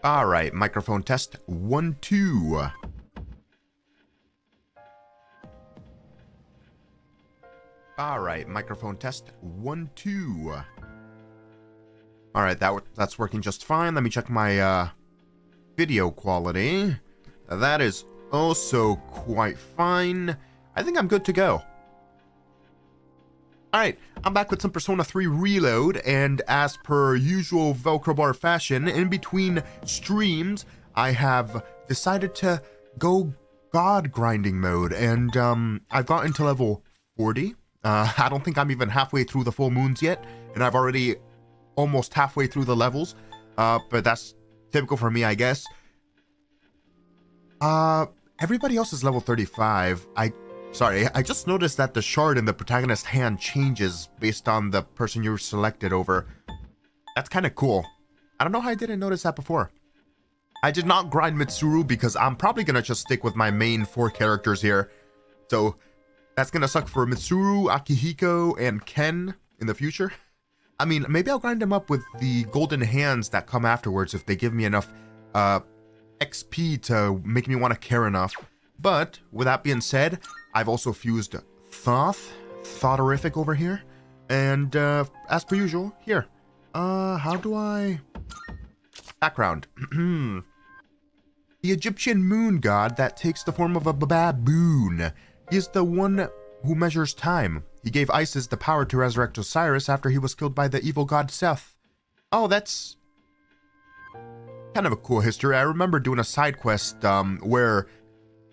All right, microphone test 1 2. All right, microphone test 1 2. All right, that's working just fine. Let me check my video quality. That is also quite fine. I think I'm good to go. Alright, I'm back with some Persona 3 Reload, and as per usual Velcro bar fashion, in between streams, I have decided to go god grinding mode, and I've gotten to level 40. I don't think I'm even halfway through the full moons yet, and I've already almost halfway through the levels, but that's typical for me, I guess. Everybody else is level 35. I just noticed that the shard in the protagonist's hand changes based on the person you're selected over. That's kind of cool. I don't know how I didn't notice that before. I did not grind Mitsuru because I'm probably going to just stick with my main 4 characters here. So that's going to suck for Mitsuru, Akihiko, and Ken in the future. I mean, maybe I'll grind them up with the golden hands that come afterwards if they give me enough XP to make me want to care enough. But with that being said, I've also fused Thoughtorific over here, and as per usual, here. How do I... Background. The Egyptian moon god that takes the form of a baboon. He is the one who measures time. He gave Isis the power to resurrect Osiris after he was killed by the evil god Seth. Oh, that's kind of a cool history. I remember doing a side quest where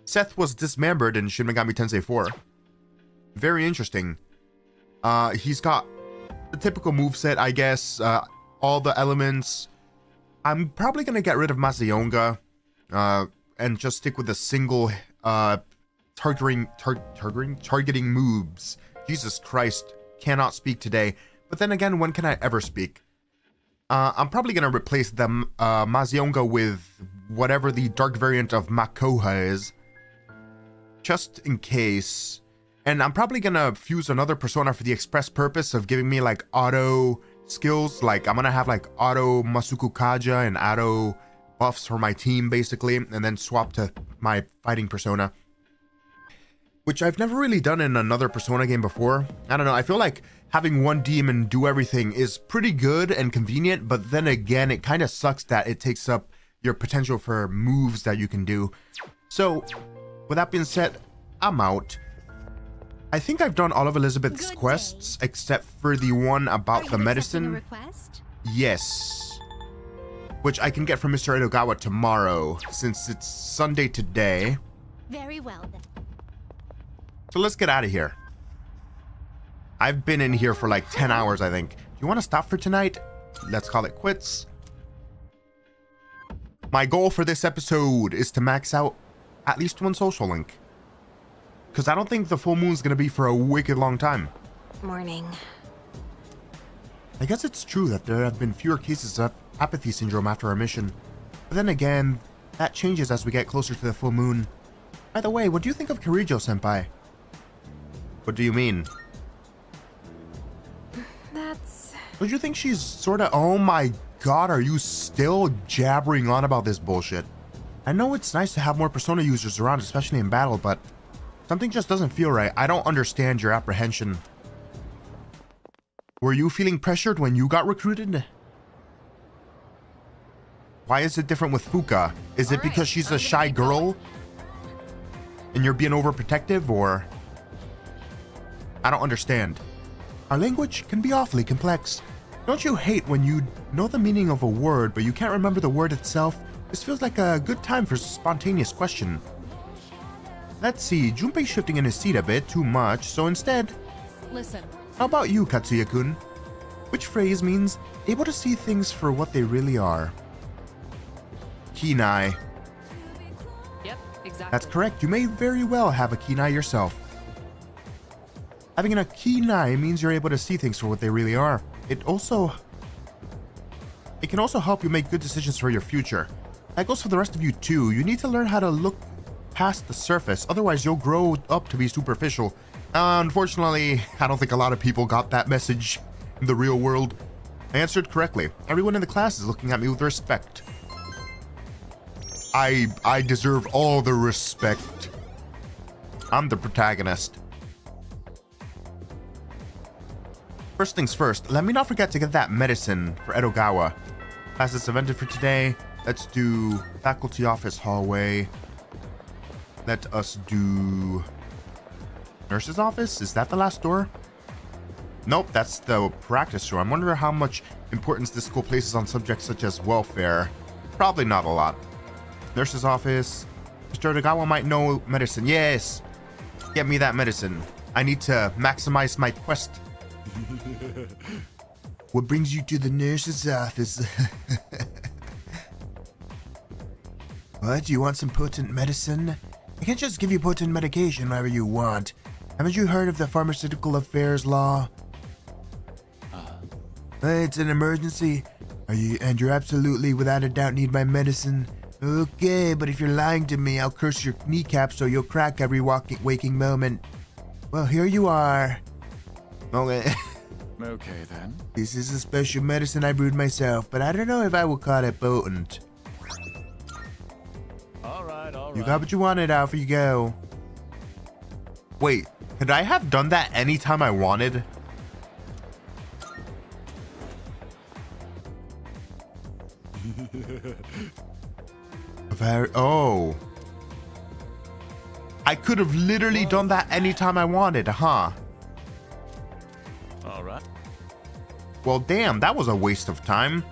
Seth was dismembered in Shin Megami Tensei 4. Very interesting. He's got the typical moveset, I guess. All the elements. I'm probably going to get rid of Mazayonga and just stick with a single targeting moves. Jesus Christ, cannot speak today. But then again, when can I ever speak? I'm probably going to replace the Mazayonga with whatever the dark variant of Makoha is. Just in case. And I'm probably gonna fuse another persona for the express purpose of giving me like auto skills. Like I'm gonna have like auto Masuku Kaja and auto buffs for my team basically, and then swap to my fighting persona, which I've never really done in another Persona game before. I don't know, I feel like having one demon do everything is pretty good and convenient, but then again it kind of sucks that it takes up your potential for moves that you can do. So with that being said, I'm out. I think I've done all of Elizabeth's quests except for the one about the medicine. Yes. Which I can get from Mr. Edogawa tomorrow, since it's Sunday today. Very well then. So let's get out of here. I've been in here for like 10 hours, I think. Do you want to stop for tonight? Let's call it quits. My goal for this episode is to max out at least 1 social link. Because I don't think the full moon's going to be for a wicked long time. Morning. I guess it's true that there have been fewer cases of apathy syndrome after our mission. But then again, that changes as we get closer to the full moon. By the way, what do you think of Kirijo-senpai? What do you mean? That's... Don't you think she's sorta... Oh my god, are you still jabbering on about this bullshit? I know it's nice to have more Persona users around, especially in battle, but something just doesn't feel right. I don't understand your apprehension. Were you feeling pressured when you got recruited? Why is it different with Fuka? Is it because she's a shy girl? And you're being overprotective, or... I don't understand. Our language can be awfully complex. Don't you hate when you know the meaning of a word, but you can't remember the word itself? This feels like a good time for a spontaneous question. Let's see, Junpei's shifting in his seat a bit too much, so instead... Listen. How about you, Katsuya-kun? Which phrase means able to see things for what they really are? Kinai. Yep, exactly. That's correct, you may very well have a kinai yourself. Having a kinai means you're able to see things for what they really are. It can also help you make good decisions for your future. That goes for the rest of you too. You need to learn how to look past the surface, otherwise you'll grow up to be superficial. Unfortunately, I don't think a lot of people got that message in the real world. I answered correctly. Everyone in the class is looking at me with respect. I deserve all the respect. I'm the protagonist. First things first, let me not forget to get that medicine for Edogawa. Class is invented for today. Let's do faculty office hallway. Let us do nurse's office. Is that the last door? Nope, that's the practice room. I'm wondering how much importance this school places on subjects such as welfare. Probably not a lot. Nurse's office. Mr. Edogawa might know medicine. Yes. Get me that medicine. I need to maximize my quest. What brings you to the nurse's office? What? You want some potent medicine? I can't just give you potent medication whenever you want. Haven't you heard of the Pharmaceutical Affairs Law? It's an emergency. And you're absolutely, without a doubt, need my medicine. Okay, but if you're lying to me, I'll curse your kneecap so you'll crack every waking moment. Well, here you are. Okay. Okay, then. This is a special medicine I brewed myself, but I don't know if I will call it potent. All right. You got what you wanted, off you go. Wait, could I have done that anytime I wanted? Oh. I could have literally done that anytime I wanted, huh? All right. Well, damn, that was a waste of time.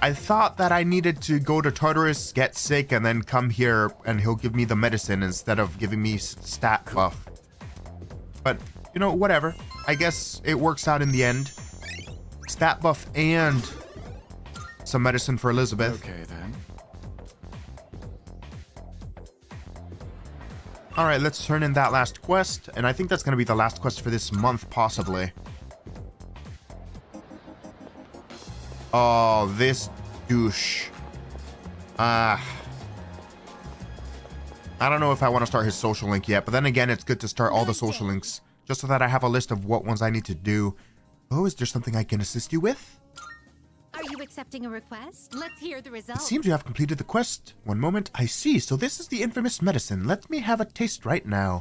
I thought that I needed to go to Tartarus, get sick, and then come here and he'll give me the medicine instead of giving me stat buff. But, you know, whatever. I guess it works out in the end. Stat buff and some medicine for Elizabeth. Okay, then. Alright, let's turn in that last quest. And I think that's going to be the last quest for this month, possibly. Oh, this douche. I don't know if I want to start his social link yet, but then again, it's good to start all the social links, just so that I have a list of what ones I need to do. Oh, is there something I can assist you with? Are you accepting a request? Let's hear the It results. seems you have completed the quest. One moment, I see. So this is the infamous medicine. Let me have a taste right now.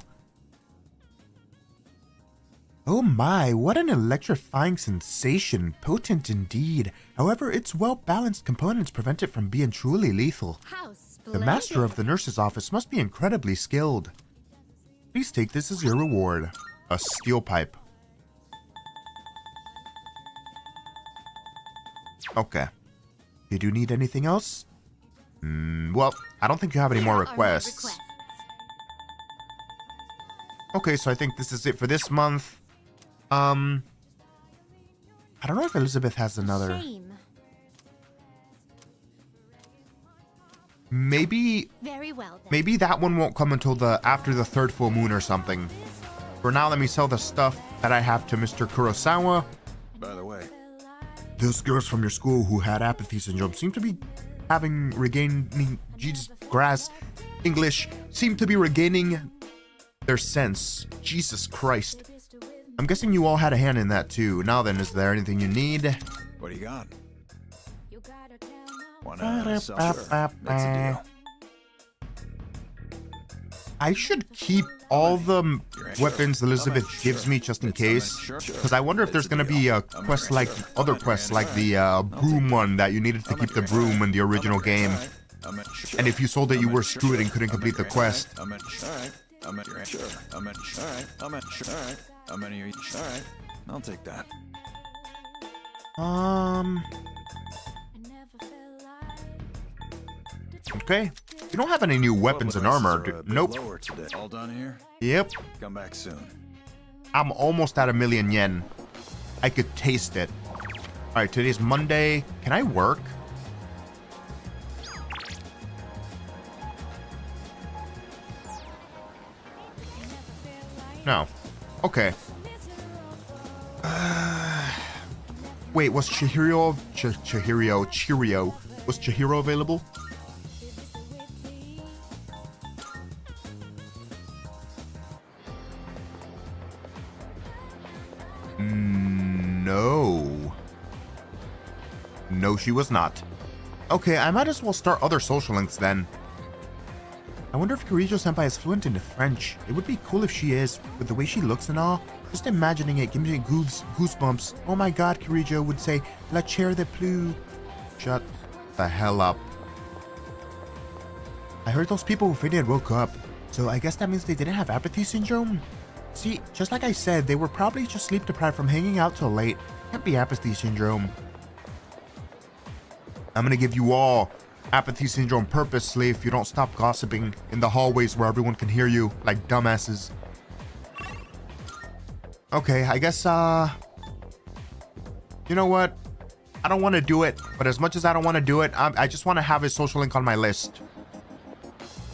Oh my, what an electrifying sensation. Potent indeed. However, its well-balanced components prevent it from being truly lethal. How The splendid. master of the nurse's office must be incredibly skilled. Please take this as your reward. A steel pipe. Okay. You do need anything else? Well, I don't think you have any more Here are my requests. Okay, so I think this is it for this month. I don't know if Elizabeth has another. Shame. Maybe Very well then. Maybe that one won't come until after the third full moon or something. For now, let me sell the stuff that I have to Mr. Kurosawa. By the way, Those girls from your school who had apathy syndrome seem to be regaining their sense. Jesus Christ. I'm guessing you all had a hand in that too. Now then, is there anything you need? what do you got? Wanna sell her? That's a deal. I should keep all the weapons Elizabeth gives me just in case, because I wonder if there's going to be a quest like other quests, like the broom one that you needed to keep the broom in the original game, and if you sold it you were screwed and couldn't complete the quest. I'll take that. Okay. You don't have any new weapons and armor. Nope. All done here? Yep. Come back soon. I'm almost at 1,000,000 yen. I could taste it. Alright, today's Monday. Can I work? No. Okay. Wait, was Chihiro... Cheerio. Was Chihiro available? No. No, she was not. Okay, I might as well start other social links then. I wonder if Kirijo-senpai is fluent in French. It would be cool if she is, with the way she looks and all. Just imagining it gives me goosebumps. Oh my god, Kirijo would say, La chair de plus. Shut the hell up. I heard those people who fainted woke up, so I guess that means they didn't have apathy syndrome? See, just like I said, they were probably just sleep deprived from hanging out till late. Can't be apathy syndrome. I'm gonna give you all apathy syndrome purposely if you don't stop gossiping in the hallways where everyone can hear you like dumbasses. Okay, I guess, you know what? I don't want to do it, but as much as I don't want to do it, I just want to have his social link on my list.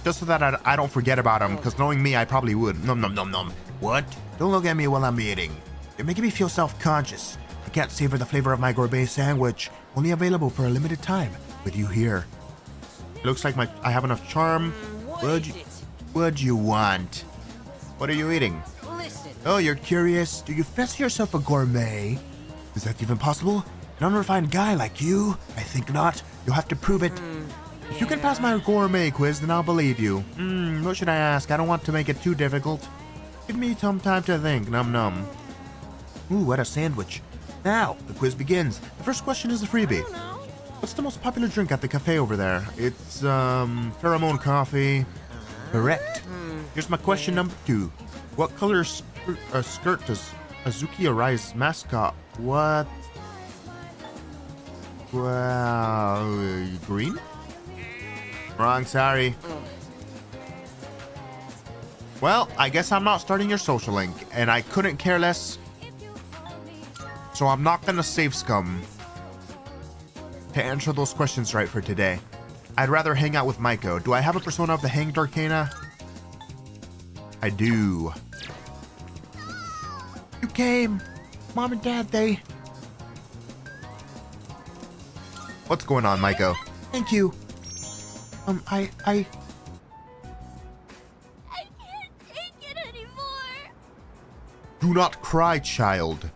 Just so that I don't forget about him, because knowing me, I probably would. Nom nom nom nom. What? Don't look at me while I'm eating. You're making me feel self-conscious. I can't savor the flavor of my gourmet sandwich, only available for a limited time with you here. It looks like I have enough charm. What'd you want? What are you eating? Listen. Oh, you're curious? Do you fancy yourself a gourmet? Is that even possible? An unrefined guy like you? I think not. You'll have to prove it. If you can pass my gourmet quiz, then I'll believe you. What should I ask? I don't want to make it too difficult. Give me some time to think. Num num. Ooh, what a sandwich. Now, the quiz begins. The first question is a freebie. What's the most popular drink at the cafe over there? It's, pheromone coffee. Correct. Here's my question number 2. What color skirt does Azuki Arai's mascot? What? Well, green? Wrong, sorry. Well, I guess I'm not starting your social link, and I couldn't care less. So I'm not gonna save scum to answer those questions right for today. I'd rather hang out with Maiko. Do I have a persona of the Hanged Arcana? I do. You came! Mom and Dad, they... What's going on, Maiko? Thank you. I can't take it anymore. Do not cry, child.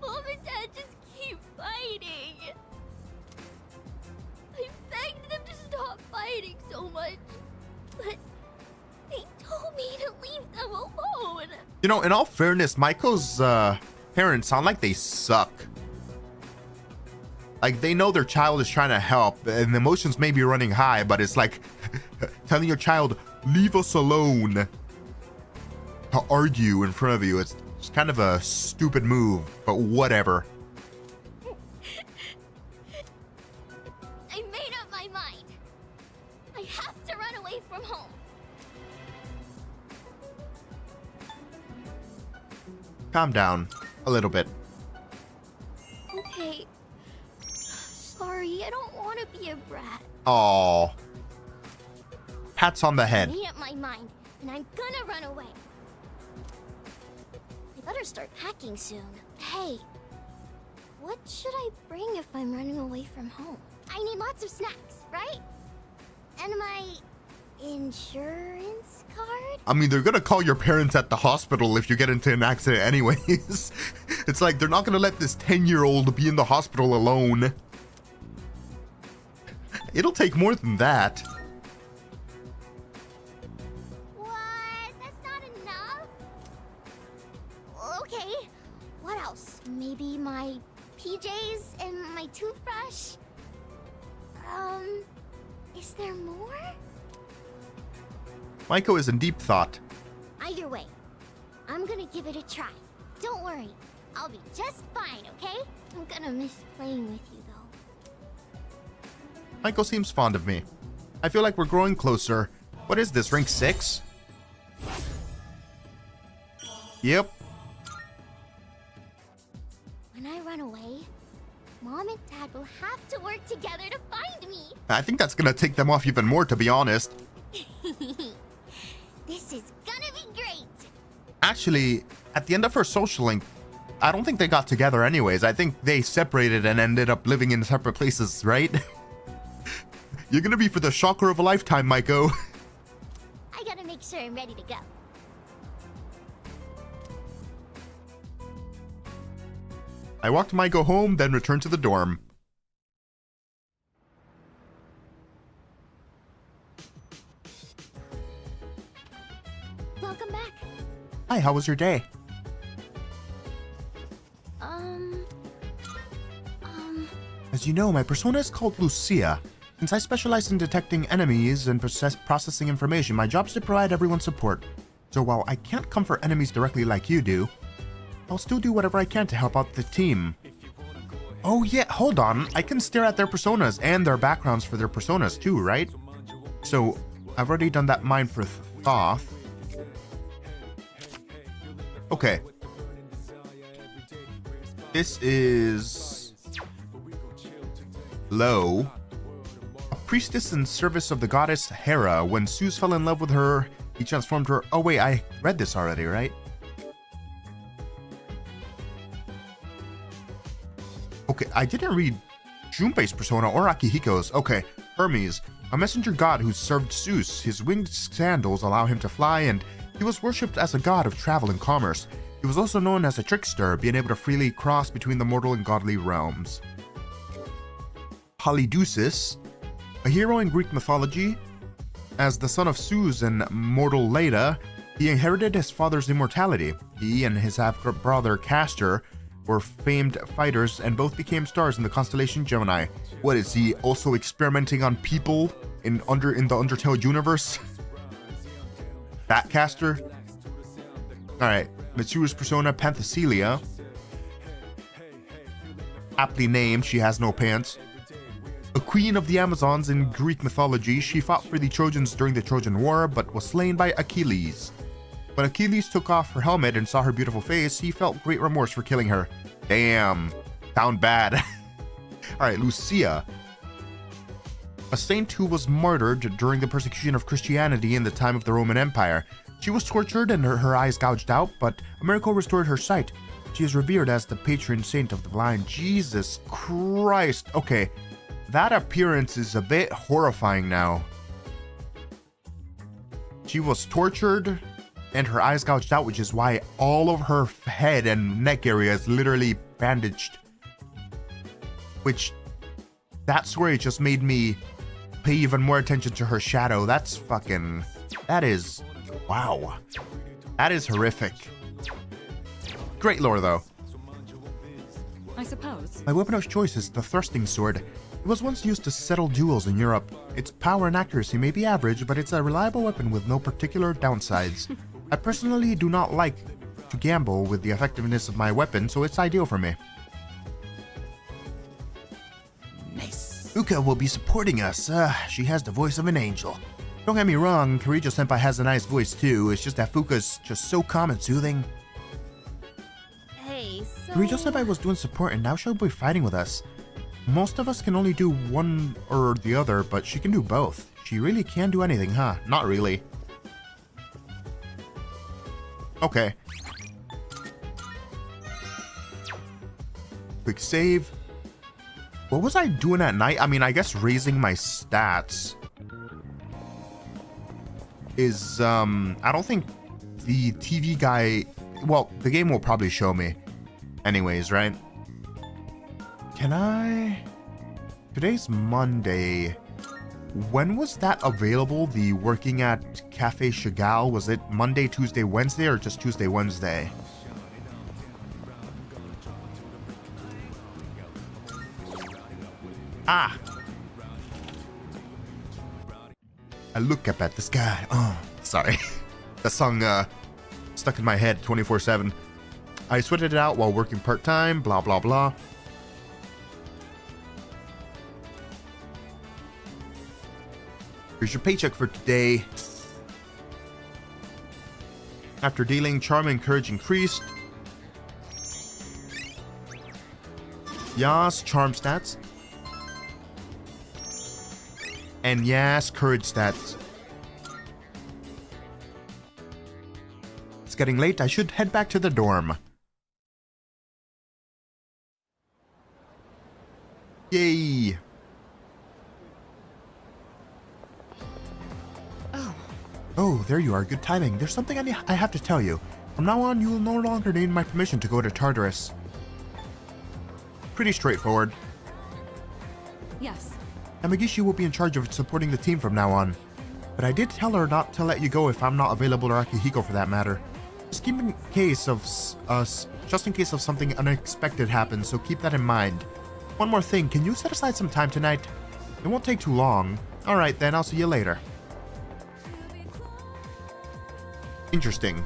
Mom and Dad just keep fighting. I begged them to stop fighting so much, but they told me to leave them alone. You know, in all fairness, Maiko's parents sound like they suck. Like, they know their child is trying to help, and the emotions may be running high, but it's like telling your child, leave us alone, to argue in front of you. It's just kind of a stupid move, but whatever. I made up my mind. I have to run away from home. Calm down a little bit. Okay. Sorry, I don't want to be a brat. Aww. Pats on the I head. made up my mind, and I'm gonna run away. I better start packing soon. Hey, what should I bring if I'm running away from home? I need lots of snacks, right? And my insurance card? I mean, they're gonna call your parents at the hospital if you get into an accident anyways. It's like, they're not gonna let this 10-year-old be in the hospital alone. It'll take more than that. What? That's not enough? Okay, what else? Maybe my PJs and my toothbrush? Is there more? Maiko is in deep thought. Either way, I'm gonna give it a try. Don't worry, I'll be just fine, okay? I'm gonna miss playing with you, though. Maiko seems fond of me. I feel like we're growing closer. What is this, rank 6? Yep. When I run away, Mom and Dad will have to work together to find me. I think that's gonna take them off even more, to be honest. This is gonna be great. Actually, at the end of her social link, I don't think they got together anyways. I think they separated and ended up living in separate places, right? You're gonna be for the shocker of a lifetime, Maiko. I gotta make sure I'm ready to go. I walked Maiko home, then returned to the dorm. Hi, how was your day? As you know, my persona is called Lucia. Since I specialize in detecting enemies and processing information, my job is to provide everyone support. So while I can't comfort enemies directly like you do, I'll still do whatever I can to help out the team. Oh yeah, hold on. I can stare at their personas and their backgrounds for their personas too, right? So I've already done that mine for Thoth. Okay. This is Lo, a priestess in service of the goddess Hera. When Zeus fell in love with her, he transformed her. Oh wait, I read this already, right? Okay, I didn't read Junpei's persona or Akihiko's. Okay, Hermes, a messenger god who served Zeus. His winged sandals allow him to fly, and he was worshipped as a god of travel and commerce. He was also known as a trickster, being able to freely cross between the mortal and godly realms. Polydeuces, a hero in Greek mythology. As the son of Zeus and mortal Leda, he inherited his father's immortality. He and his half-brother Castor were famed fighters and both became stars in the constellation Gemini. What is he also experimenting on people in the Undertale universe? That Castor? Alright, Mitsuru's persona Penthesilea. Aptly named, she has no pants. A queen of the Amazons in Greek mythology, she fought for the Trojans during the Trojan War, but was slain by Achilles. When Achilles took off her helmet and saw her beautiful face, he felt great remorse for killing her. Damn. Sound bad. Alright, Lucia. A saint who was martyred during the persecution of Christianity in the time of the Roman Empire. She was tortured and her eyes gouged out, but a miracle restored her sight. She is revered as the patron saint of the blind. Jesus Christ. Okay, that appearance is a bit horrifying now. She was tortured and her eyes gouged out, which is why all of her head and neck area is literally bandaged. Which, that story just made me pay even more attention to her shadow. That's fucking... That is... Wow. That is horrific. Great lore, though. I suppose. My weapon of choice is the thrusting sword. It was once used to settle duels in Europe. Its power and accuracy may be average, but it's a reliable weapon with no particular downsides. I personally do not like to gamble with the effectiveness of my weapon, so it's ideal for me. Nice. Uka will be supporting us. She has the voice of an angel. Don't get me wrong, Kirijo-senpai has a nice voice too. It's just that Fuka's just so calm and soothing. Hey, so... Kirijo-senpai was doing support and now she'll be fighting with us. Most of us can only do one or the other, but she can do both. She really can do anything, huh? Not really. Okay. Quick save. What was I doing at night? I mean, I guess raising my stats is, I don't think the TV guy, well, the game will probably show me anyways, right? Can I? Today's Monday. When was that available? The working at Cafe Chagall? Was it Monday, Tuesday, Wednesday, or just Tuesday, Wednesday? Ah! I look up at the sky. Oh, sorry. That song stuck in my head 24/7. I sweated it out while working part-time, blah, blah, blah. Here's your paycheck for today. After dealing, charm and courage increased. Yes, charm stats. And yes, courage stats. It's getting late. I should head back to the dorm. Yay! Oh, there you are. Good timing. There's something I have to tell you. From now on, you will no longer need my permission to go to Tartarus. Pretty straightforward. Yes. Yamagishi will be in charge of supporting the team from now on. But I did tell her not to let you go if I'm not available, or Akihiko for that matter. Just keep in case of just in case of something unexpected happens, so keep that in mind. One more thing, can you set aside some time tonight? It won't take too long. Alright then, I'll see you later. Interesting.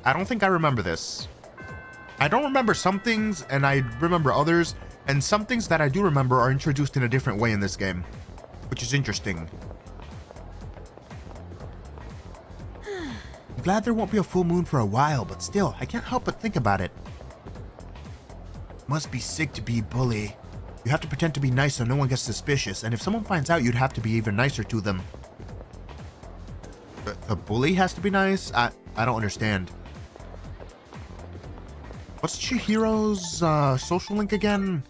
I don't think I remember this. I don't remember some things, and I remember others, and some things that I do remember are introduced in a different way in this game, which is interesting. I'm glad there won't be a full moon for a while, but still, I can't help but think about it. Must be sick to be a bully. You have to pretend to be nice so no one gets suspicious, and if someone finds out, you'd have to be even nicer to them. The bully has to be nice? I don't understand. What's Chihiro's social link again?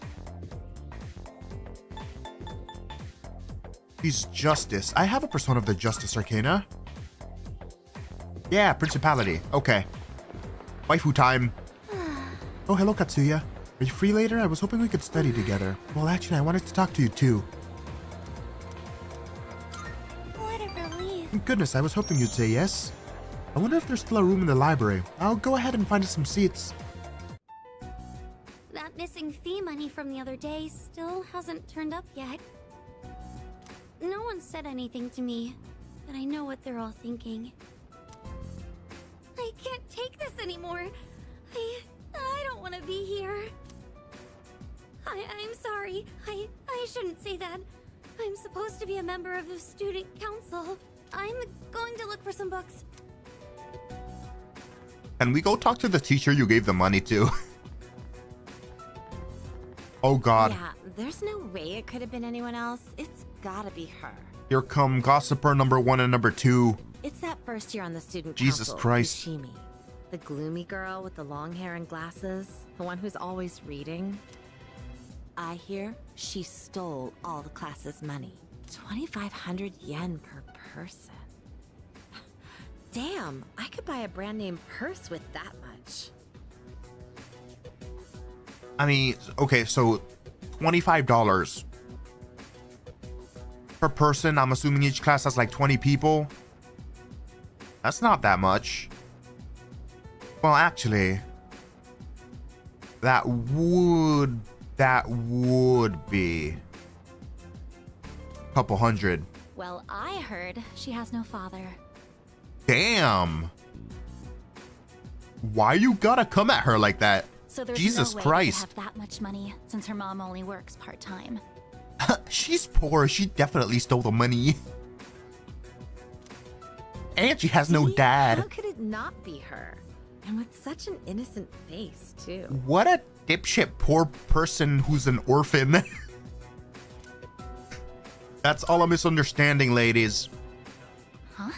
He's Justice. I have a persona of the Justice Arcana. Yeah, Principality. Okay. Waifu time. Oh, hello, Katsuya. Are you free later? I was hoping we could study together. Well, actually, I wanted to talk to you, too. What a relief. Thank goodness, I was hoping you'd say yes. I wonder if there's still a room in the library. I'll go ahead and find us some seats. That missing fee money from the other day still hasn't turned up yet. No one said anything to me, but I know what they're all thinking. I can't take this anymore. I don't want to be here. I'm sorry. I shouldn't say that. I'm supposed to be a member of the student council. I'm going to look for some books. Can we go talk to the teacher you gave the money to? Oh god. Yeah, there's no way it could have been anyone else. It's gotta be her. Here come gossiper number 1 and number 2. It's that first year on the student Jesus council, Christ. Fushimi. The gloomy girl with the long hair and glasses. The one who's always reading. I hear she stole all the class's money. 2,500 yen per person. Damn, I could buy a brand name purse with that much. I mean, okay, so $25 per person. I'm assuming each class has like 20 people. That's not that much. Well, actually, that would be a couple hundred. Well, I heard she has no father. Damn. Why you gotta come at her like that? So there's Jesus no way Christ. they could have that much money since her mom only works part-time. She's poor. She definitely stole the money. And she has no See? dad. How could it not be her? And with such an innocent face, too. What a dipshit poor person who's an orphan. That's all a misunderstanding, ladies. Huh?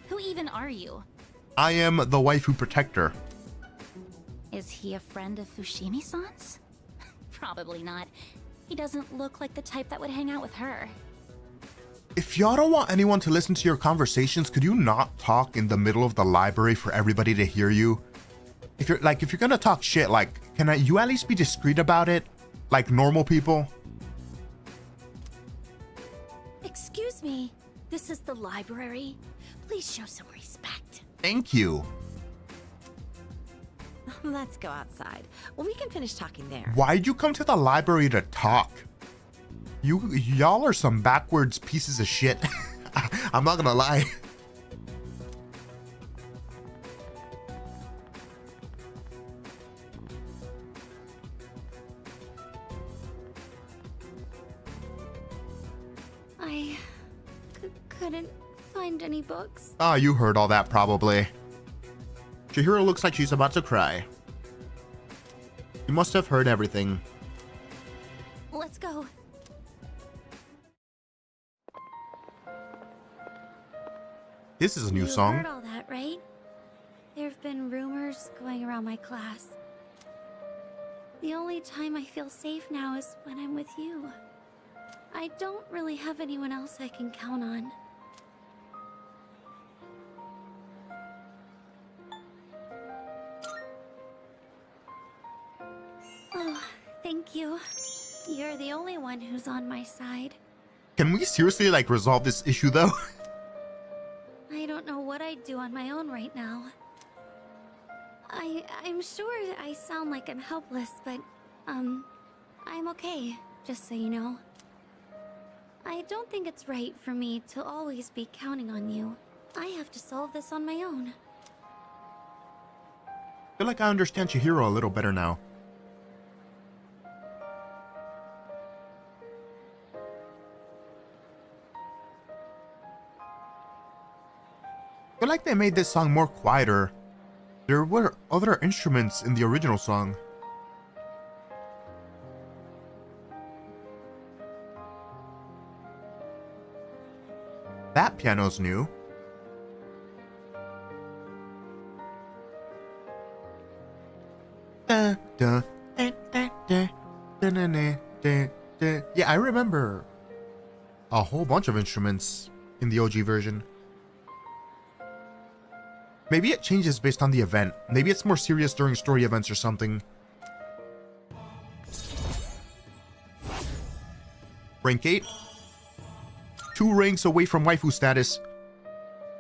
Who even are you? I am the waifu protector. Is he a friend of Fushimi-san's? Probably not. He doesn't look like the type that would hang out with her. If y'all don't want anyone to listen to your conversations, could you not talk in the middle of the library for everybody to hear you? If you're gonna talk shit, like, you at least be discreet about it? Like normal people? Excuse me. This is the library. Please show some respect. Thank you. Let's go outside. Well, we can finish talking there. Why'd you come to the library to talk? Y'all are some backwards pieces of shit. I'm not gonna lie. I couldn't find any books. Ah, you heard all that probably. Chihiro looks like she's about to cry. You must have heard everything. Let's go. This is a new You song. heard all that, right? There've been rumors going around my class. The only time I feel safe now is when I'm with you. I don't really have anyone else I can count on. Oh, thank you. You're the only one who's on my side. Can we seriously resolve this issue though? I don't know what I'd do on my own right now. I'm sure I sound like I'm helpless, but, I'm okay, just so you know. I don't think it's right for me to always be counting on you. I have to solve this on my own. I feel like I understand Chihiro a little better now. I feel like they made this song more quieter. There were other instruments in the original song. That piano's new. Da, da, da, da, da, da, da, da, da, da. Yeah, I remember a whole bunch of instruments in the OG version. Maybe it changes based on the event. Maybe it's more serious during story events or something. Rank 8. 2 ranks away from waifu status.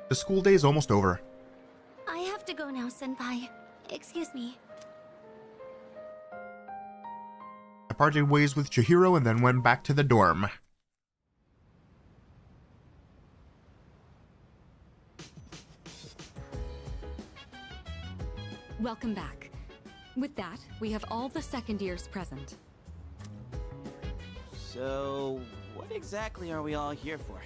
The school day is almost over. I have to go now, Senpai. Excuse me. I parted ways with Chihiro and then went back to the dorm. Welcome back. With that, we have all the second years present. So, what exactly are we all here for?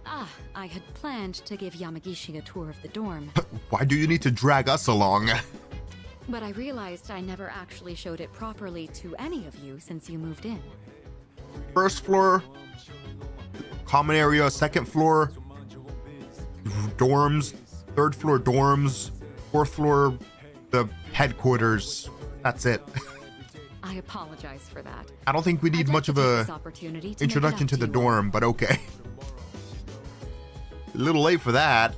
Ah, I had planned to give Yamagishi a tour of the dorm, Why do you need to drag us along? but I realized I never actually showed it properly to any of you since you moved in. First floor, common area, second floor, dorms, third floor dorms, fourth floor, the headquarters. That's it. I apologize for that. I don't think we need I'd much like of to take a this opportunity to make it introduction up to the you all. dorm, but okay. A little late for that.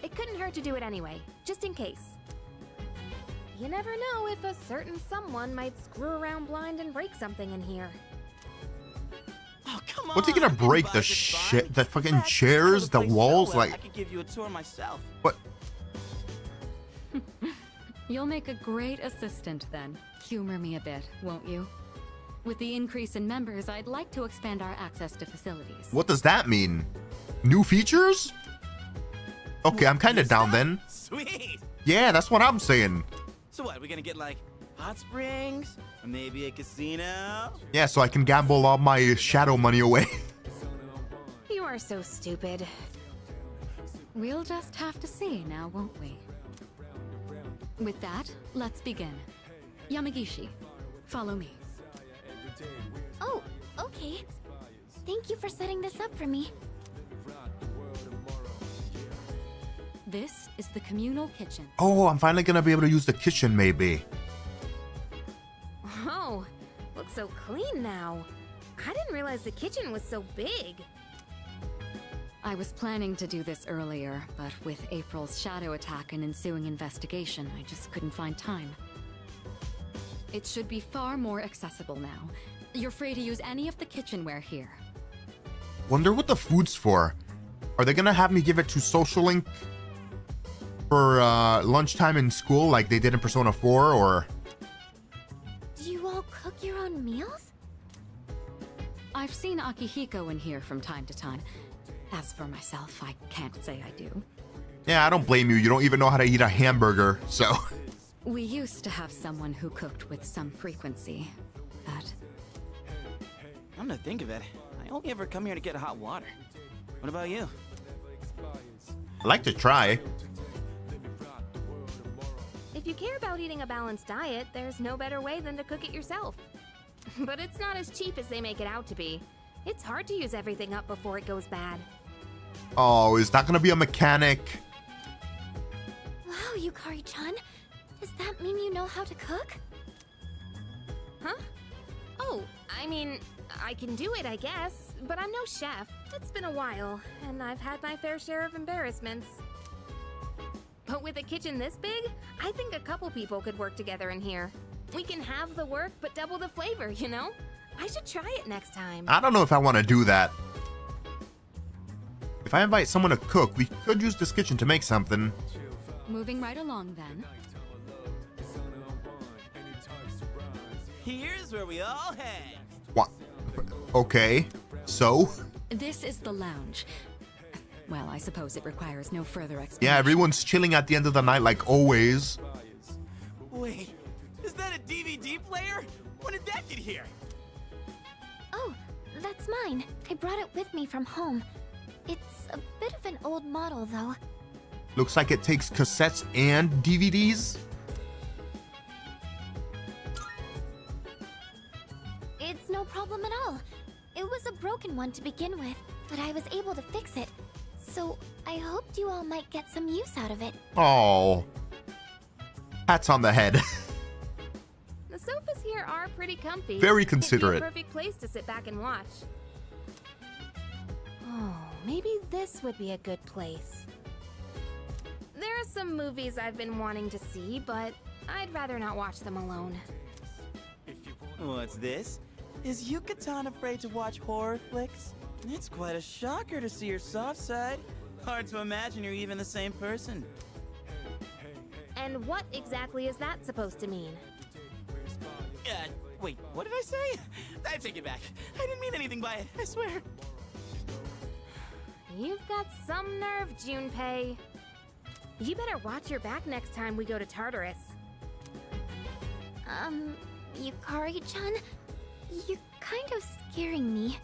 It couldn't hurt to do it anyway, just in case. You never know if a certain someone might screw around blind and break something in here. Oh, come on! What's he gonna break? The Anybody's shit, fine. the fucking In fact, I chairs, know the place so walls, well, like I could give you a tour myself. what? You'll make a great assistant then. Humor me a bit, won't you? With the increase in members, I'd like to expand our access to facilities. What does that mean? New features? Okay, I'm kind of down then. Sweet! Yeah, that's what I'm saying. So what, we gonna get like hot springs? Or maybe a casino? Yeah, so I can gamble all my shadow money away. You are so stupid. We'll just have to see now, won't we? With that, let's begin. Yamagishi, follow me. Oh, okay. Thank you for setting this up for me. This is the communal kitchen. Oh, I'm finally gonna be able to use the kitchen, maybe. Oh, looks so clean now. I didn't realize the kitchen was so big. I was planning to do this earlier, but with April's shadow attack and ensuing investigation, I just couldn't find time. It should be far more accessible now. You're free to use any of the kitchenware here. Wonder what the food's for. Are they gonna have me give it to Social Link for lunchtime in school like they did in Persona 4, or? Do you all cook your own meals? I've seen Akihiko in here from time to time. As for myself, I can't say I do. Yeah, I don't blame you. You don't even know how to eat a hamburger, so. We used to have someone who cooked with some frequency, but Come to think of it, I only ever come here to get hot water. What about you? I like to try. If you care about eating a balanced diet, there's no better way than to cook it yourself. But it's not as cheap as they make it out to be. It's hard to use everything up before it goes bad. Oh, is that gonna be a mechanic? Wow, Yukari-chan. Does that mean you know how to cook? Huh? Oh, I mean, I can do it, I guess, but I'm no chef. It's been a while, and I've had my fair share of embarrassments. But with a kitchen this big, I think a couple people could work together in here. We can have the work, but double the flavor, you know? I should try it next time. I don't know if I want to do that. If I invite someone to cook, we could use this kitchen to make something. Moving right along then. Here's where we all hang. What? Okay. So? This is the lounge. Well, I suppose it requires no further explanation. Yeah, everyone's chilling at the end of the night like always. Wait, is that a DVD player? When did that get here? Oh, that's mine. I brought it with me from home. It's a bit of an old model, though. Looks like it takes cassettes and DVDs. It's no problem at all. It was a broken one to begin with, but I was able to fix it. So I hoped you all might get some use out of it. Oh. Pats on the head. The sofas here are pretty comfy. Very It'd considerate. be a perfect place to sit back and watch. Oh, maybe this would be a good place. There are some movies I've been wanting to see, but I'd rather not watch them alone. What's this? Is Yucatan afraid to watch horror flicks? It's quite a shocker to see your soft side. Hard to imagine you're even the same person. And what exactly is that supposed to mean? Wait, what did I say? I take it back. I didn't mean anything by it, I swear. You've got some nerve, Junpei. You better watch your back next time we go to Tartarus. Yukari-chan, you're kind of scaring me.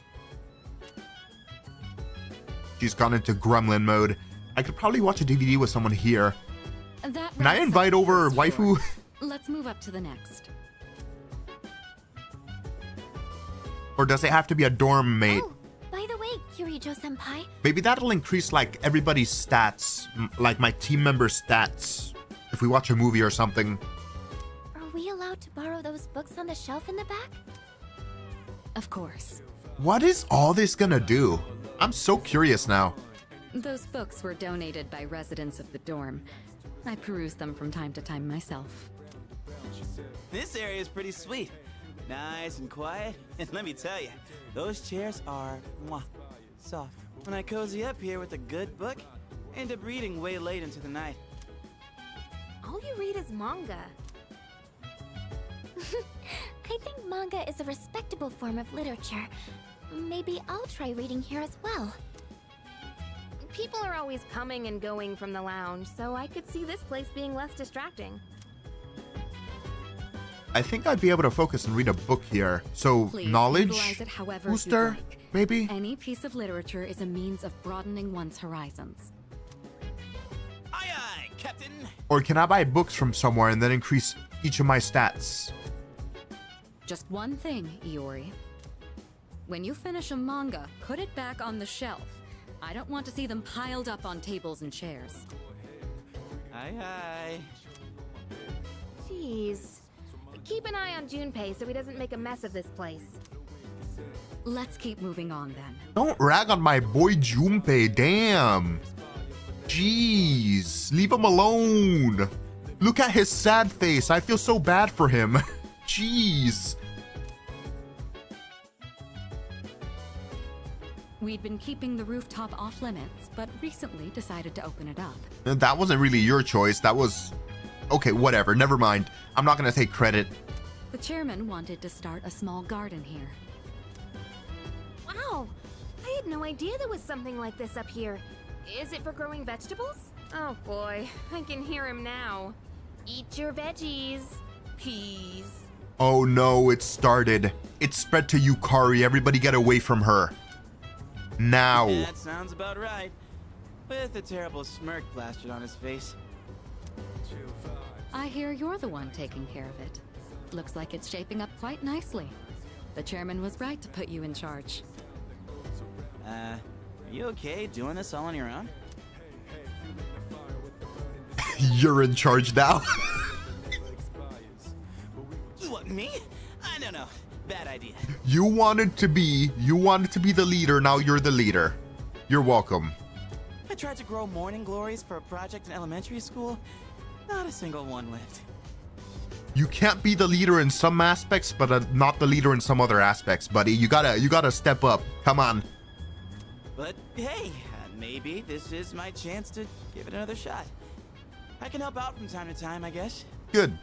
She's gone into gremlin mode. I could probably watch a DVD with someone here. That Can I wraps invite up over this waifu? floor. Let's move up to the next. Or does it have to be a dorm mate? Oh, by the way, Kirijo-senpai, Maybe that'll increase like everybody's stats, like my team member stats, if we watch a movie or something. are we allowed to borrow those books on the shelf in the back? Of course. What is all this gonna do? I'm so curious now. Those books were donated by residents of the dorm. I peruse them from time to time myself. This area is pretty sweet. Nice and quiet. And let me tell you, those chairs are mwah, soft. When I cozy up here with a good book, I end up reading way late into the night. All you read is manga. I think manga is a respectable form of literature. Maybe I'll try reading here as well. People are always coming and going from the lounge, so I could see this place being less distracting. I think I'd be able to focus and read a book here. So, Please knowledge utilize it however booster, you'd like. maybe? Any piece of literature is a means of broadening one's horizons. Aye aye, Captain! Or can I buy books from somewhere and then increase each of my stats? Just one thing, Iori. When you finish a manga, put it back on the shelf. I don't want to see them piled up on tables and chairs. Aye aye. Jeez. Keep an eye on Junpei so he doesn't make a mess of this place. Let's keep moving on then. Don't rag on my boy Junpei, damn. Jeez, leave him alone. Look at his sad face. I feel so bad for him. Jeez. We'd been keeping the rooftop off limits, but recently decided to open it up. That wasn't really your choice. That was... Okay, whatever. Never mind. I'm not gonna take credit. The chairman wanted to start a small garden here. Wow! I had no idea there was something like this up here. Is it for growing vegetables? Oh boy, I can hear him now. Eat your veggies. Peas. Oh no, it started. It spread to Yukari. Everybody get away from her. Now. That sounds about right. With a terrible smirk plastered on his face. I hear you're the one taking care of it. Looks like it's shaping up quite nicely. The chairman was right to put you in charge. Are you okay doing this all on your own? You're in charge now. What, me? No. Bad idea. You wanted to be the leader. Now you're the leader. You're welcome. I tried to grow morning glories for a project in elementary school. Not a single one lived. You can't be the leader in some aspects, but not the leader in some other aspects, buddy. You gotta step up. Come on. But hey, maybe this is my chance to give it another shot. I can help out from time to time, I guess. Good.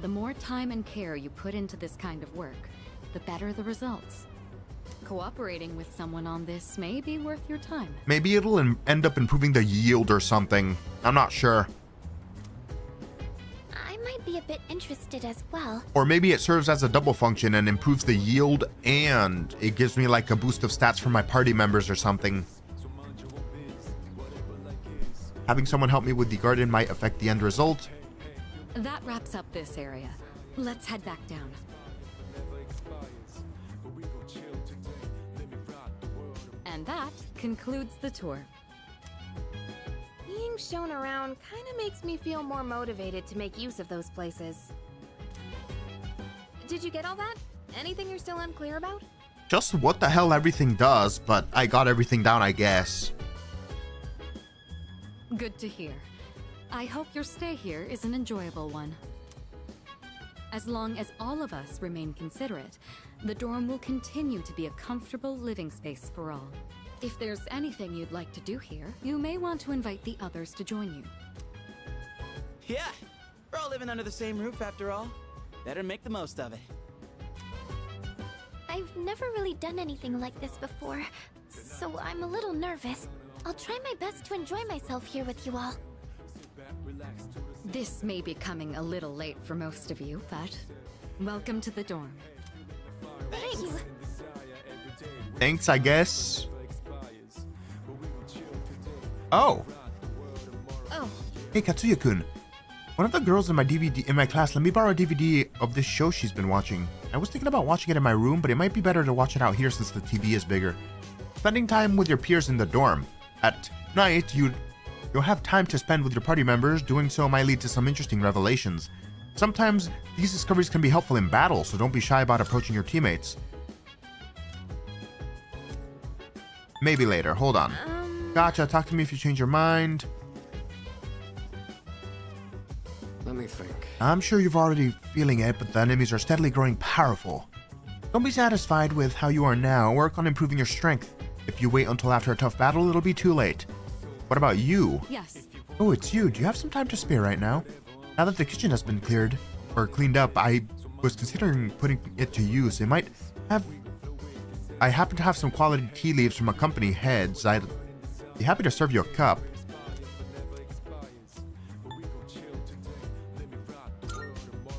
The more time and care you put into this kind of work, the better the results. Cooperating with someone on this may be worth your time. Maybe it'll end up improving the yield or something. I'm not sure. I might be a bit interested as well. Or maybe it serves as a double function and improves the yield, and it gives me like a boost of stats for my party members or something. Having someone help me with the garden might affect the end result. That wraps up this area. Let's head back down. And that concludes the tour. Being shown around kind of makes me feel more motivated to make use of those places. Did you get all that? Anything you're still unclear about? Just what the hell everything does, but I got everything down, I guess. Good to hear. I hope your stay here is an enjoyable one. As long as all of us remain considerate, the dorm will continue to be a comfortable living space for all. If there's anything you'd like to do here, you may want to invite the others to join you. Yeah, we're all living under the same roof after all. Better make the most of it. I've never really done anything like this before, so I'm a little nervous. I'll try my best to enjoy myself here with you all. This may be coming a little late for most of you, but welcome to the dorm. Thank you. Thanks, I guess. Oh. Oh, Hey, Katsuya-kun. One of the girls in my class let me borrow a DVD of this show she's been watching. I was thinking about watching it in my room, but it might be better to watch it out here since the TV is bigger. Spending time with your peers in the dorm. At night, you'll have time to spend with your party members. Doing so might lead to some interesting revelations. Sometimes these discoveries can be helpful in battle, so don't be shy about approaching your teammates. Maybe later. Hold on. Gotcha. Talk to me if you change your mind. Let me think. I'm sure you've already feeling it, but the enemies are steadily growing powerful. Don't be satisfied with how you are now. Work on improving your strength. If you wait until after a tough battle, it'll be too late. What about you? Yes. Oh, it's you. Do you have some time to spare right now? Now that the kitchen has been cleaned up, I was considering putting it to use. I happen to have some quality tea leaves from a company heads. I'd be happy to serve you a cup.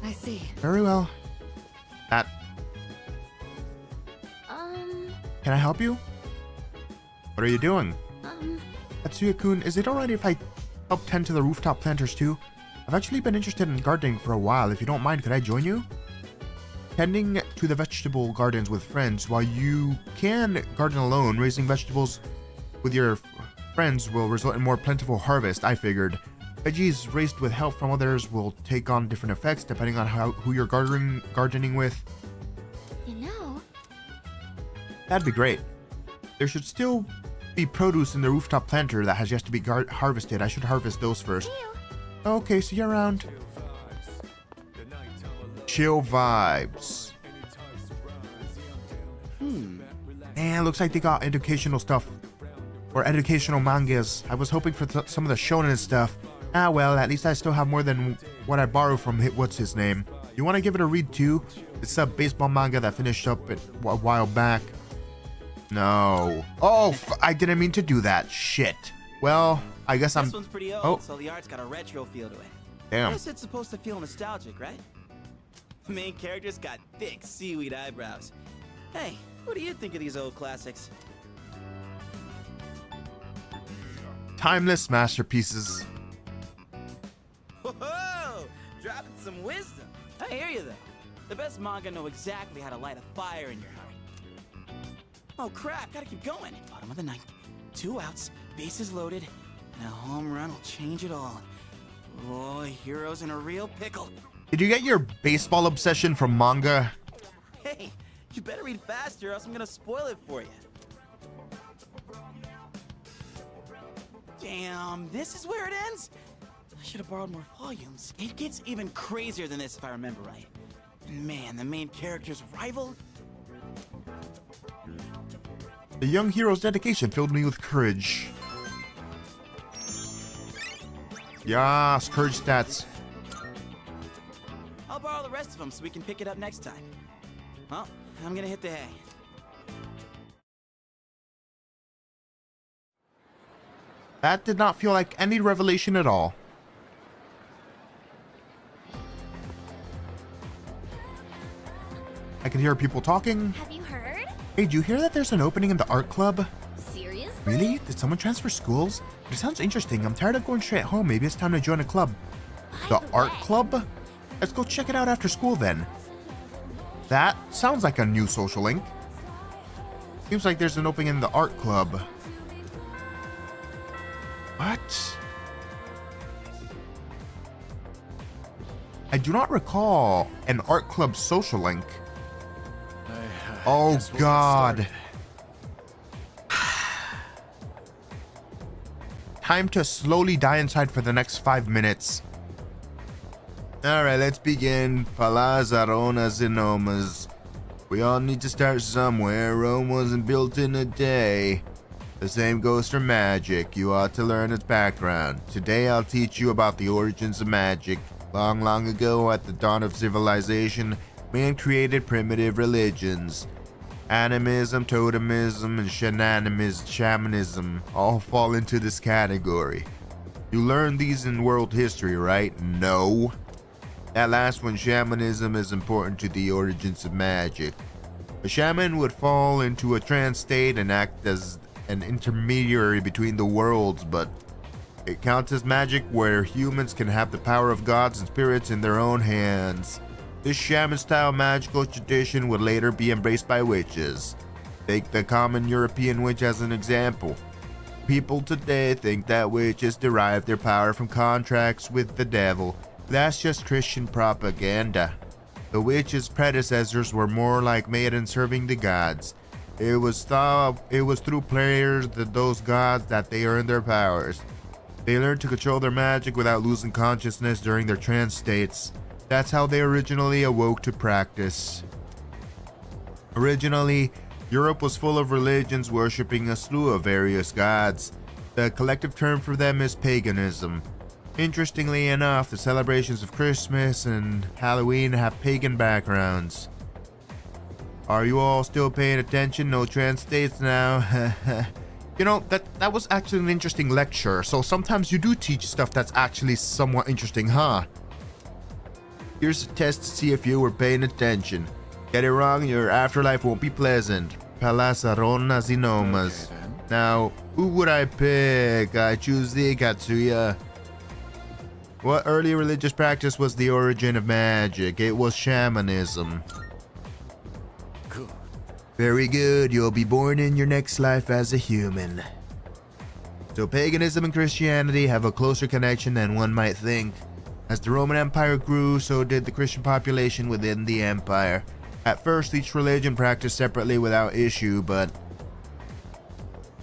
I see. Very well. Can I help you? What are you doing? Katsuya-kun, is it alright if I help tend to the rooftop planters too? I've actually been interested in gardening for a while. If you don't mind, could I join you? Tending to the vegetable gardens with friends. While you can garden alone, raising vegetables with your friends will result in more plentiful harvest, I figured. Veggies raised with help from others will take on different effects depending on who you're gardening with. You know, That'd be great. There should still be produce in the rooftop planter that has yet to be harvested. I should harvest those first. Okay, see you around. Chill vibes. Man, looks like they got educational stuff. Or educational mangas. I was hoping for some of the shonen stuff. Ah well, at least I still have more than what I borrowed from what's his name. You want to give it a read too? It's a baseball manga that finished up a while back. No. Oh, I didn't mean to do that. Shit. Well, I guess This one's pretty old, so the art's got a retro feel to it. Damn. Guess it's supposed to feel nostalgic, right? The main character's got thick seaweed eyebrows. Hey, what do you think of these old classics? Timeless masterpieces. Whoa! Dropping some wisdom. I hear you though. The best manga know exactly how to light a fire in your heart. Oh crap, gotta keep going. Bottom of the ninth, 2 outs, bases loaded, and a home run will change it all. Boy, hero's in a real pickle. Did you get your baseball obsession from manga? Hey, you better read faster or else I'm gonna spoil it for you. Damn, this is where it ends? I should have borrowed more volumes. It gets even crazier than this if I remember right. And man, the main character's rival... The young hero's dedication filled me with courage. Yes, courage stats. I'll borrow the rest of them so we can pick it up next time. Well, I'm gonna hit the hay. That did not feel like any revelation at all. I can hear people talking. Have you heard? Hey, do you hear that there's an opening in the art club? Seriously? Really? Did someone transfer schools? It sounds interesting. I'm tired of going straight home. Maybe it's time to join a club. The art club? Let's go check it out after school then. That sounds like a new social link. Seems like there's an opening in the art club. What? I do not recall an art club social link. Oh Guess we'll get God. started. Time to slowly die inside for the next 5 minutes. Alright, let's begin. Palazza Roma Zenomas. We all need to start somewhere. Rome wasn't built in a day. The same goes for magic. You ought to learn its background. Today I'll teach you about the origins of magic. Long, long ago, at the dawn of civilization, man created primitive religions. Animism, totemism, and shamanism all fall into this category. You learned these in world history, right? No. That last one, shamanism, is important to the origins of magic. A shaman would fall into a trance state and act as an intermediary between the worlds, but it counts as magic where humans can have the power of gods and spirits in their own hands. This shaman-style magical tradition would later be embraced by witches. Take the common European witch as an example. People today think that witches derive their power from contracts with the devil. That's just Christian propaganda. The witches' predecessors were more like maidens serving the gods. It was through prayers to those gods that they earned their powers. They learned to control their magic without losing consciousness during their trance states. That's how they originally awoke to practice. Originally, Europe was full of religions worshipping a slew of various gods. The collective term for them is paganism. Interestingly enough, the celebrations of Christmas and Halloween have pagan backgrounds. Are you all still paying attention? No trance states now. You know, that was actually an interesting lecture, so sometimes you do teach stuff that's actually somewhat interesting, huh? Here's a test to see if you were paying attention. Get it wrong, your afterlife won't be pleasant. Palazza Roma Zenomas. Okay, then. Now, who would I pick? I choose the Katsuya. What early religious practice was the origin of magic? It was shamanism. Cool. Very good, you'll be born in your next life as a human. So paganism and Christianity have a closer connection than one might think. As the Roman Empire grew, so did the Christian population within the empire. At first, each religion practiced separately without issue, but...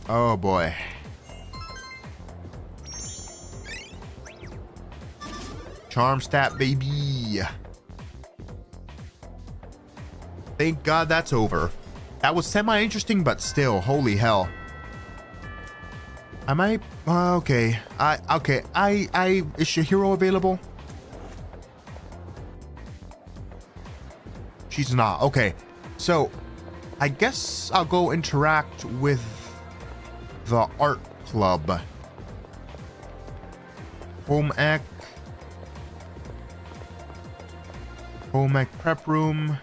oh boy. Charm stat, baby. Thank God that's over. That was semi-interesting, but still, holy hell. I might... okay. Is Shihiro available? She's not. Okay. So, I guess I'll go interact with the art club. Home ec prep room.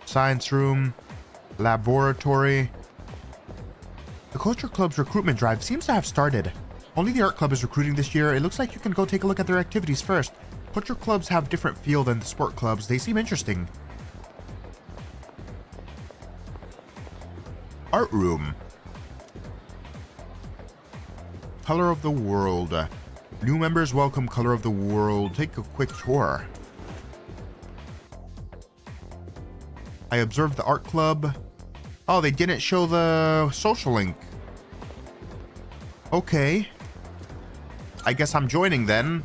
Science room. Laboratory. The Culture Club's recruitment drive seems to have started. Only the Art Club is recruiting this year. It looks like you can go take a look at their activities first. Culture Clubs have different feel than the sport clubs. They seem interesting. Art room. Color of the World. New members welcome Color of the World. Take a quick tour. I observed the art club. Oh, they didn't show the social link. Okay. I guess I'm joining then.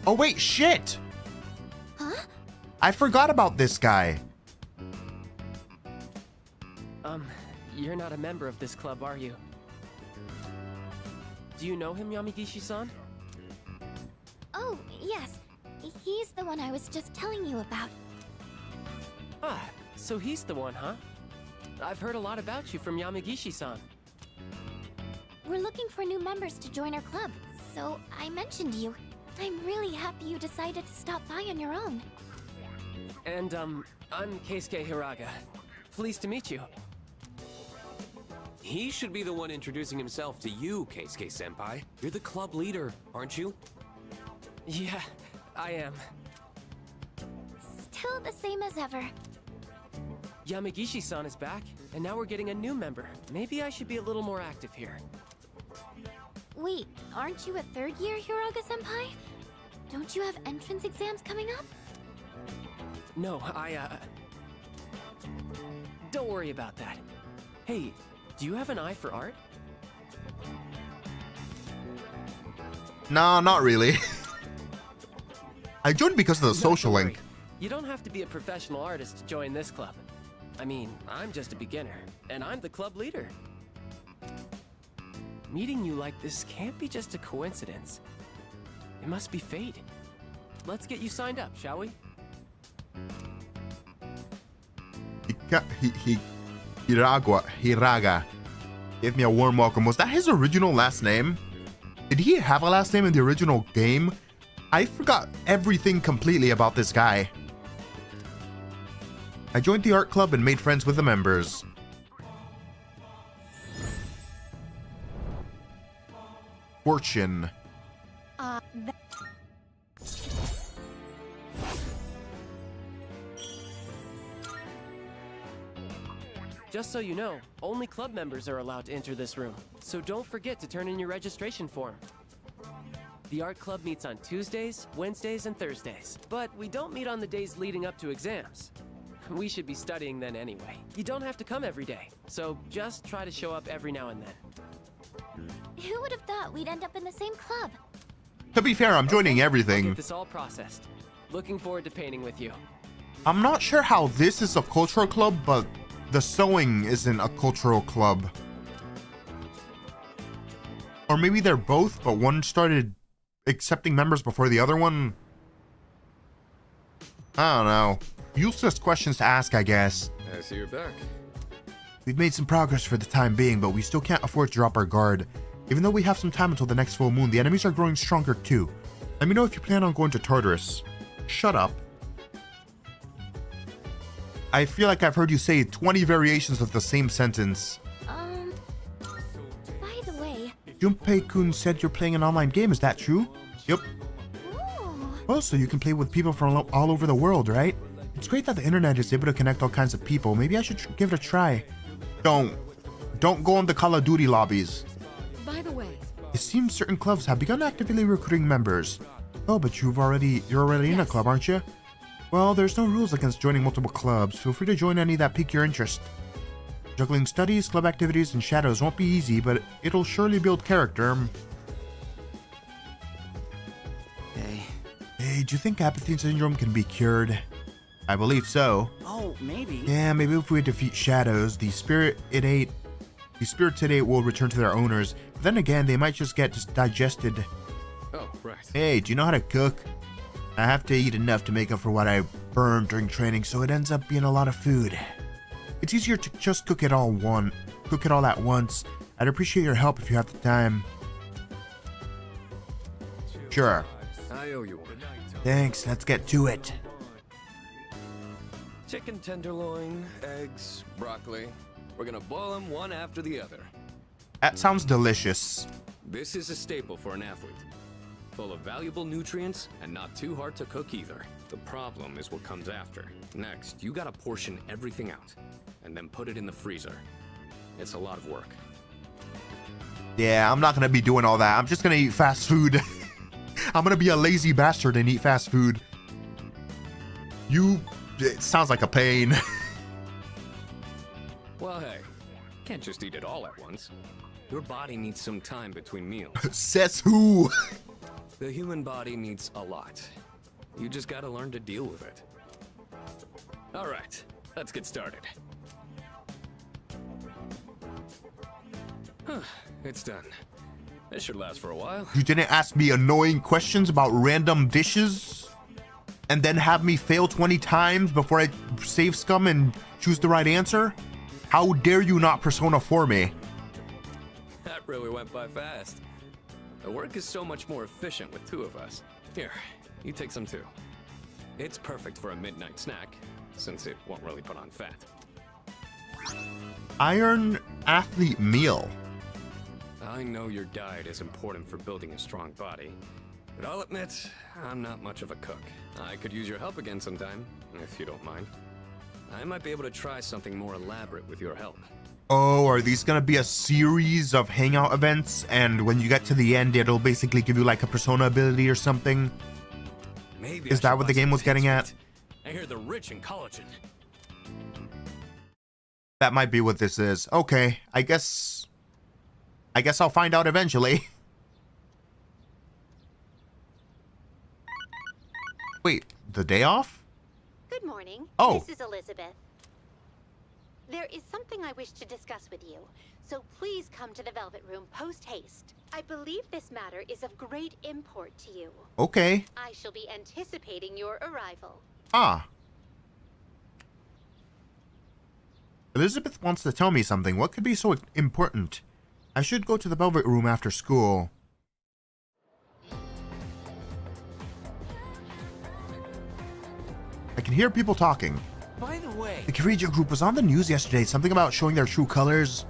Oh wait, shit! Huh? I forgot about this guy. you're not a member of this club, are you? Do you know him, Yamagishi-san? Oh, yes. He's the one I was just telling you about. Ah, so he's the one, huh? I've heard a lot about you from Yamagishi-san. We're looking for new members to join our club, so I mentioned you. I'm really happy you decided to stop by on your own. And, I'm Keisuke Hiraga. Pleased to meet you. He should be the one introducing himself to you, Keisuke-senpai. You're the club leader, aren't you? Yeah, I am. Still the same as ever. Yamagishi-san is back, and now we're getting a new member. Maybe I should be a little more active here. Wait, aren't you a third year, Hiraga-senpai? Don't you have entrance exams coming up? No, don't worry about that. Hey, do you have an eye for art? No, not really. I joined because of the Not to social worry. link. You don't have to be a professional artist to join this club. I mean, I'm just a beginner, and I'm the club leader. Meeting you like this can't be just a coincidence. It must be fate. Let's get you signed up, shall we? Hiraga gave me a warm welcome. Was that his original last name? Did he have a last name in the original game? I forgot everything completely about this guy. I joined the art club and made friends with the members. Fortune. Just so you know, only club members are allowed to enter this room, so don't forget to turn in your registration form. The art club meets on Tuesdays, Wednesdays, and Thursdays, but we don't meet on the days leading up to exams. We should be studying then anyway. You don't have to come every day, so just try to show up every now and then. Who would have thought we'd end up in the same club? To be fair, I'm joining I'll everything. get this all processed. Looking forward to painting with you. I'm not sure how this is a cultural club, but the sewing isn't a cultural club. Or maybe they're both, but one started accepting members before the other one. I don't know. Useless questions to ask, I guess. I see you're back. We've made some progress for the time being, but we still can't afford to drop our guard. Even though we have some time until the next full moon, the enemies are growing stronger too. Let me know if you plan on going to Tartarus. Shut up. I feel like I've heard you say 20 variations of the same sentence. By the way... Junpei-kun said you're playing an online game, is that true? Yep. Ooh. Oh, so you can play with people from all over the world, right? It's great that the internet is able to connect all kinds of people. Maybe I should give it a try. Don't go on the Call of Duty lobbies. By the way, It seems certain clubs have begun actively recruiting members. Oh, but you're already in a club, aren't you? Well, there's no rules against joining multiple clubs. Feel free to join any that pique your interest. Juggling studies, club activities, and shadows won't be easy, but it'll surely build character. Hey, do you think apathy syndrome can be cured? I believe so. Oh, maybe. Yeah, maybe if we defeat shadows, the spirits innate will return to their owners. But then again, they might just get digested. Oh, right. Hey, do you know how to cook? I have to eat enough to make up for what I burned during training, so it ends up being a lot of food. It's easier to just cook it all at once. I'd appreciate your help if you have the time. Sure. I owe you one. Thanks, let's get to it. Chicken tenderloin, eggs, broccoli. We're gonna boil them one after the other. That sounds delicious. This is a staple for an athlete. Full of valuable nutrients and not too hard to cook either. The problem is what comes after. Next, you gotta portion everything out and then put it in the freezer. It's a lot of work. Yeah, I'm not gonna be doing all that. I'm just gonna eat fast food. I'm gonna be a lazy bastard and eat fast food. It sounds like a pain. Well, hey, can't just eat it all at once. Your body needs some time between meals. Says who? The human body needs a lot. You just gotta learn to deal with it. All right, let's get started. It's done. This should last for a while. You didn't ask me annoying questions about random dishes and then have me fail 20 times before I save scum and choose the right answer? How dare you not Persona 4 me? That really went by fast. The work is so much more efficient with two of us. Here, you take some too. It's perfect for a midnight snack, since it won't really put on fat. Iron Athlete Meal. I know your diet is important for building a strong body, but I'll admit, I'm not much of a cook. I could use your help again sometime, if you don't mind. I might be able to try something more elaborate with your help. Oh, are these gonna be a series of hangout events? And when you get to the end, it'll basically give you like a persona ability or something? Maybe Is that what the game was getting at? I hear they're rich in collagen. That might be what this is. Okay, I guess I'll find out eventually. Wait, the day off? Good morning. Oh. This is Elizabeth. There is something I wish to discuss with you, so please come to the Velvet Room post-haste. I believe this matter is of great import to you. Okay. I shall be anticipating your arrival. Ah. Elizabeth wants to tell me something. What could be so important? I should go to the Velvet Room after school. I can hear people talking. By the way... The Kirijo group was on the news yesterday. Something about showing their true colors.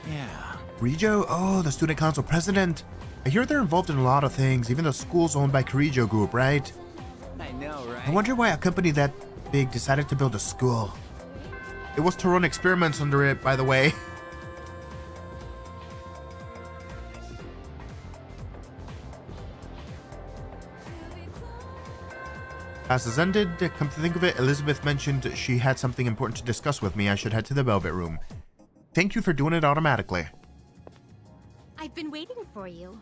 Yeah. Kirijo? Oh, the student council president. I hear they're involved in a lot of things. Even the school's owned by Kirijo group, right? I know, right? I wonder why a company that big decided to build a school. It was to run experiments under it, by the way. Class has ended. Come to think of it, Elizabeth mentioned she had something important to discuss with me. I should head to the Velvet Room. Thank you for doing it automatically. I've been waiting for you.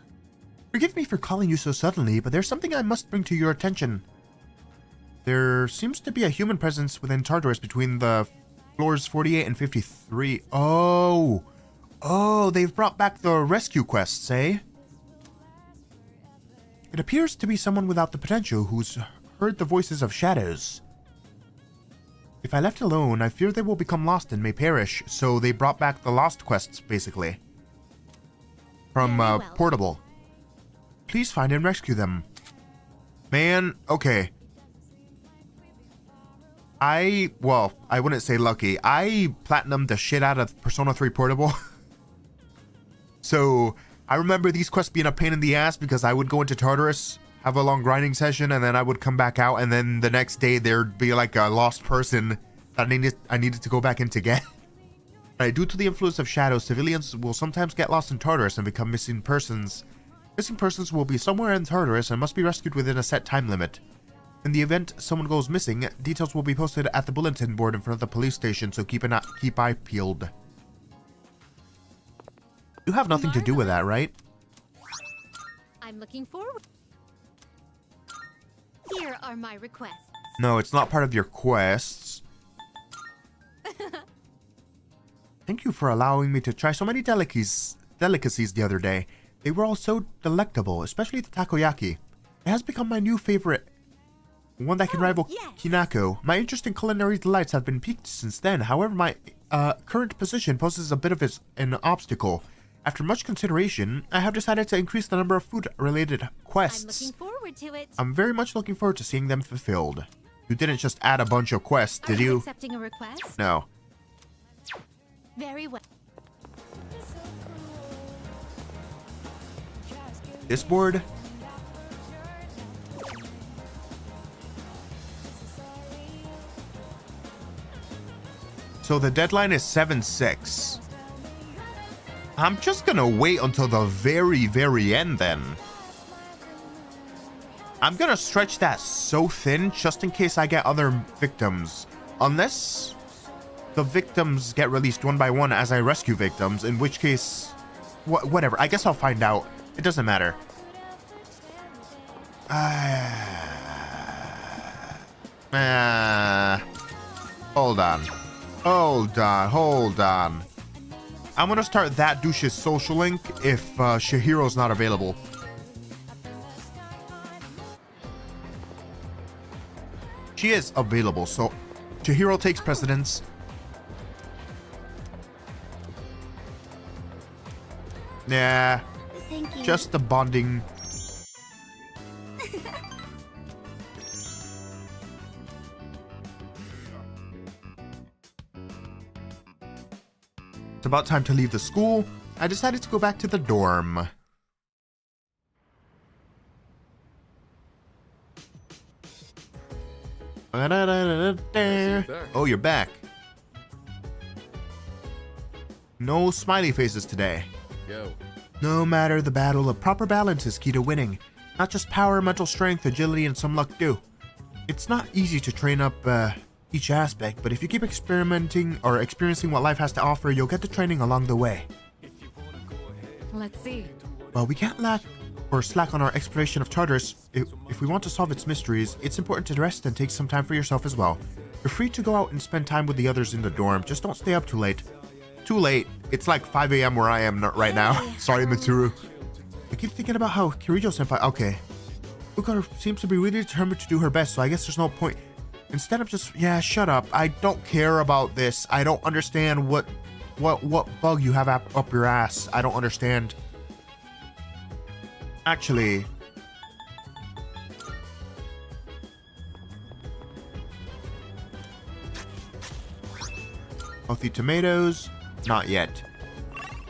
Forgive me for calling you so suddenly, but there's something I must bring to your attention. There seems to be a human presence within Tartarus between the floors 48 and 53. Oh, they've brought back the rescue quests, eh? It appears to be someone without the potential who's heard the voices of shadows. If I left alone, I fear they will become lost and may perish, so they brought back the lost quests, basically. From, Portable. Please find and rescue them. Man, okay. I wouldn't say lucky. I platinumed the shit out of Persona 3 Portable. So, I remember these quests being a pain in the ass because I would go into Tartarus, have a long grinding session, and then I would come back out, and then the next day there'd be like a lost person that I needed to go back in to get. Due to the influence of shadows, civilians will sometimes get lost in Tartarus and become missing persons. Missing persons will be somewhere in Tartarus and must be rescued within a set time limit. In the event someone goes missing, details will be posted at the bulletin board in front of the police station, so keep eye peeled. You have nothing to do with that, right? I'm looking forward. Here are my requests. No, it's not part of your quests. Thank you for allowing me to try so many delicacies the other day. They were all so delectable, especially the takoyaki. It has become my new favorite. One that can rival Kinako. My interest in culinary delights have been piqued since then. However, my current position poses a bit of an obstacle. After much consideration, I have decided to increase the number of food-related quests. I'm looking forward to it. I'm very much looking forward to seeing them fulfilled. You didn't just add a bunch of quests, did you? Accepting a request? No. Very well. This board? So the deadline is 7/6. I'm just gonna wait until the very, very end then. I'm gonna stretch that so thin just in case I get other victims. Unless the victims get released one by one as I rescue victims, in which case, whatever. I guess I'll find out. It doesn't matter. Hold on. I'm gonna start that douche's social link if Shihiro's not available. She is available, so Chihiro takes precedence. Nah, Thank you. just the bonding. It's about time to leave the school. I decided to go back to the dorm. Oh, you're back. No smiley faces today. Go. No matter the battle, a proper balance is key to winning. Not just power, mental strength, agility, and some luck too. It's not easy to train up each aspect, but if you keep experimenting or experiencing what life has to offer, you'll get the training along the way. Let's see. Well, we can't lack or slack on our exploration of Charters. If we want to solve its mysteries, it's important to rest and take some time for yourself as well. You're free to go out and spend time with the others in the dorm, just don't stay up too late. Too late. It's like 5 a.m. where I am right now. Sorry, Mitsuru. I keep thinking about how Kirijo-senpai... Okay. Fuka seems to be really determined to do her best, so I guess there's no point. Instead of just... Yeah, shut up. I don't care about this. I don't understand what bug you have up your ass. I don't understand. Actually... Healthy tomatoes. Not yet.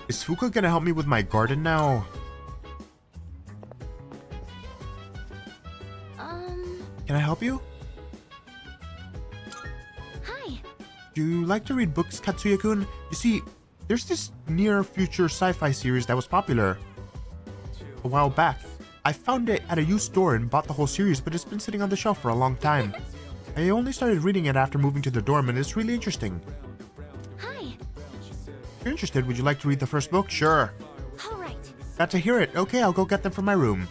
Is Fuka gonna help me with my garden now? Can I help you? Hi. Do you like to read books, Katsuya-kun? You see, there's this near-future sci-fi series that was popular a while back. I found it at a used store and bought the whole series, but it's been sitting on the shelf for a long time. I only started reading it after moving to the dorm, and it's really interesting. Hi. If you're interested, would you like to read the first book? Sure. All right. Got to hear it. Okay, I'll go get them from my room.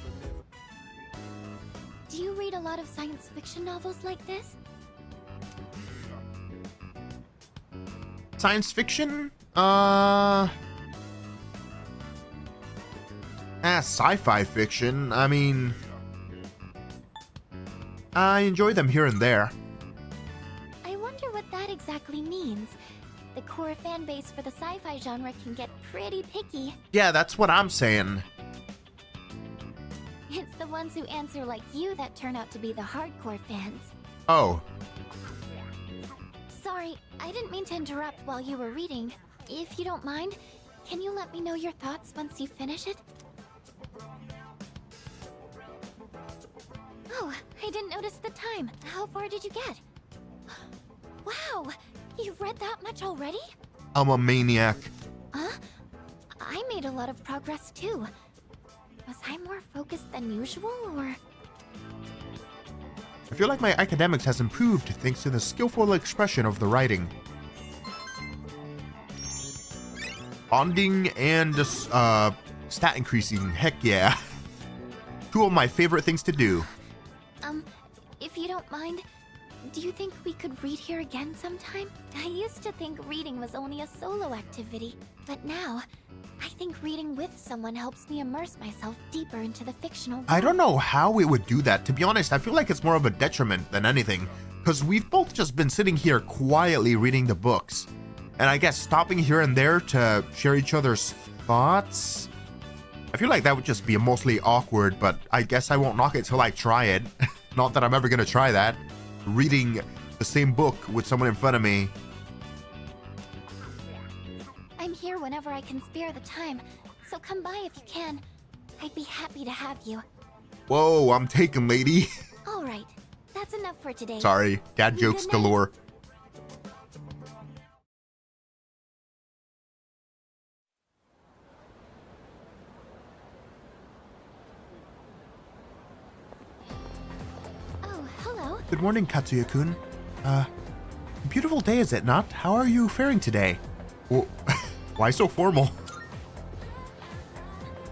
Do you read a lot of science fiction novels like this? Science fiction? Sci-fi fiction. I mean... I enjoy them here and there. I wonder what that exactly means. The core fan base for the sci-fi genre can get pretty picky. Yeah, that's what I'm saying. It's the ones who answer like you that turn out to be the hardcore fans. Oh. Sorry, I didn't mean to interrupt while you were reading. If you don't mind, can you let me know your thoughts once you finish it? Oh, I didn't notice the time. How far did you get? Wow, you've read that much already? I'm a maniac. Huh? I made a lot of progress too. Was I more focused than usual, or...? I feel like my academics has improved thanks to the skillful expression of the writing. Bonding and stat increasing, heck yeah. Two of my favorite things to do. If you don't mind, do you think we could read here again sometime? I used to think reading was only a solo activity, but now, I think reading with someone helps me immerse myself deeper into the fictional world. I don't know how it would do that. To be honest, I feel like it's more of a detriment than anything, because we've both just been sitting here quietly reading the books. And I guess stopping here and there to share each other's thoughts? I feel like that would just be mostly awkward, but I guess I won't knock it till I try it. Not that I'm ever gonna try that. Reading the same book with someone in front of me. I'm here whenever I can spare the time, so come by if you can. I'd be happy to have you. Whoa, I'm taken, lady. Alright, that's enough for today. Sorry, dad jokes Good night. galore. Oh, hello. Good morning, Katsuya-kun. Beautiful day, is it not? How are you faring today? Well, why so formal?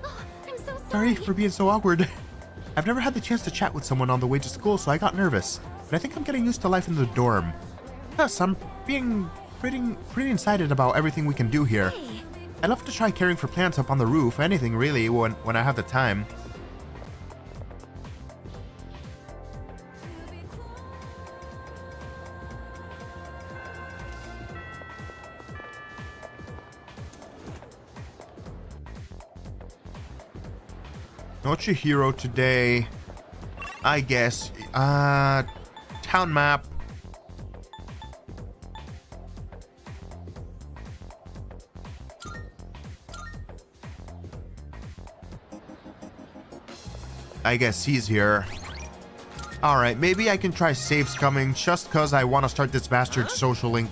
Oh, I'm so Sorry sorry. for being so awkward. I've never had the chance to chat with someone on the way to school, so I got nervous. But I think I'm getting used to life in the dorm. Plus, I'm being pretty excited about everything we can do here. Hey, I love to try caring for plants up on the roof, anything really, when I have the time. What's your hero today? I guess. Town map. I guess he's here. Alright, maybe I can try saves coming just cause I want to start this bastard social link.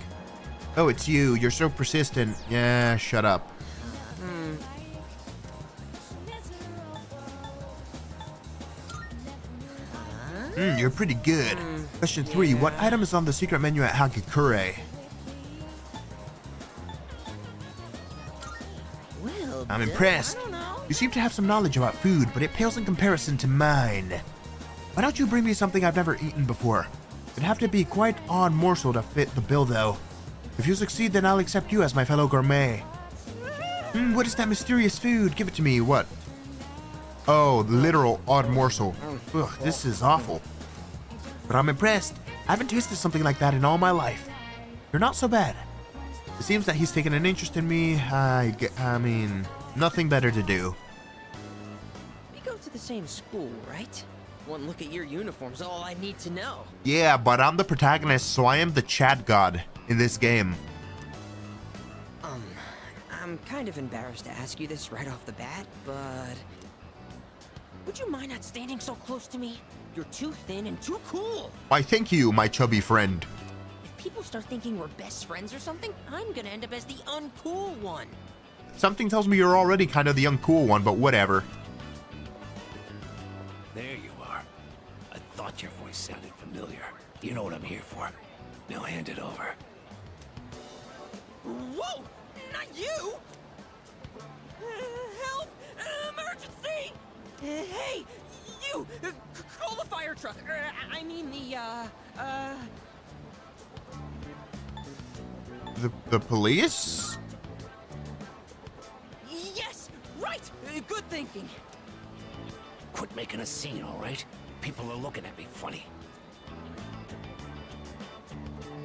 Oh, it's you. You're so persistent. Yeah, shut up. You're pretty good. Question 3. What item is on the secret menu at Hagakure? Well, I'm impressed. You seem to have some knowledge about food, but it pales in comparison to mine. Why don't you bring me something I've never eaten before? It'd have to be quite odd morsel to fit the bill, though. If you succeed, then I'll accept you as my fellow gourmet. What is that mysterious food? Give it to me. What? Oh, the literal odd morsel. Ugh, this is awful. But I'm impressed. I haven't tasted something like that in all my life. You're not so bad. It seems that he's taken an interest in me. I mean, nothing better to do. We go to the same school, right? One look at your uniform's all I need to know. Yeah, but I'm the protagonist, so I am the chat god in this game. I'm kind of embarrassed to ask you this right off the bat, but... would you mind not standing so close to me? You're too thin and too cool! Why, thank you, my chubby friend. If people start thinking we're best friends or something, I'm gonna end up as the uncool one. Something tells me you're already kind of the uncool one, but whatever. There you are. I thought your voice sounded familiar. You know what I'm here for. Now hand it over. Whoa! Not you! Help! Emergency! Hey! You! Call the fire truck! I mean The police? Yes! Right! Good thinking! Quit making a scene, all right? People are looking at me funny.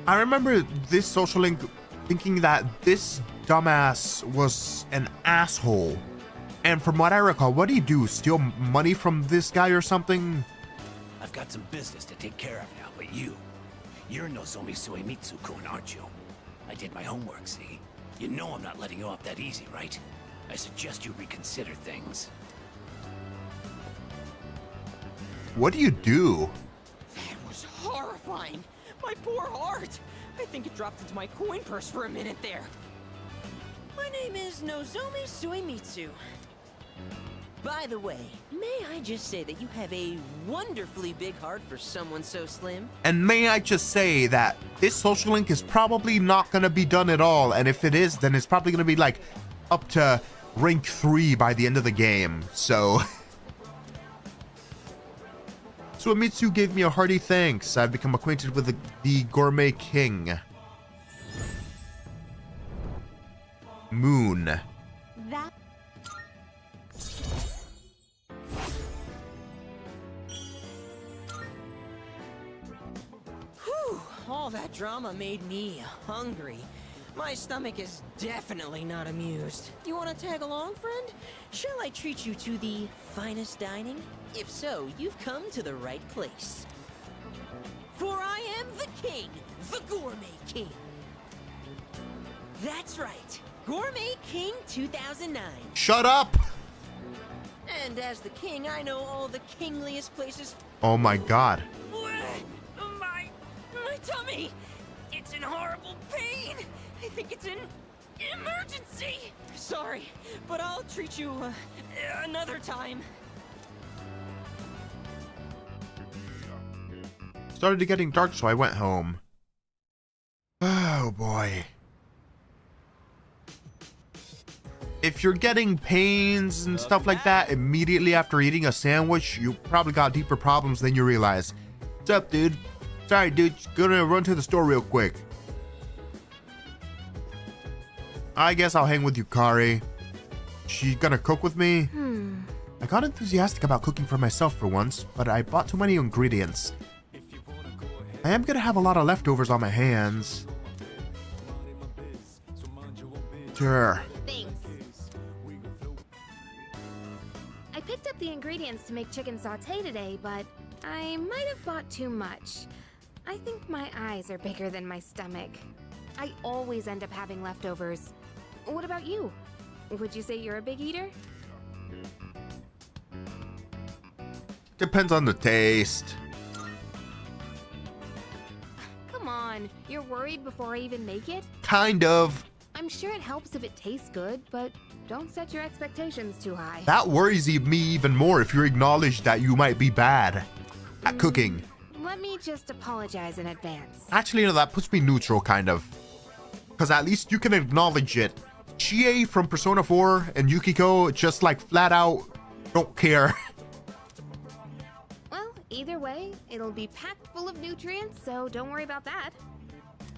I remember this social link thinking that this dumbass was an asshole. And from what I recall, what did he do? Steal money from this guy or something? I've got some business to take care of now, but you're Nozomi Suemitsu-kun, aren't you? I did my homework, see? You know I'm not letting you off that easy, right? I suggest you reconsider things. What do you do? That was horrifying! My poor heart! I think it dropped into my coin purse for a minute there. My name is Nozomi Suemitsu. By the way, may I just say that you have a wonderfully big heart for someone so slim? And may I just say that this social link is probably not going to be done at all. And if it is, then it's probably going to be like up to rank 3 by the end of the game. So Suemitsu gave me a hearty thanks. I've become acquainted with the Gourmet King. Moon. That Whew, all that drama made me hungry. My stomach is definitely not amused. You want to tag along, friend? Shall I treat you to the finest dining? If so, you've come to the right place. For I am the king, the Gourmet King. That's right, Gourmet King 2009. Shut up! And as the king, I know all the kingliest places. Oh my god. My tummy! It's in horrible pain! I think it's an emergency! Sorry, but I'll treat you another time. Started getting dark, so I went home. Oh boy. If you're getting pains and stuff like that immediately after eating a sandwich, you probably got deeper problems than you realize. What's up, dude? Sorry, dude. Just gonna run to the store real quick. I guess I'll hang with Yukari. She gonna cook with me? I got enthusiastic about cooking for myself for once, but I bought too many ingredients. I am gonna have a lot of leftovers on my hands. Sure. Thanks. I picked up the ingredients to make chicken sauté today, but I might have bought too much. I think my eyes are bigger than my stomach. I always end up having leftovers. What about you? Would you say you're a big eater? Depends on the taste. Come on, you're worried before I even make it? Kind of. I'm sure it helps if it tastes good, but don't set your expectations too high. That worries me even more if you acknowledge that you might be bad at cooking. Let me just apologize in advance. Actually, no, that puts me neutral, kind of. Because at least you can acknowledge it. Chie from Persona 4 and Yukiko just like flat out don't care. Well, either way, it'll be packed full of nutrients, so don't worry about that.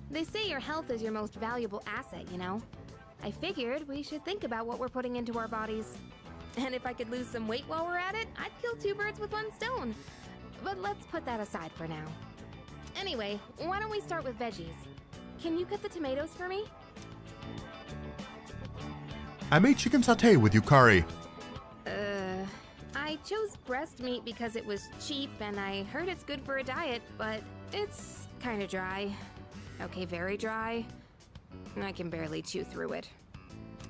They say your health is your most valuable asset, you know? I figured we should think about what we're putting into our bodies. And if I could lose some weight while we're at it, I'd kill 2 birds with 1 stone. But let's put that aside for now. Anyway, why don't we start with veggies? Can you cut the tomatoes for me? I made chicken satay with Yukari. I chose breast meat because it was cheap and I heard it's good for a diet, but it's kind of dry. Okay, very dry. I can barely chew through it.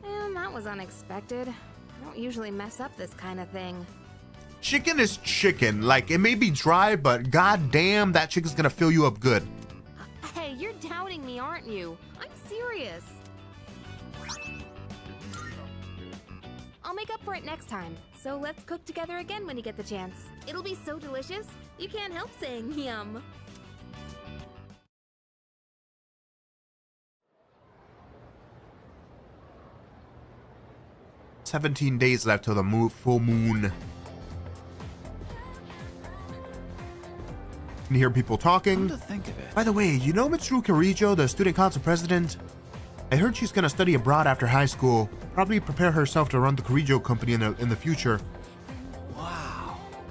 And that was unexpected. I don't usually mess up this kind of thing. Chicken is chicken. Like, it may be dry, but goddamn, that chicken's gonna fill you up good. Hey, you're doubting me, aren't you? I'm serious. I'll make up for it next time, so let's cook together again when you get the chance. It'll be so delicious, you can't help saying yum. "17 days left till the full moon." Can hear people talking. Come to think of it. By the way, you know Mitsuru Kirijo, the student council president? I heard she's gonna study abroad after high school. Probably prepare herself to run the Kirijo company in the future.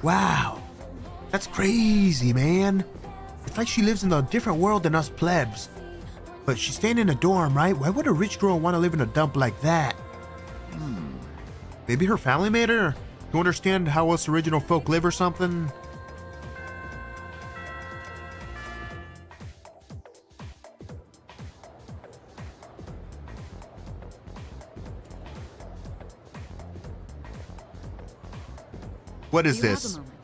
Wow. That's crazy, man. It's like she lives in a different world than us plebs. But she's staying in a dorm, right? Why would a rich girl want to live in a dump like that? Maybe her family made her? To understand how us original folk live or something? What is Do you have this? a moment?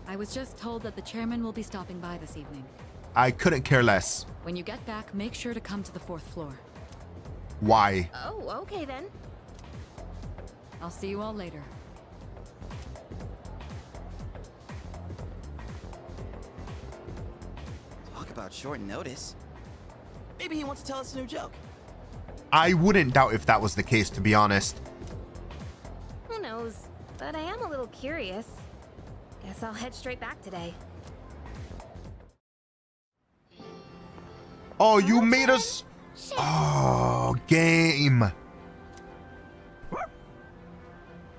I was just told that the chairman will be stopping by this evening. I couldn't care less. When you get back, make sure to come to the 4th floor. Why? Oh, okay then. I'll see you all later. Talk about short notice. Maybe he wants to tell us a new joke. I wouldn't doubt if that was the case, to be honest. Who knows? But I am a little curious. Guess I'll head straight back today. Oh, you made us... Oh, game.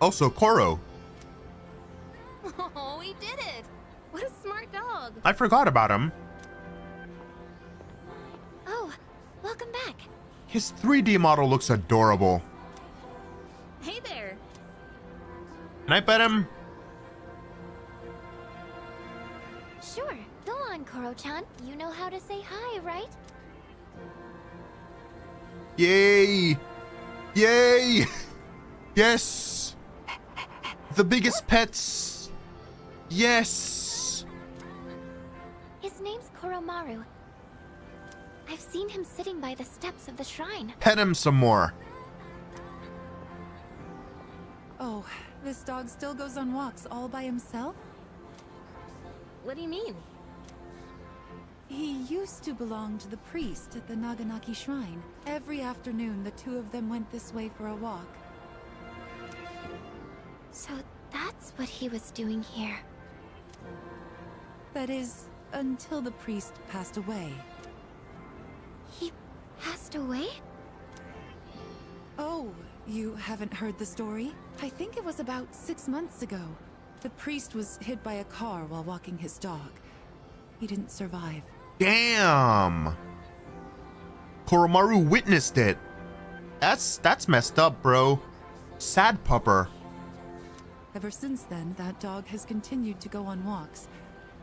Also, Koro. Oh, he did it! What a smart dog! I forgot about him. Oh, welcome back. His 3D model looks adorable. Hey there! Can I pet him? Sure, go on, Koro-chan. You know how to say hi, right? Yay! Yay! Yes! The biggest pets! Yes! His name's Koromaru. I've seen him sitting by the steps of the shrine. Pet him some more. Oh, this dog still goes on walks all by himself? What do you mean? He used to belong to the priest at the Naganaki Shrine. Every afternoon, the two of them went this way for a walk. So that's what he was doing here. That is, until the priest passed away. He passed away? Oh, you haven't heard the story? I think it was about 6 months ago. The priest was hit by a car while walking his dog. He didn't survive. Damn. Koromaru witnessed it. That's messed up, bro. Sad pupper. Ever since then, that dog has continued to go on walks,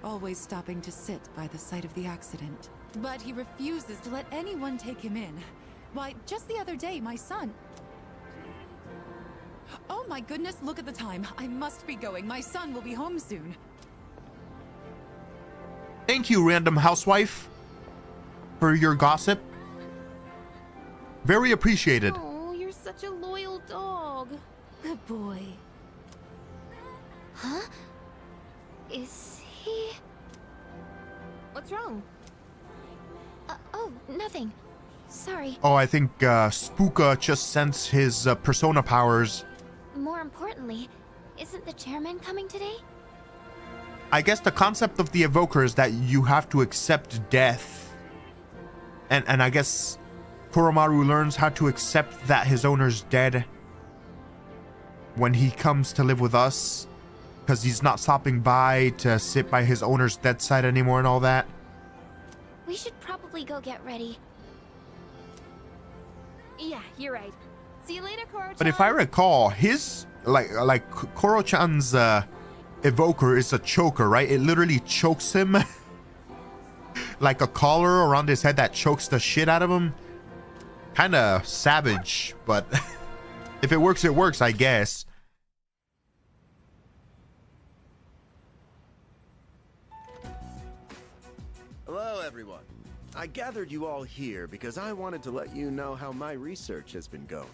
always stopping to sit by the site of the accident. But he refuses to let anyone take him in. Why, just the other day, my son... Oh my goodness, look at the time. I must be going. My son will be home soon. Thank you, random housewife, for your gossip. Very appreciated. Oh, you're such a loyal dog. Good boy. Huh? Is he... What's wrong? Oh, nothing. Sorry. Oh, I think Spooka just sensed his persona powers. More importantly, isn't the chairman coming today? I guess the concept of the evoker is that you have to accept death. And I guess Koromaru learns how to accept that his owner's dead when he comes to live with us, because he's not stopping by to sit by his owner's dead side anymore and all that. We should probably go get ready. Yeah, you're right. See you later, Koro-chan. But if I recall, his like Koro-chan's evoker is a choker, right? It literally chokes him like a collar around his head that chokes the shit out of him. Kind of savage, but if it works, I guess. Hello, everyone. I gathered you all here because I wanted to let you know how my research has been going.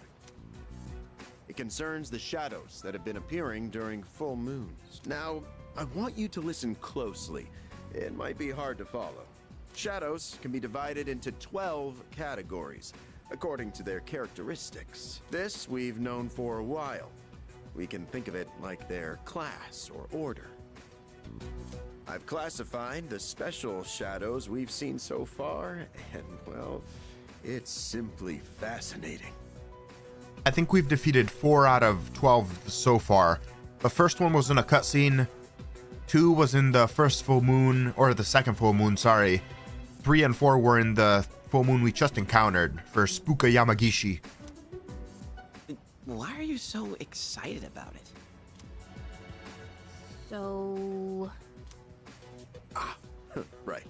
It concerns the shadows that have been appearing during full moons. Now, I want you to listen closely. It might be hard to follow. Shadows can be divided into 12 categories, according to their characteristics. This we've known for a while. We can think of it like their class or order. I've classified the special shadows we've seen so far, and well, it's simply fascinating. I think we've defeated 4 out of 12 so far. The first one was in a cutscene. 2 was in the first full moon, or the second full moon, sorry. 3 and 4 were in the full moon we just encountered for Spooka Yamagishi. Why are you so excited about it? So... Right.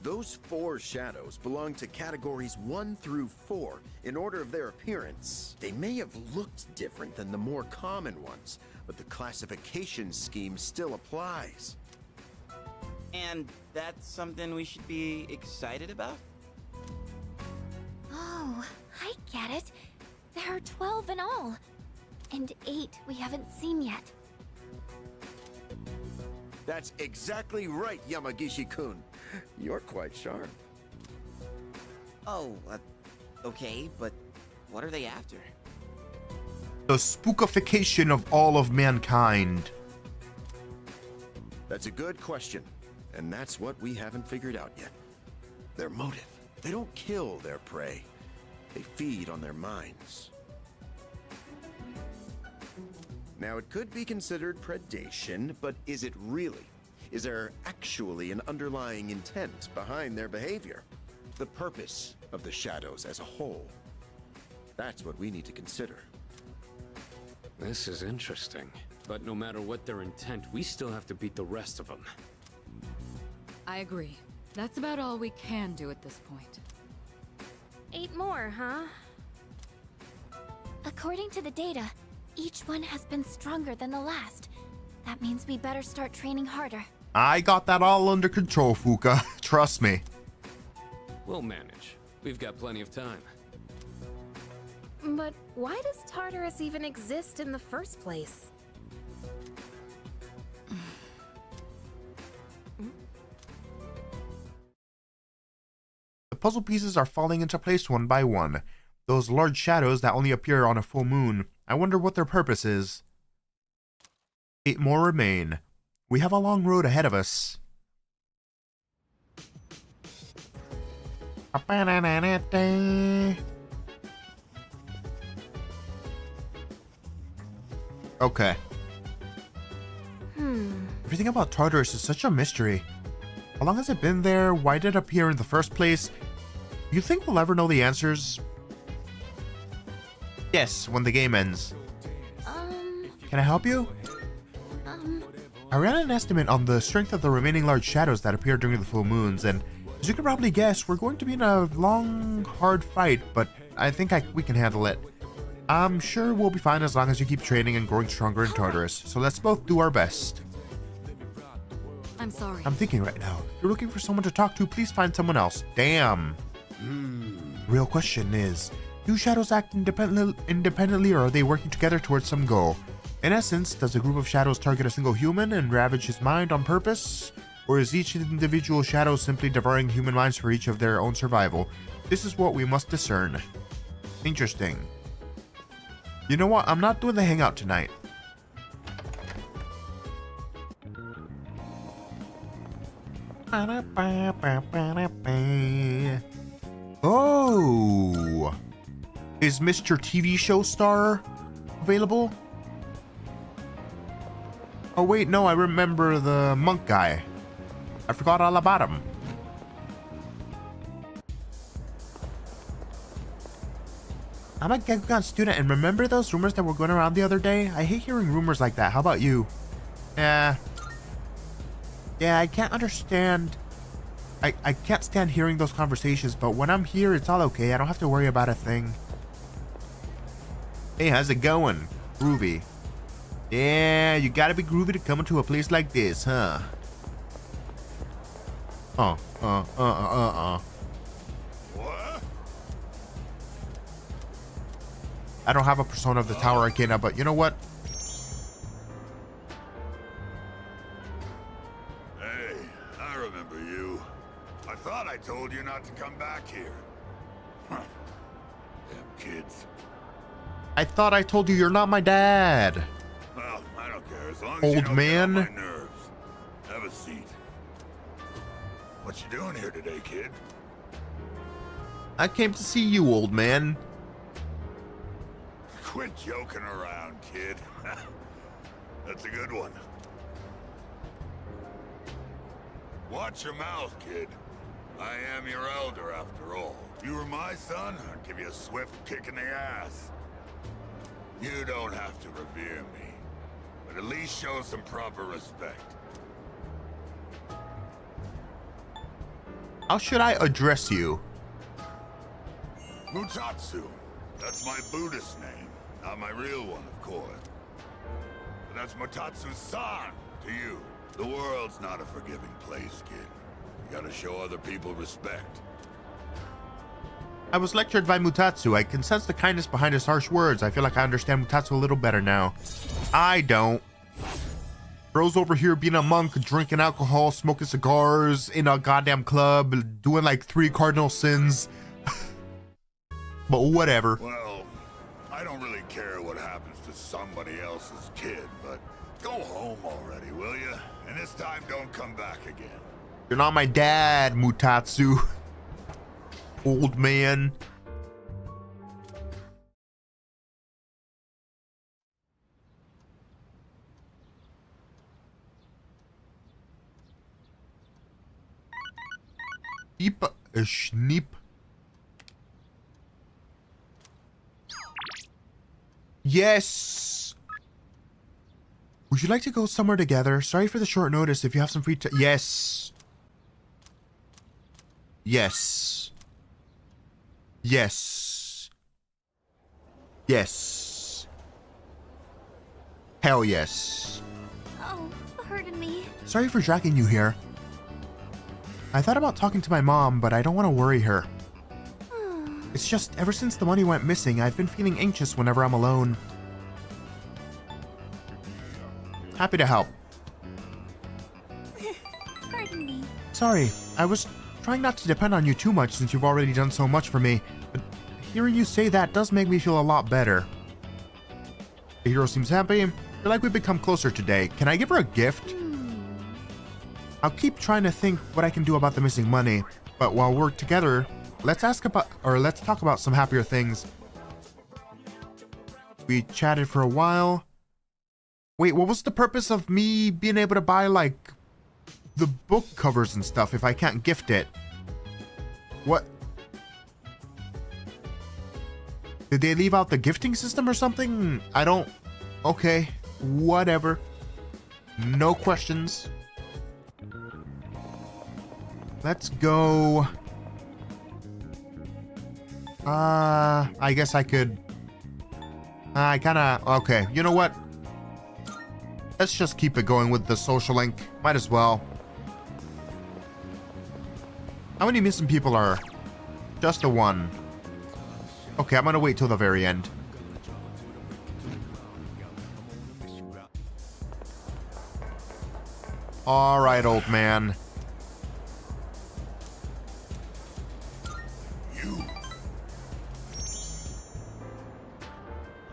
Those 4 shadows belong to categories 1 through 4 in order of their appearance. They may have looked different than the more common ones, but the classification scheme still applies. And that's something we should be excited about? Oh, I get it. There are 12 in all. And 8 we haven't seen yet. That's exactly right, Yamagishi-kun. You're quite sharp. Oh, okay, but what are they after? The spookification of all of mankind. That's a good question, and that's what we haven't figured out yet. Their motive. They don't kill their prey. They feed on their minds. Now, it could be considered predation, but is it really? Is there actually an underlying intent behind their behavior? The purpose of the shadows as a whole. That's what we need to consider. This is interesting. But no matter what their intent, we still have to beat the rest of them. I agree. That's about all we can do at this point. 8 more, huh? According to the data, each one has been stronger than the last. That means we better start training harder. I got that all under control, Fuka. Trust me. We'll manage. We've got plenty of time. But why does Tartarus even exist in the first place? The puzzle pieces are falling into place one by one. Those large shadows that only appear on a full moon, I wonder what their purpose is. 8 more remain. We have a long road ahead of us. Okay. Everything about Tartarus is such a mystery. How long has it been there? Why did it appear in the first place? You think we'll ever know the answers? Yes, when the game ends. Can I help you? I ran an estimate on the strength of the remaining large shadows that appear during the full moons, and as you can probably guess, we're going to be in a long, hard fight, but I think we can handle it. I'm sure we'll be fine as long as you keep training and growing stronger in Tartarus, so let's both do our best. I'm sorry. I'm thinking right now, if you're looking for someone to talk to, please find someone else. Damn. Real question is, do shadows act independently, or are they working together towards some goal? In essence, does a group of shadows target a single human and ravage his mind on purpose? Or is each individual shadow simply devouring human minds for each of their own survival? This is what we must discern. Interesting. You know what? I'm not doing the hangout tonight. Oh! Is Mr. TV Show Star available? Oh wait, no, I remember the monk guy. I forgot all about him. I'm a Gekugan student, and remember those rumors that were going around the other day? I hate hearing rumors like that. How about you? Yeah, I can't understand. I can't stand hearing those conversations, but when I'm here, it's all okay. I don't have to worry about a thing. Hey, how's it going? Groovy. Yeah, you gotta be groovy to come into a place like this, huh? What? I don't have a persona of the Tower Arcana, but you know what? Hey, I remember you. I thought I told you not to come back here. Huh. Damn kids. I thought I told you you're not my dad. Well, I don't care as long as Old you don't man. get on my nerves. Have a seat. What you doing here today, kid? I came to see you, old man. Quit joking around, kid. That's a good one. Watch your mouth, kid. I am your elder, after all. If you were my son, I'd give you a swift kick in the ass. You don't have to revere me, but at least show some proper respect. How should I address you? Mutatsu. That's my Buddhist name. Not my real one, of course. But that's Mutatsu-san to you. The world's not a forgiving place, kid. You gotta show other people respect. I was lectured by Mutatsu. I can sense the kindness behind his harsh words. I feel like I understand Mutatsu a little better now. I don't. Bro's over here being a monk, drinking alcohol, smoking cigars in a goddamn club, doing like 3 cardinal sins. But whatever. Well, I don't really care what happens to somebody else's kid, but go home already, will you? And this time don't come back again. You're not my dad, Mutatsu. Old man. Deep Schneep. Yes. Would you like to go somewhere together? Sorry for the short notice. If you have some free time. Yes. Yes. Yes. Yes. Hell yes. Oh, pardon me. Sorry for dragging you here. I thought about talking to my mom, but I don't want to worry her. It's just, ever since the money went missing, I've been feeling anxious whenever I'm alone. Happy to help. Pardon me. Sorry, I was trying not to depend on you too much since you've already done so much for me, but hearing you say that does make me feel a lot better. The hero seems happy. I feel like we've become closer today. Can I give her a gift? I'll keep trying to think what I can do about the missing money, but while we're together, let's talk about some happier things. We chatted for a while. Wait, what was the purpose of me being able to buy, like, the book covers and stuff if I can't gift it? What? Did they leave out the gifting system or something? I don't... Okay, whatever. No questions. Let's go... I guess I could... I kinda... Okay, you know what? Let's just keep it going with the social link. Might as well. How many missing people are? Just the one. Okay, I'm gonna wait till the very end. Alright, old man.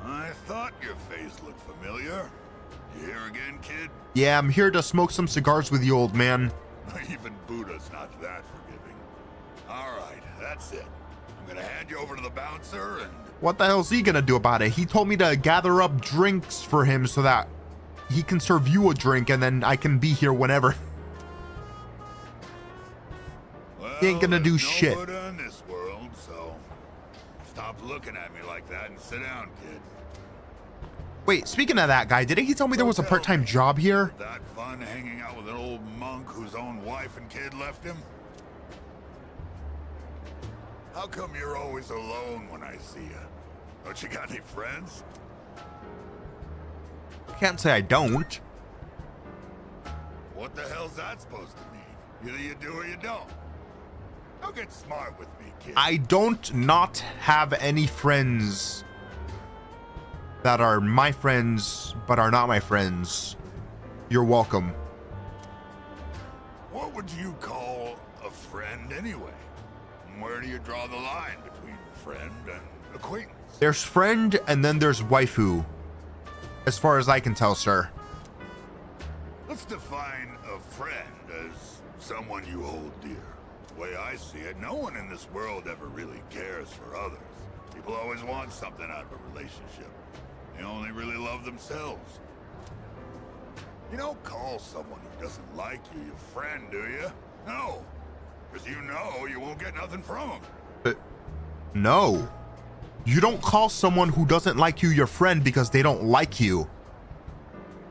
I thought your face looked familiar. You here again, kid? Yeah, I'm here to smoke some cigars with you, old man. Even Buddha's not that forgiving. Alright, that's it. I'm gonna hand you over to the bouncer and... What the hell's he gonna do about it? He told me to gather up drinks for him so that he can serve you a drink and then I can be here whenever. Well, he ain't gonna do shit. No Buddha in this world, so stop looking at me like that and sit down, kid. Wait, speaking of that guy, didn't he tell me there was a part-time job here? That fun hanging out with an old monk whose own wife and kid left him? How come you're always alone when I see you? Don't you got any friends? Can't say I don't. What the hell's that supposed to mean? Either you do or you don't. Don't get smart with me, kid. I don't not have any friends that are my friends but are not my friends. You're welcome. What would you call a friend anyway? Where do you draw the line between friend and acquaintance? There's friend and then there's waifu. As far as I can tell, sir. Let's define a friend as someone you hold dear. The way I see it, no one in this world ever really cares for others. People always want something out of a relationship. They only really love themselves. You don't call someone who doesn't like you your friend, do you? No. Because you know you won't get nothing from them. No. You don't call someone who doesn't like you your friend because they don't like you.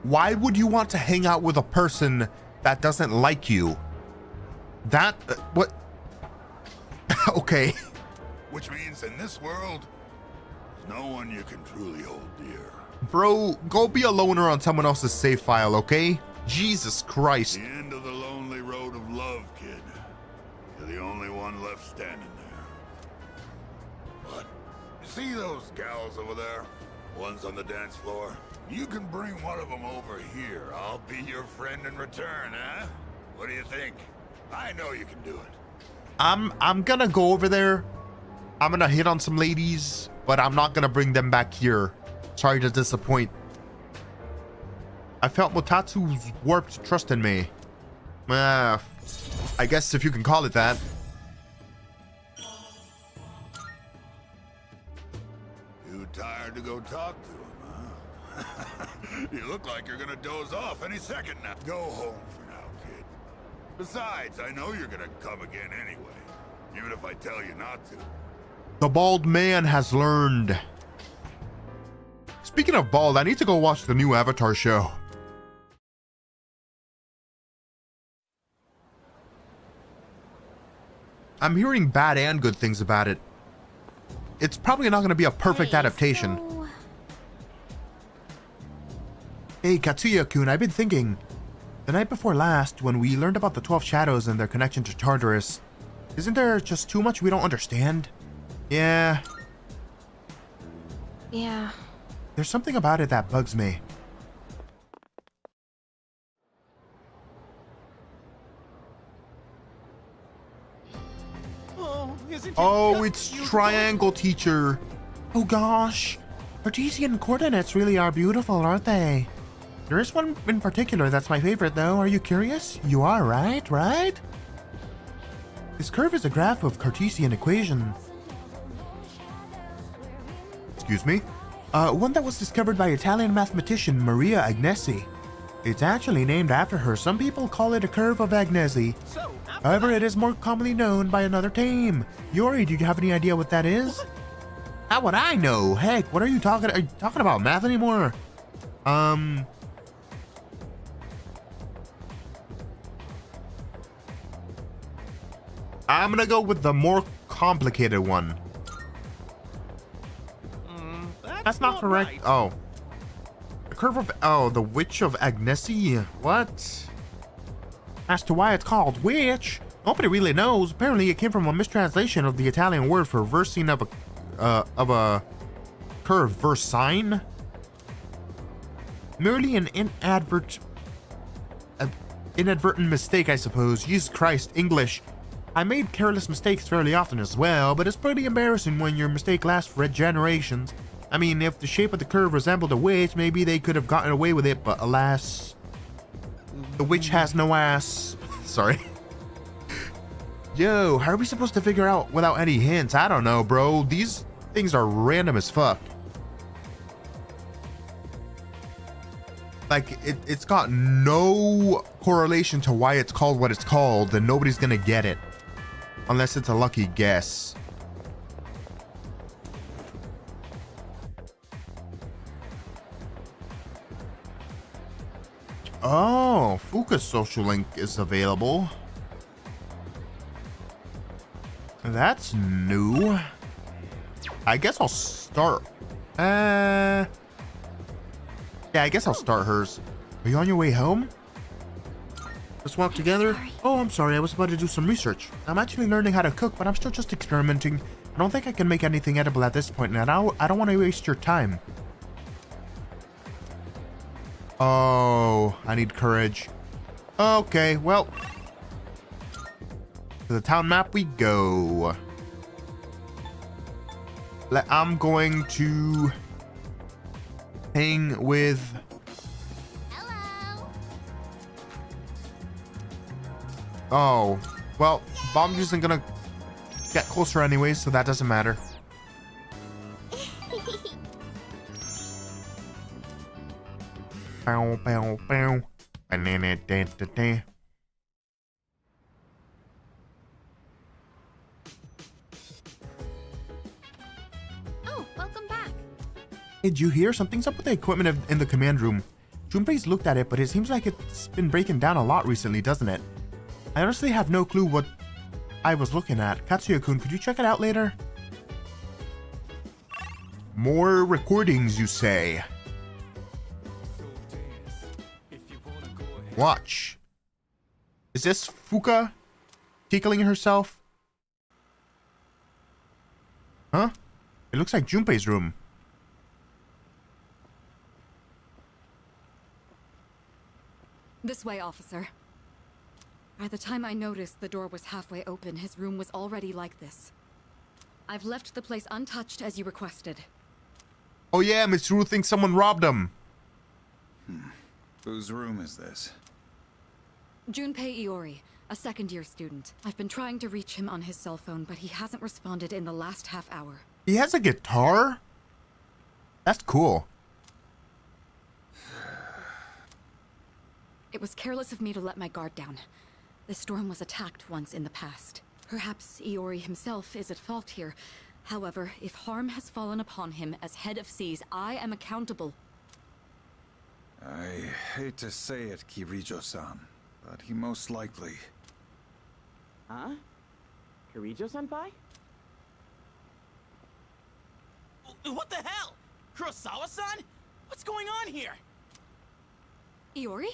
Why would you want to hang out with a person that doesn't like you? That... what? Okay. Which means in this world, there's no one you can truly hold dear. Bro, go be a loner on someone else's save file, okay? Jesus Christ. The end of the lonely road of love, kid. You're the only one left standing there. But, you see those gals over there? One's on the dance floor. You can bring one of them over here. I'll be your friend in return, huh? What do you think? I know you can do it. I'm gonna go over there. I'm gonna hit on some ladies, but I'm not gonna bring them back here. Sorry to disappoint. I felt Motatsu's warped trust in me. I guess if you can call it that. Too tired to go talk to him, huh? You look like you're gonna doze off any second now. Go home for now, kid. Besides, I know you're gonna come again anyway. Even if I tell you not to. The bald man has learned. Speaking of bald, I need to go watch the new Avatar show. I'm hearing bad and good things about it. It's probably not going to be a perfect adaptation. So... Hey, Katsuya-kun, I've been thinking. The night before last, when we learned about the 12 Shadows and their connection to Tartarus, isn't there just too much we don't understand? Yeah. Yeah. There's something about it that bugs me. Oh, it's Triangle Teacher. Oh gosh. Cartesian coordinates really are beautiful, aren't they? There is one in particular that's my favorite though. Are you curious? You are, right? This curve is a graph of Cartesian equation. Excuse me? One that was discovered by Italian mathematician Maria Agnesi. It's actually named after her. Some people call it a curve of Agnesi. However, it is more commonly known by another name. Yori, do you have any idea what that is? How would I know? Heck, what are you talking? Are you talking about math anymore? I'm gonna go with the more complicated one. That's not correct. Right. Oh. The curve of... Oh, the Witch of Agnesi? What? As to why it's called witch, nobody really knows. Apparently, it came from a mistranslation of the Italian word for versing of a curve, verse sign. Merely an inadvertent mistake, I suppose. Jesus Christ, English. I made careless mistakes fairly often as well, but it's pretty embarrassing when your mistake lasts for generations. I mean, if the shape of the curve resembled a witch, maybe they could have gotten away with it, but alas, the witch has no ass. Sorry. Yo, how are we supposed to figure out without any hints? I don't know, bro. These things are random as fuck. Like, it's got no correlation to why it's called what it's called, and nobody's gonna get it. Unless it's a lucky guess. Oh, Fuka's social link is available. That's new. I guess I'll start. Yeah, I guess I'll start hers. Are you on your way home? Let's walk together. Oh, I'm sorry. I was about to do some research. I'm actually learning how to cook, but I'm still just experimenting. I don't think I can make anything edible at this point, and I don't want to waste your time. Oh, I need courage. Okay, well. To the town map we go. I'm going to hang with... Oh, well, Bomb isn't gonna get closer anyway, so that doesn't matter. Bow, bow, bow. Oh, welcome back. Hey, did you hear? Something's up with the equipment in the command room. Junpei's looked at it, but it seems like it's been breaking down a lot recently, doesn't it? I honestly have no clue what I was looking at. Katsuya-kun, could you check it out later? More recordings, you say? Watch. Is this Fuka tickling herself? Huh? It looks like Junpei's room. This way, officer. By the time I noticed the door was halfway open, his room was already like this. I've left the place untouched as you requested. Oh yeah, Mitsuru thinks someone robbed him. Whose room is this? Junpei Iori, a second-year student. I've been trying to reach him on his cell phone, but he hasn't responded in the last half hour. He has a guitar? That's cool. It was careless of me to let my guard down. This dorm was attacked once in the past. Perhaps Iori himself is at fault here. However, if harm has fallen upon him as head of SEAS, I am accountable. I hate to say it, Kirijo-san, but he most likely... Huh? Kirijo-senpai? What the hell? Kurosawa-san? What's going on here? Iori?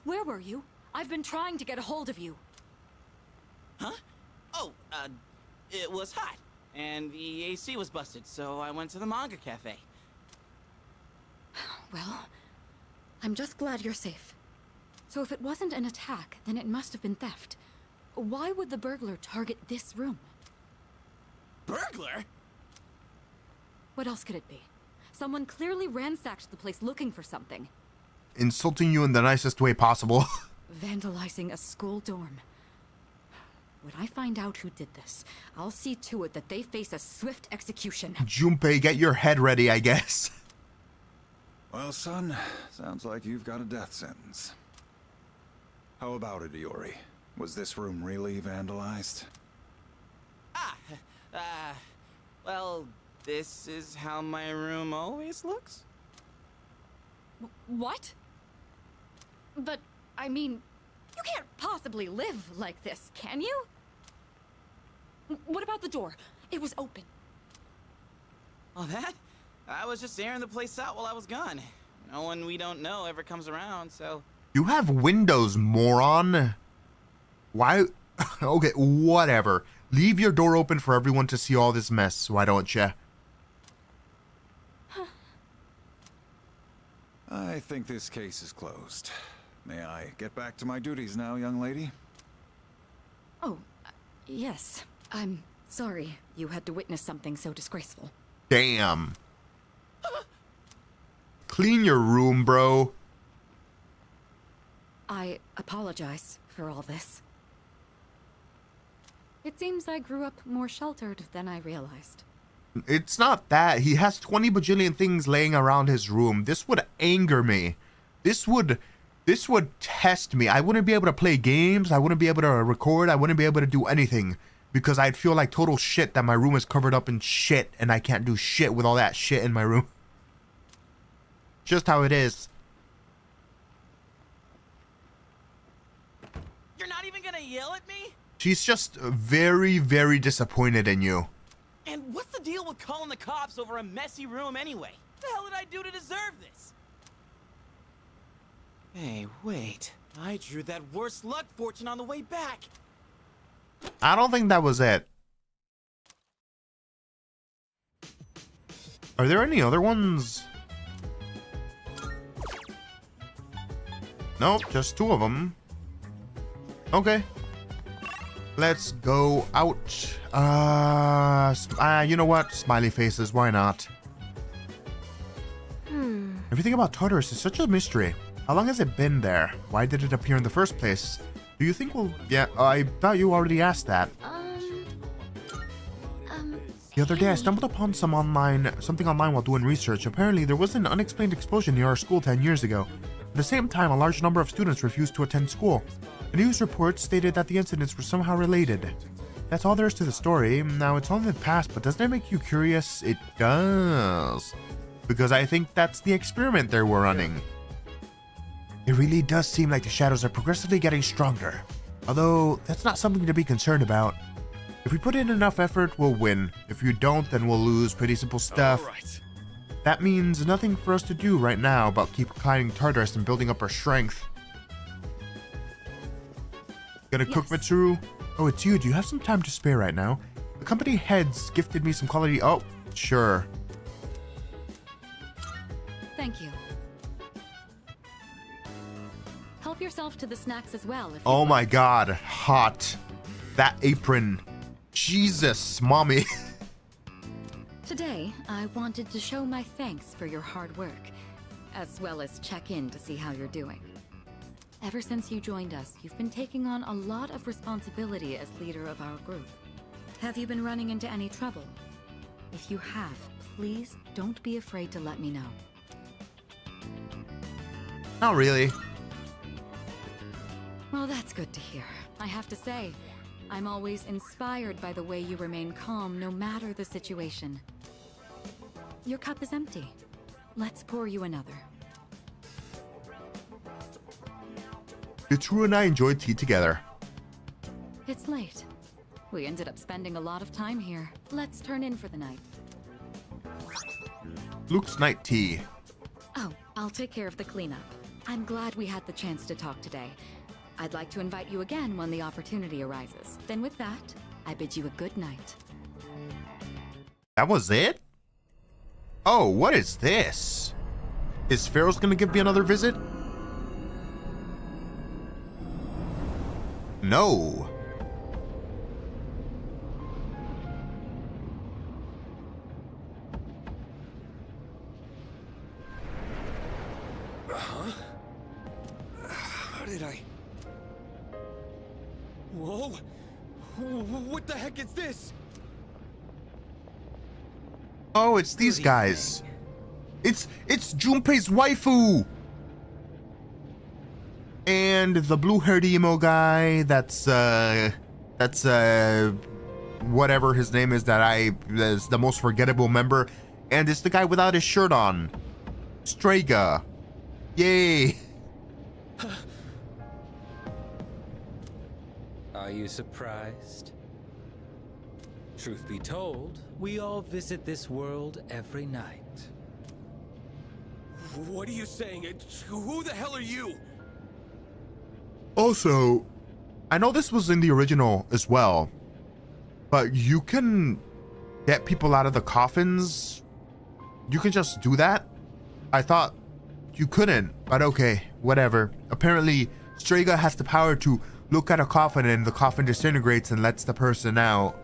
Where were you? I've been trying to get a hold of you. Huh? Oh, it was hot, and the AC was busted, so I went to the manga cafe. Well, I'm just glad you're safe. So if it wasn't an attack, then it must have been theft. Why would the burglar target this room? Burglar? What else could it be? Someone clearly ransacked the place looking for something. Insulting you in the nicest way possible. Vandalizing a school dorm. When I find out who did this, I'll see to it that they face a swift execution. Junpei, get your head ready, I guess. Well, son, sounds like you've got a death sentence. How about it, Iori? Was this room really vandalized? Well, this is how my room always looks. What? But, I mean, you can't possibly live like this, can you? What about the door? It was open. Oh, that? I was just airing the place out while I was gone. No one we don't know ever comes around, so... You have windows, moron. Why? Okay, whatever. Leave your door open for everyone to see all this mess, why don't you? I think this case is closed. May I get back to my duties now, young lady? Oh, yes. I'm sorry you had to witness something so disgraceful. Damn. Clean your room, bro. I apologize for all this. It seems I grew up more sheltered than I realized. It's not that. He has 20 bajillion things laying around his room. This would anger me. This would test me. I wouldn't be able to play games. I wouldn't be able to record. I wouldn't be able to do anything. Because I'd feel like total shit that my room is covered up in shit. And I can't do shit with all that shit in my room. Just how it is. You're not even gonna yell at me? She's just very, very disappointed in you. And what's the deal with calling the cops over a messy room anyway? What the hell did I do to deserve this? Hey, wait. I drew that worst luck fortune on the way back. I don't think that was it. Are there any other ones? Nope, just two of them. Okay. Let's go out. You know what? Smiley faces, why not? Everything about Tartarus is such a mystery. How long has it been there? Why did it appear in the first place? Do you think we'll... Yeah, I thought you already asked that. The other day I stumbled upon something online while doing research. Apparently there was an unexplained explosion near our school 10 years ago. At the same time, a large number of students refused to attend school. The news report stated that the incidents were somehow related. That's all there is to the story. Now, it's all in the past, but doesn't it make you curious? It does. Because I think that's the experiment they were running. It really does seem like the shadows are progressively getting stronger. Although, that's not something to be concerned about. If we put in enough effort, we'll win. If you don't, then we'll lose. Pretty simple stuff. All right. That means nothing for us to do right now but keep climbing Tartarus and building up our strength. Gonna cook, Mitsuru? Oh, it's you. Do you have some time to spare right now? The company heads gifted me some quality... Oh, sure. Thank you. Help yourself to the snacks as well. If Oh my god. Hot. That apron. Jesus, mommy. Today, I wanted to show my thanks for your hard work, as well as check in to see how you're doing. Ever since you joined us, you've been taking on a lot of responsibility as leader of our group. Have you been running into any trouble? If you have, please don't be afraid to let me know. Not really. Well, that's good to hear. I have to say, I'm always inspired by the way you remain calm no matter the situation. Your cup is empty. Let's pour you another. Mitsuru and I enjoyed tea together. It's late. We ended up spending a lot of time here. Let's turn in for the night. Luke's night tea. Oh, I'll take care of the cleanup. I'm glad we had the chance to talk today. I'd like to invite you again when the opportunity arises. Then with that, I bid you a good night. That was it? Oh, what is this? Is Pharaoh's gonna give me another visit? No. Huh? How did I... Whoa! What the heck is this? Oh, it's these guys. It's Junpei's waifu. And the blue-haired emo guy. That's whatever his name is is the most forgettable member. And it's the guy without his shirt on. Strega. Yay. Are you surprised? Truth be told, we all visit this world every night. What are you saying? Who the hell are you? Also, I know this was in the original as well, but you can get people out of the coffins. You can just do that? I thought you couldn't, but okay, whatever. Apparently, Strega has the power to look at a coffin and the coffin disintegrates and lets the person out.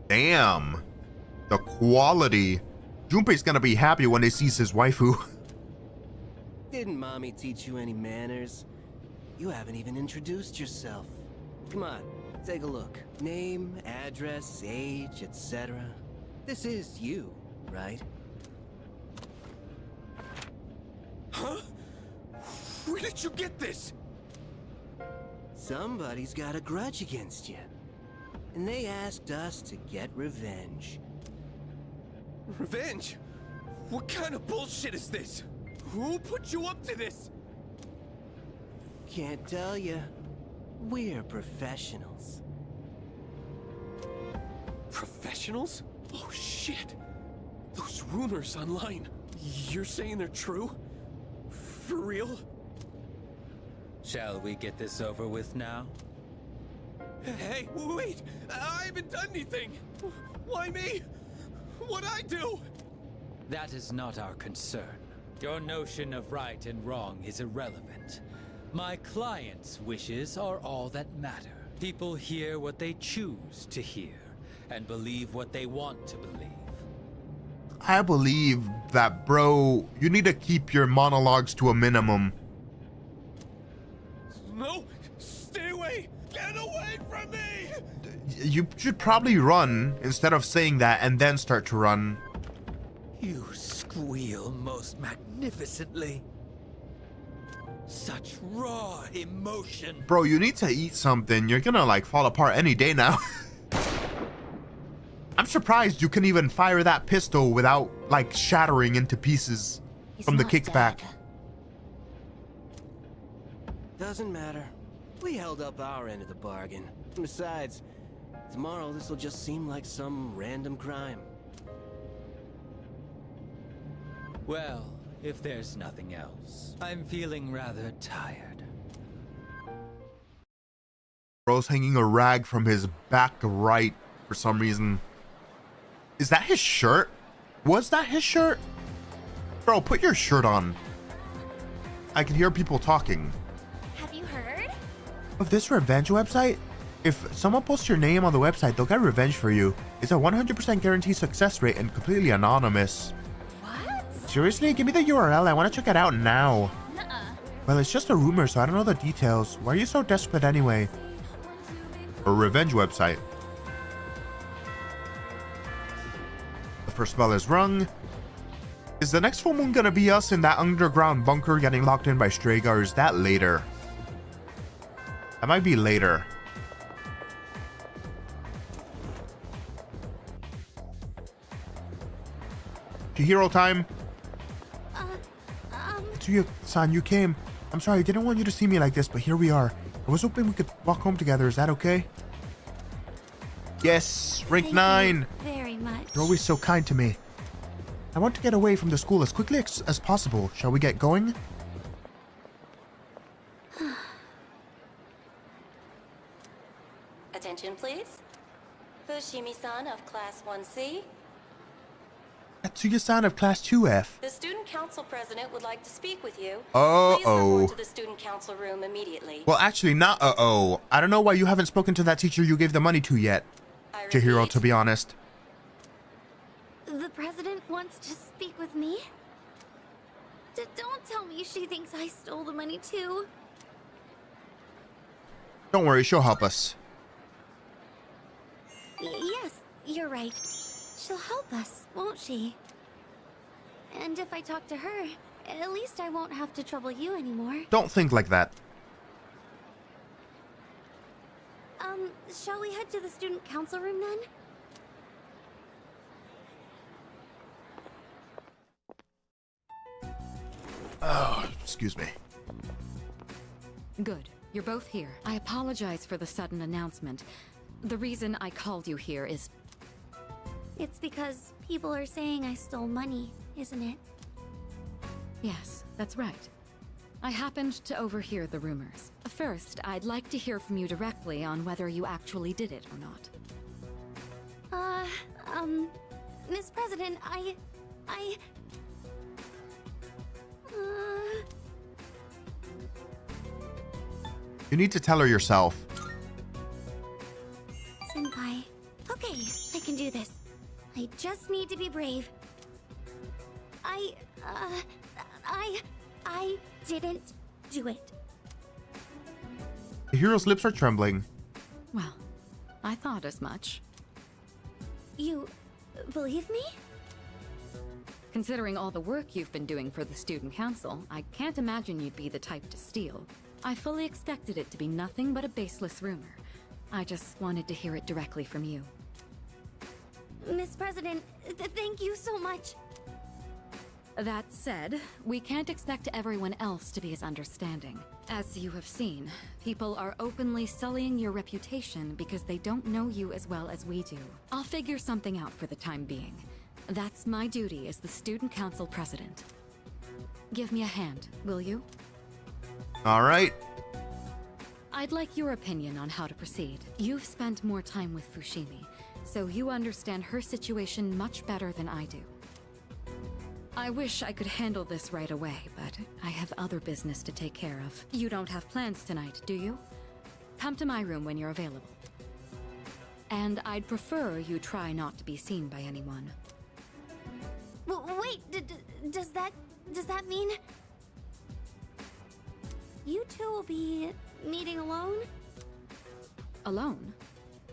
Damn. The quality. Junpei's gonna be happy when he sees his waifu. Didn't Mommy teach you any manners? You haven't even introduced yourself. Come on, take a look. Name, address, age, etc. This is you, right? Huh? Where did you get this? Somebody's got a grudge against you. And they asked us to get revenge. Revenge? What kind of bullshit is this? Who put you up to this? Can't tell you. We're professionals. Professionals? Oh shit. Those rumors online. You're saying they're true? For real? Shall we get this over with now? Hey, wait! I haven't done anything! Why me? What'd I do? That is not our concern. Your notion of right and wrong is irrelevant. My client's wishes are all that matter. People hear what they choose to hear, and believe what they want to believe. I believe that, bro, you need to keep your monologues to a minimum. No! Stay away! Get away from me! You should probably run instead of saying that and then start to run. You squeal most magnificently. Such raw emotion. Bro, you need to eat something. You're gonna like fall apart any day now. I'm surprised you can even fire that pistol without like shattering into pieces from the kickback. Doesn't matter. We held up our end of the bargain. Besides, tomorrow this will just seem like some random crime. Well, if there's nothing else, I'm feeling rather tired. Bro's hanging a rag from his back right for some reason. Is that his shirt? Was that his shirt? Bro, put your shirt on. I can hear people talking. Have you heard? Of this revenge website? If someone posts your name on the website, they'll get revenge for you. It's a 100% guaranteed success rate and completely anonymous. What? Seriously? Give me the URL. I want to check it out now. Nuh-uh. Well, it's just a rumor, so I don't know the details. Why are you so desperate anyway? A revenge website. The first bell is rung. Is the next full moon gonna be us in that underground bunker getting locked in by Strega, or is that later? That might be later. Chihiro time. Tsuya-san, you came. I'm sorry, I didn't want you to see me like this, but here we are. I was hoping we could walk home together. Is that okay? Yes, rank 9. Very much. You're always so kind to me. I want to get away from the school as quickly as possible. Shall we get going? Attention, please. Fushimi-san of Class 1C. Tsuya-san of Class 2F. The student council president would like to speak with you. Uh-oh. Please report to the student council room immediately. Well, actually, not uh-oh. I don't know why you haven't spoken to that teacher you gave the money to yet, Chihiro, to be honest. The president wants to speak with me? Don't tell me she thinks I stole the money too. Don't worry, she'll help us. Yes, you're right. She'll help us, won't she? And if I talk to her, at least I won't have to trouble you anymore. Don't think like that. Shall we head to the student council room then? Oh, excuse me. Good. You're both here. I apologize for the sudden announcement. The reason I called you here is... It's because people are saying I stole money, isn't it? Yes, that's right. I happened to overhear the rumors. First, I'd like to hear from you directly on whether you actually did it or not. Miss President, You need to tell her yourself. Senpai. Okay, I can do this. I just need to be brave. I didn't do it. The hero's lips are trembling. Well, I thought as much. You believe me? Considering all the work you've been doing for the student council, I can't imagine you'd be the type to steal. I fully expected it to be nothing but a baseless rumor. I just wanted to hear it directly from you. Miss President, thank you so much. That said, we can't expect everyone else to be as understanding. As you have seen, people are openly sullying your reputation because they don't know you as well as we do. I'll figure something out for the time being. That's my duty as the student council president. Give me a hand, will you? All right. I'd like your opinion on how to proceed. You've spent more time with Fushimi, so you understand her situation much better than I do. I wish I could handle this right away, but I have other business to take care of. You don't have plans tonight, do you? Come to my room when you're available. And I'd prefer you try not to be seen by anyone. Wait, does that mean you two will be meeting alone? Alone?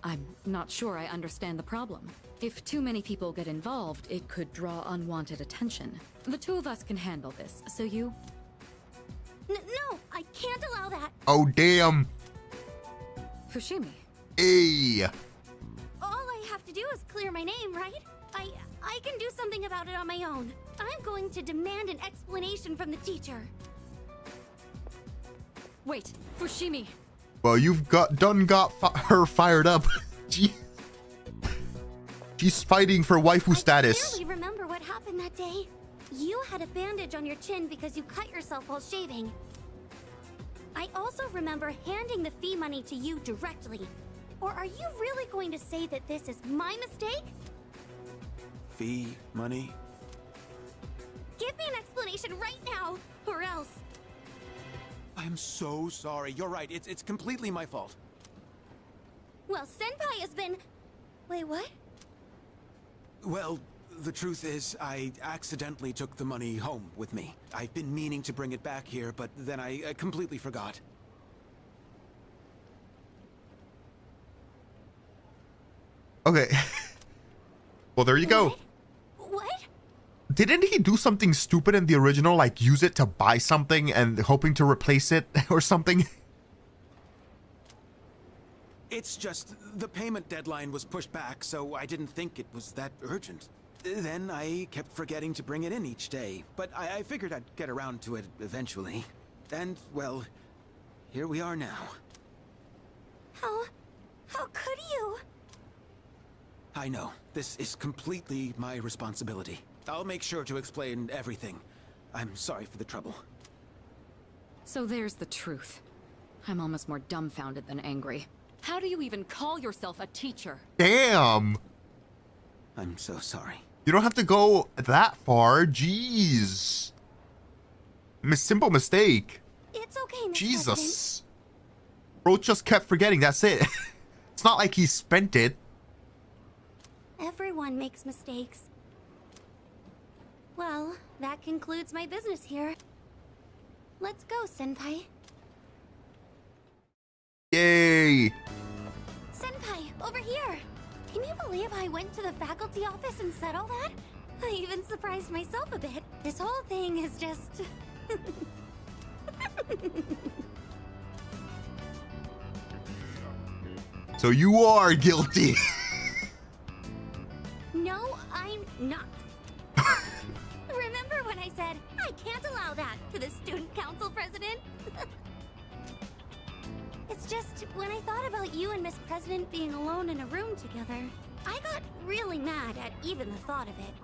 I'm not sure I understand the problem. If too many people get involved, it could draw unwanted attention. The two of us can handle this, so you... No, I can't allow that. Oh, damn. Fushimi. Hey. All I have to do is clear my name, right? I can do something about it on my own. I'm going to demand an explanation from the teacher. Wait, Fushimi. Well, you've got her fired up. She's fighting for waifu status. I clearly remember what happened that day. You had a bandage on your chin because you cut yourself while shaving. I also remember handing the fee money to you directly. Or are you really going to say that this is my mistake? Fee money? Give me an explanation right now, or else. I'm so sorry. You're right. It's completely my fault. Well, Senpai has been... Wait, what? Well, the truth is, I accidentally took the money home with me. I've been meaning to bring it back here, but then I completely forgot. Okay. Well, there you go. What? Didn't he do something stupid in the original, like use it to buy something and hoping to replace it or something? It's just the payment deadline was pushed back, so I didn't think it was that urgent. Then I kept forgetting to bring it in each day, but I figured I'd get around to it eventually. And, well, here we are now. How could you? I know. This is completely my responsibility. I'll make sure to explain everything. I'm sorry for the trouble. So there's the truth. I'm almost more dumbfounded than angry. How do you even call yourself a teacher? Damn. I'm so sorry. You don't have to go that far. Jeez. Simple mistake. It's okay, Miss Jesus. Bro just kept forgetting. That's it. It's not like he spent it. Everyone makes mistakes. Well, that concludes my business here. Let's go, Senpai. Yay! Senpai, over here! Can you believe I went to the faculty office and said all that? I even surprised myself a bit. This whole thing is just... So you are guilty. No, I'm not. Remember when I said, I can't allow that to the student council president? It's just, when I thought about you and Miss President being alone in a room together, I got really mad at even the thought of it.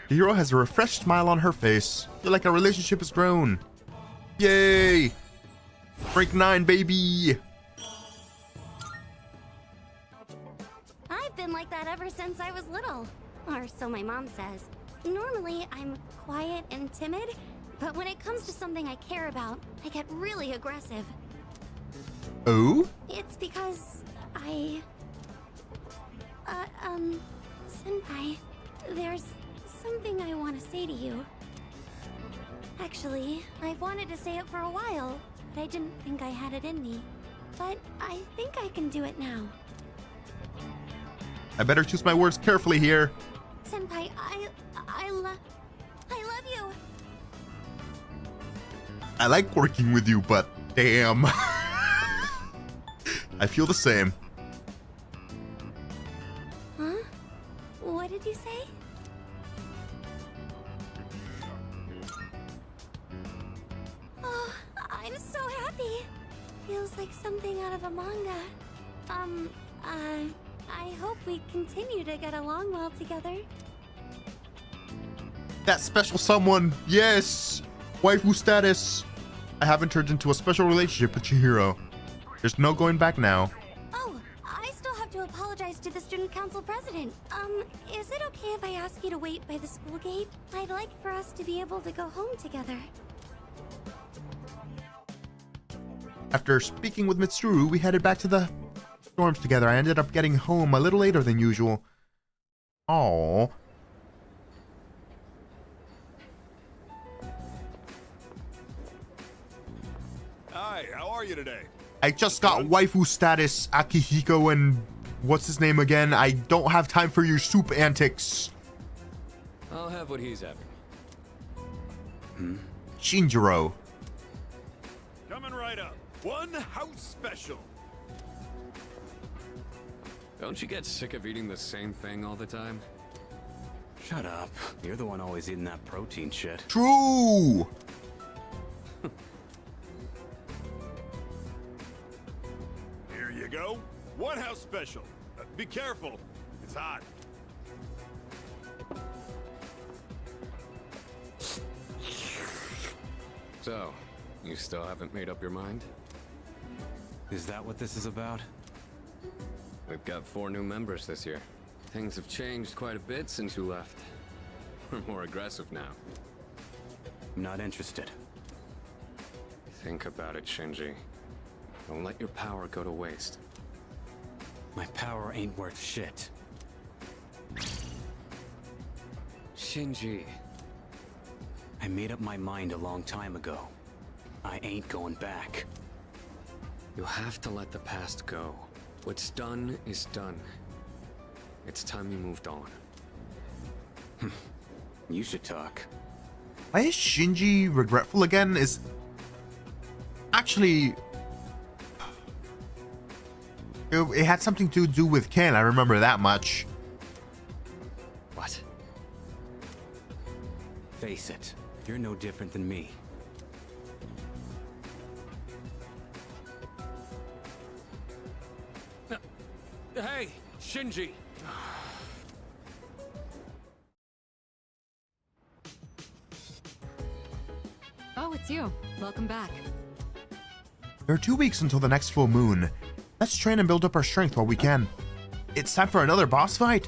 The hero has a refreshed smile on her face. Feel like our relationship has grown. Yay! Break 9, baby! I've been like that ever since I was little. Or so my mom says. Normally, I'm quiet and timid, but when it comes to something I care about, I get really aggressive. Oh? It's because Senpai, there's something I want to say to you. Actually, I've wanted to say it for a while, but I didn't think I had it in me. But I think I can do it now. I better choose my words carefully here. Senpai, I love you. I like working with you, but damn. I feel the same. Huh? What did you say? Oh, I'm so happy. Feels like something out of a manga. I hope we continue to get along well together. That special someone, yes! Waifu status! I haven't turned into a special relationship with Chihiro. There's no going back now. Oh, I still have to apologize to the student council president. Is it okay if I ask you to wait by the school gate? I'd like for us to be able to go home together. After speaking with Mitsuru, we headed back to the dorms together. I ended up getting home a little later than usual. Aww. Hi, how are you today? I just got waifu status, Akihiko, and what's his name again? I don't have time for your soup antics. I'll have what he's having. Shinjiro. Coming right up. One house special. Don't you get sick of eating the same thing all the time? Shut up. You're the one always eating that protein shit. True! Here you go. One house special. Be careful. It's hot. So, you still haven't made up your mind? Is that what this is about? We've got 4 new members this year. Things have changed quite a bit since you left. We're more aggressive now. I'm not interested. Think about it, Shinji. Don't let your power go to waste. My power ain't worth shit. Shinji. I made up my mind a long time ago. I ain't going back. You have to let the past go. What's done is done. It's time you moved on. You should talk. Why is Shinji regretful again? Is actually it had something to do with Ken. I remember that much. What? Face it, you're no different than me. Hey, Shinji! Oh, it's you. Welcome back. There are 2 weeks until the next full moon. Let's train and build up our strength while we can. It's time for another boss fight?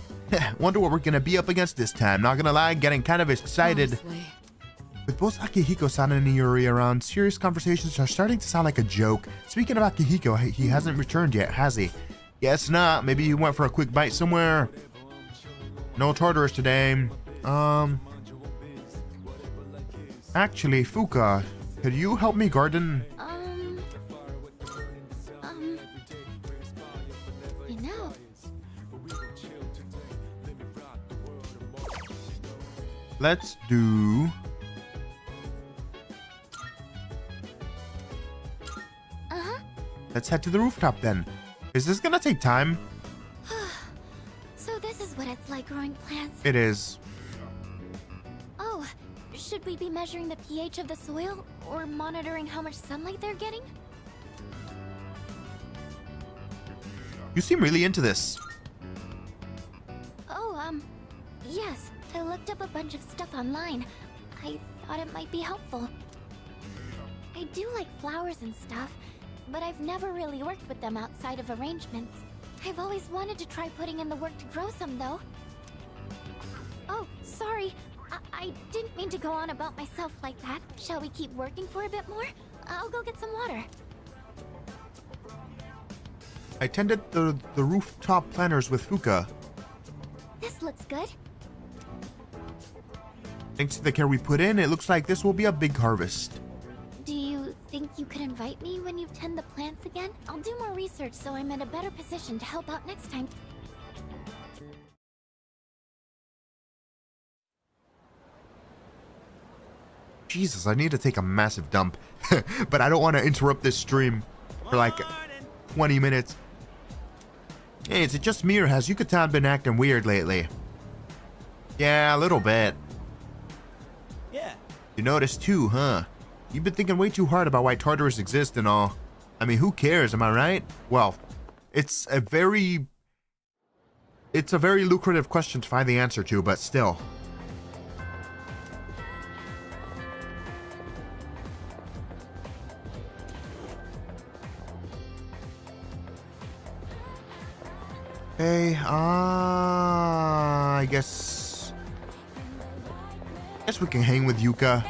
Wonder what we're gonna be up against this time. Not gonna lie, getting kind of excited. Honestly. With both Akihiko-san and Iori around, serious conversations are starting to sound like a joke. Speaking of Akihiko, he hasn't returned yet, has he? Guess not. Maybe he went for a quick bite somewhere. No Tartarus today. Actually, Fuka, could you help me garden? You know, Let's do... Let's head to the rooftop then. Is this gonna take time? so this is what it's like growing plants. It is. Oh, should we be measuring the pH of the soil or monitoring how much sunlight they're getting? You seem really into this. Oh, yes. I looked up a bunch of stuff online. I thought it might be helpful. I do like flowers and stuff, but I've never really worked with them outside of arrangements. I've always wanted to try putting in the work to grow some, though. Oh, sorry. I didn't mean to go on about myself like that. Shall we keep working for a bit more? I'll go get some water. I tended the rooftop planters with Fuka. This looks good. Thanks to the care we put in, it looks like this will be a big harvest. Do you think you could invite me when you tend the plants again? I'll do more research so I'm in a better position to help out next time. Jesus, I need to take a massive dump. But I don't want to interrupt this stream for like 20 minutes. Hey, is it just me or has Yucatan been acting weird lately? Yeah, a little bit. Yeah. You noticed too, huh? You've been thinking way too hard about why Tartarus exists and all. I mean, who cares, am I right? Well, it's a very lucrative question to find the answer to, but still. Hey, I guess we can hang with Yuka.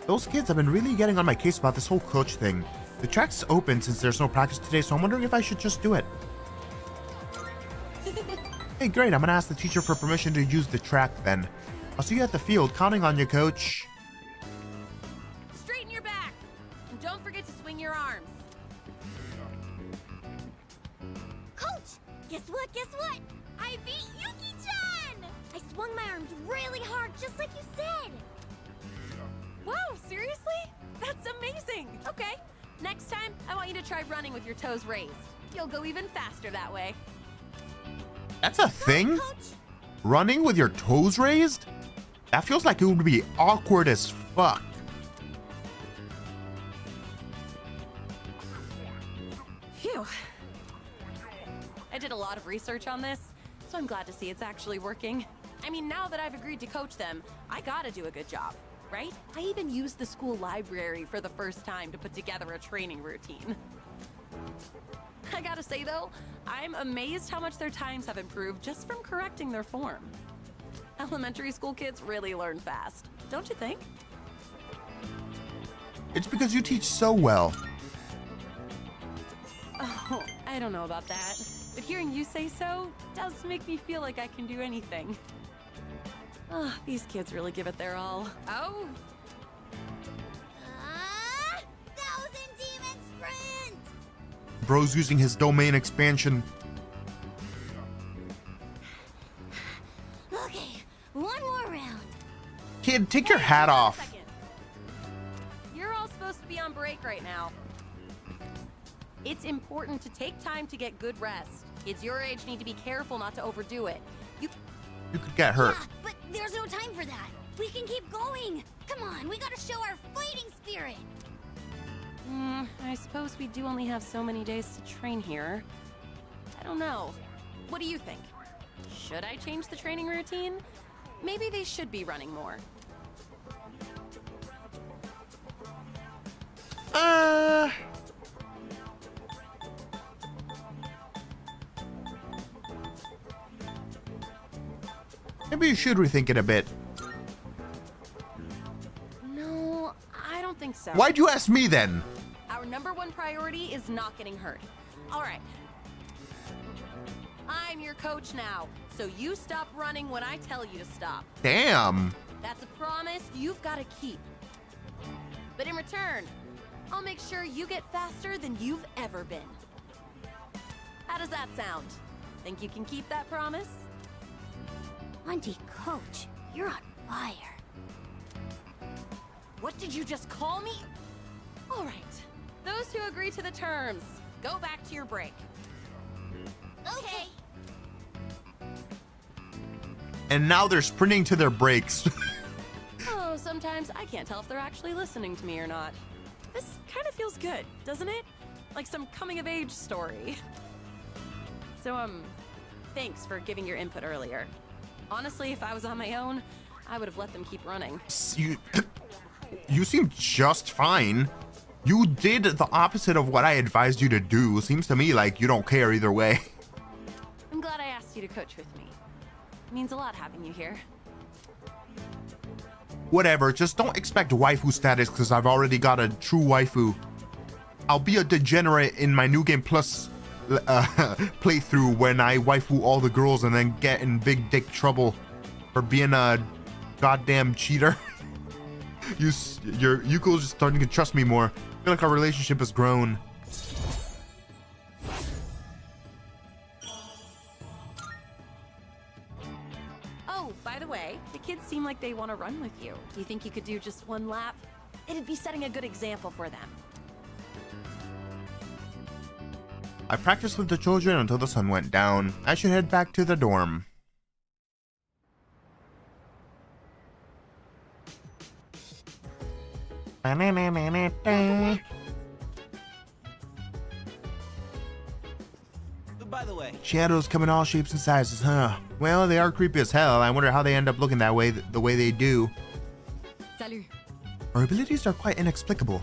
Those kids have been really getting on my case about this whole coach thing. The track's open since there's no practice today, so I'm wondering if I should just do it. Hey, great, I'm gonna ask the teacher for permission to use the track then. I'll see you at the field, counting on you, coach. Straighten your back! And don't forget to swing your arms. Coach! Guess what? I beat Yuki-chan! I swung my arms really hard, just like you said! Wow, seriously? That's amazing! Okay, next time, I want you to try running with your toes raised. You'll go even faster that way. That's a thing? Running with your toes raised? That feels like it would be awkward as fuck. Phew. I did a lot of research on this, so I'm glad to see it's actually working. I mean, now that I've agreed to coach them, I gotta do a good job, right? I even used the school library for the first time to put together a training routine. I gotta say though, I'm amazed how much their times have improved just from correcting their form. Elementary school kids really learn fast, don't you think? It's because you teach so well. Oh, I don't know about that. But hearing you say so does make me feel like I can do anything. Ah, these kids really give it their all. Oh. Thousand Demon Sprint! Bro's using his domain expansion. Okay, one more round. Kid, take your hat off. You're all supposed to be on break right now. It's important to take time to get good rest. Kids your age need to be careful not to overdo it. You could get hurt. Yeah, but there's no time for that. We can keep going. Come on, we gotta show our fighting spirit. I suppose we do only have so many days to train here. I don't know. What do you think? Should I change the training routine? Maybe they should be running more. Maybe you should rethink it a bit. No, I don't think so. Why'd you ask me then? Our #1 priority is not getting hurt. All right. I'm your coach now, so you stop running when I tell you to stop. Damn. That's a promise you've got to keep. But in return, I'll make sure you get faster than you've ever been. How does that sound? Think you can keep that promise? Auntie Coach, you're on fire. What did you just call me? All right. Those who agree to the terms, go back to your break. Okay. And now they're sprinting to their breaks. Oh, sometimes I can't tell if they're actually listening to me or not. This kind of feels good, doesn't it? Like some coming-of-age story. So, thanks for giving your input earlier. Honestly, if I was on my own, I would have let them keep running. You seem just fine. You did the opposite of what I advised you to do. Seems to me like you don't care either way. I'm glad I asked you to coach with me. It means a lot having you here. Whatever, just don't expect waifu status because I've already got a true waifu. I'll be a degenerate in my New Game Plus playthrough when I waifu all the girls and then get in big dick trouble for being a goddamn cheater. Yuko's just starting to trust me more. I feel like our relationship has grown. Oh, by the way, the kids seem like they want to run with you. You think you could do just one lap? It'd be setting a good example for them. I practiced with the children until the sun went down. I should head back to the dorm. By the way, Shadows come in all shapes and sizes, huh? Well, they are creepy as hell. I wonder how they end up looking that way, the way they do. Salut. Our abilities are quite inexplicable.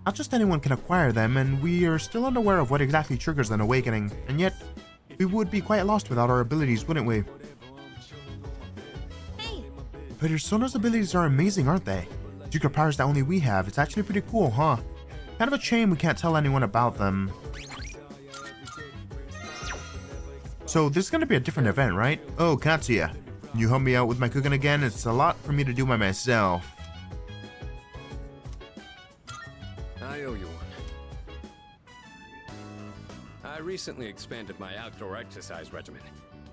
Not just anyone can acquire them, and we are still unaware of what exactly triggers an awakening. And yet, we would be quite lost without our abilities, wouldn't we? Hey. But Sona's abilities are amazing, aren't they? Secret powers that only we have. It's actually pretty cool, huh? Kind of a shame we can't tell anyone about them. So this is going to be a different event, right? Oh, Katsuya. Can you help me out with my cooking again? It's a lot for me to do by myself. I owe you one. I recently expanded my outdoor exercise regimen,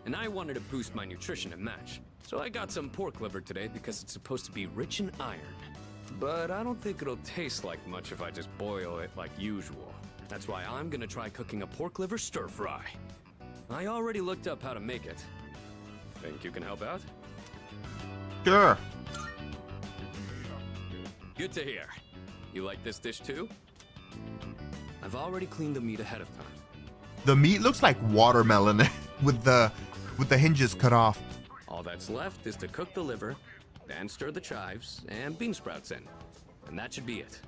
and I wanted to boost my nutrition to match. So I got some pork liver today because it's supposed to be rich in iron. But I don't think it'll taste like much if I just boil it like usual. That's why I'm gonna try cooking a pork liver stir fry. I already looked up how to make it. Think you can help out? Sure. Good to hear. You like this dish too? I've already cleaned the meat ahead of time. The meat looks like watermelon with the hinges cut off. All that's left is to cook the liver, then stir the chives and bean sprouts in. And that should be it.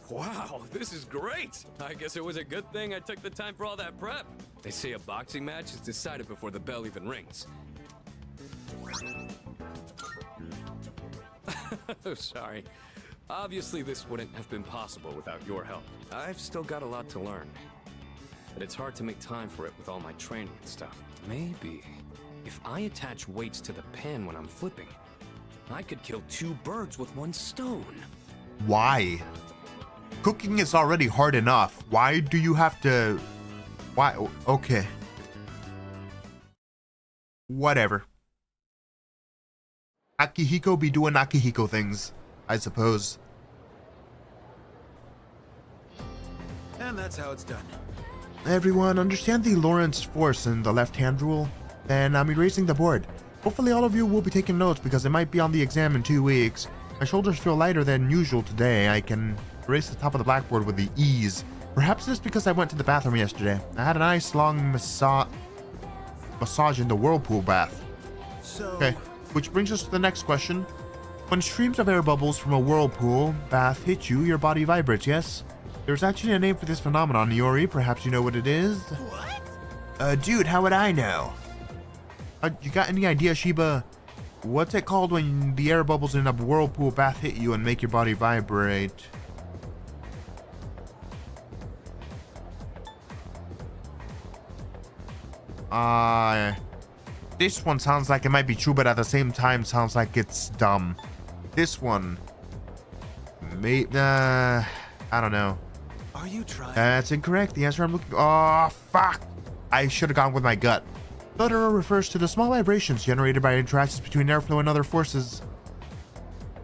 Wow, this is great! I guess it was a good thing I took the time for all that prep. They say a boxing match is decided before the bell even rings. Sorry. Obviously, this wouldn't have been possible without your help. I've still got a lot to learn. But it's hard to make time for it with all my training and stuff. Maybe, if I attach weights to the pan when I'm flipping, I could kill 2 birds with 1 stone. Why? Cooking is already hard enough. Why do you have to... Why? Okay. Whatever. Akihiko be doing Akihiko things, I suppose. And that's how it's done. Everyone, understand the Lorentz force in the left-hand rule? Then I'm erasing the board. Hopefully all of you will be taking notes because it might be on the exam in 2 weeks. My shoulders feel lighter than usual today. I can erase the top of the blackboard with the ease. Perhaps it's because I went to the bathroom yesterday. I had a nice long massage in the whirlpool bath. Okay, which brings us to the next question. When streams of air bubbles from a whirlpool bath hit you, your body vibrates, yes? There's actually a name for this phenomenon, Iori. Perhaps you know what it is? What? Dude, how would I know? You got any idea, Shiba? What's it called when the air bubbles in a whirlpool bath hit you and make your body vibrate? This one sounds like it might be true, but at the same time sounds like it's dumb. This one, I don't know. Are you trying? That's incorrect. The answer I'm looking. Oh fuck! I should have gone with my gut. Flutter refers to the small vibrations generated by interactions between airflow and other forces.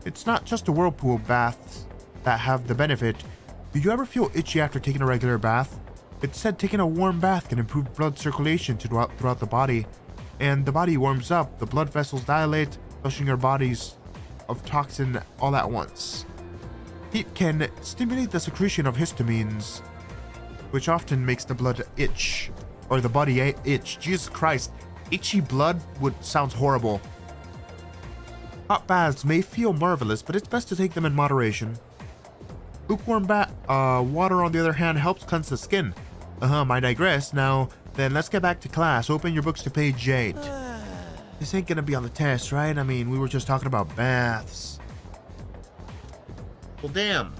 It's not just a whirlpool baths that have the benefit. Do you ever feel itchy after taking a regular bath? It's said taking a warm bath can improve blood circulation throughout the body. And the body warms up, the blood vessels dilate, flushing your bodies of toxin all at once. Heat can stimulate the secretion of histamines, which often makes the blood itch, or the body itch. Jesus Christ, itchy blood sounds horrible. Hot baths may feel marvelous, but it's best to take them in moderation. Lukewarm water, on the other hand, helps cleanse the skin. I digress. Now, then let's get back to class. Open your books to page 8. This ain't gonna be on the test, right? I mean, we were just talking about baths. Well, damn.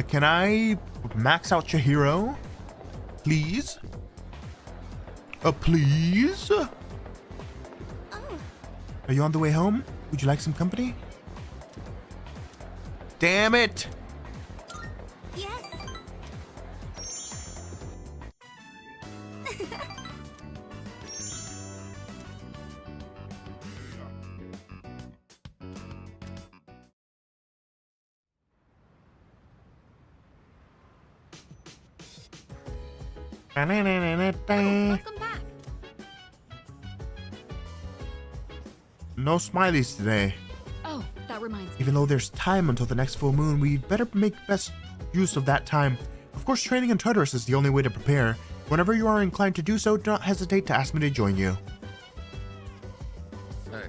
Can I max out Chihiro? Please? Please? Are you on the way home? Would you like some company? Damn it! Yes. Welcome back. No smileys today. Oh, that reminds me. Even though there's time until the next full moon, we better make best use of that time. Of course, training in Tartarus is the only way to prepare. Whenever you are inclined to do so, do not hesitate to ask me to join you. Hey.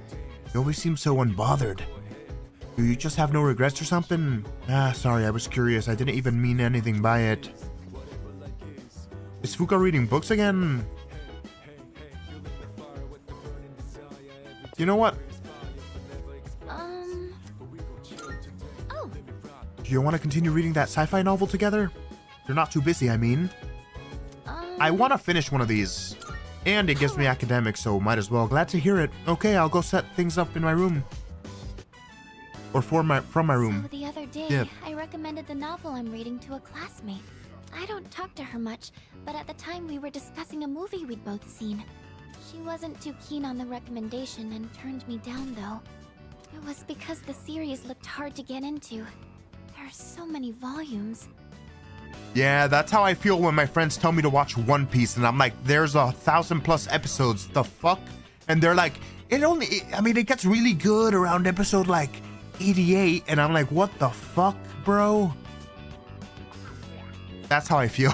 You always seem so unbothered. Do you just have no regrets or something? Sorry, I was curious. I didn't even mean anything by it. Is Fuka reading books again? You know what? Oh. Do you want to continue reading that sci-fi novel together? You're not too busy, I mean. I want to finish one of these. And it gives me academics, so might as well. Glad to hear it. Okay, I'll go set things up in my room. Or from my room. So the other day, Yep. I recommended the novel I'm reading to a classmate. I don't talk to her much, but at the time we were discussing a movie we'd both seen. She wasn't too keen on the recommendation and turned me down, though. It was because the series looked hard to get into. There are so many volumes. Yeah, that's how I feel when my friends tell me to watch One Piece, and I'm like, there's 1,000+ episodes. The fuck? And they're like, it gets really good around episode like 88, and I'm like, what the fuck, bro? That's how I feel.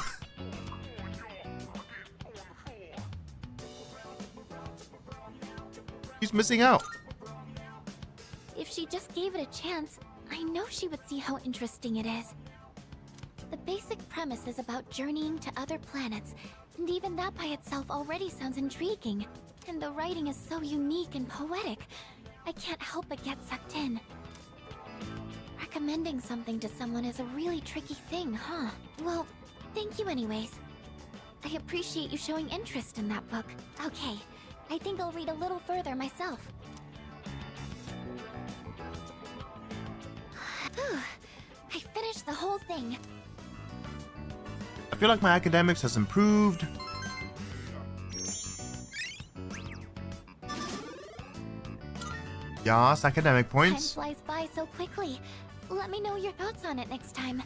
He's missing out. If she just gave it a chance, I know she would see how interesting it is. The basic premise is about journeying to other planets, and even that by itself already sounds intriguing. And the writing is so unique and poetic, I can't help but get sucked in. Recommending something to someone is a really tricky thing, huh? Well, thank you anyways. I appreciate you showing interest in that book. Okay, I think I'll read a little further myself. Whew, I finished the whole thing. I feel like my academics has improved. Yes, academic points. Time flies by so quickly. Let me know your thoughts on it next time.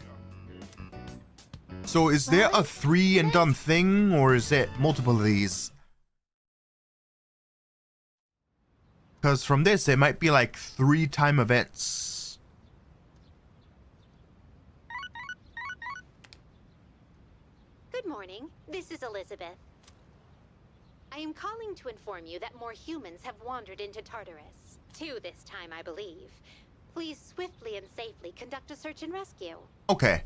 So is there a 3 and done thing, or is it multiple of these? Because from this, it might be like 3 time events. Good morning. This is Elizabeth. I am calling to inform you that more humans have wandered into Tartarus. 2 this time, I believe. Please swiftly and safely conduct a search and rescue. Okay.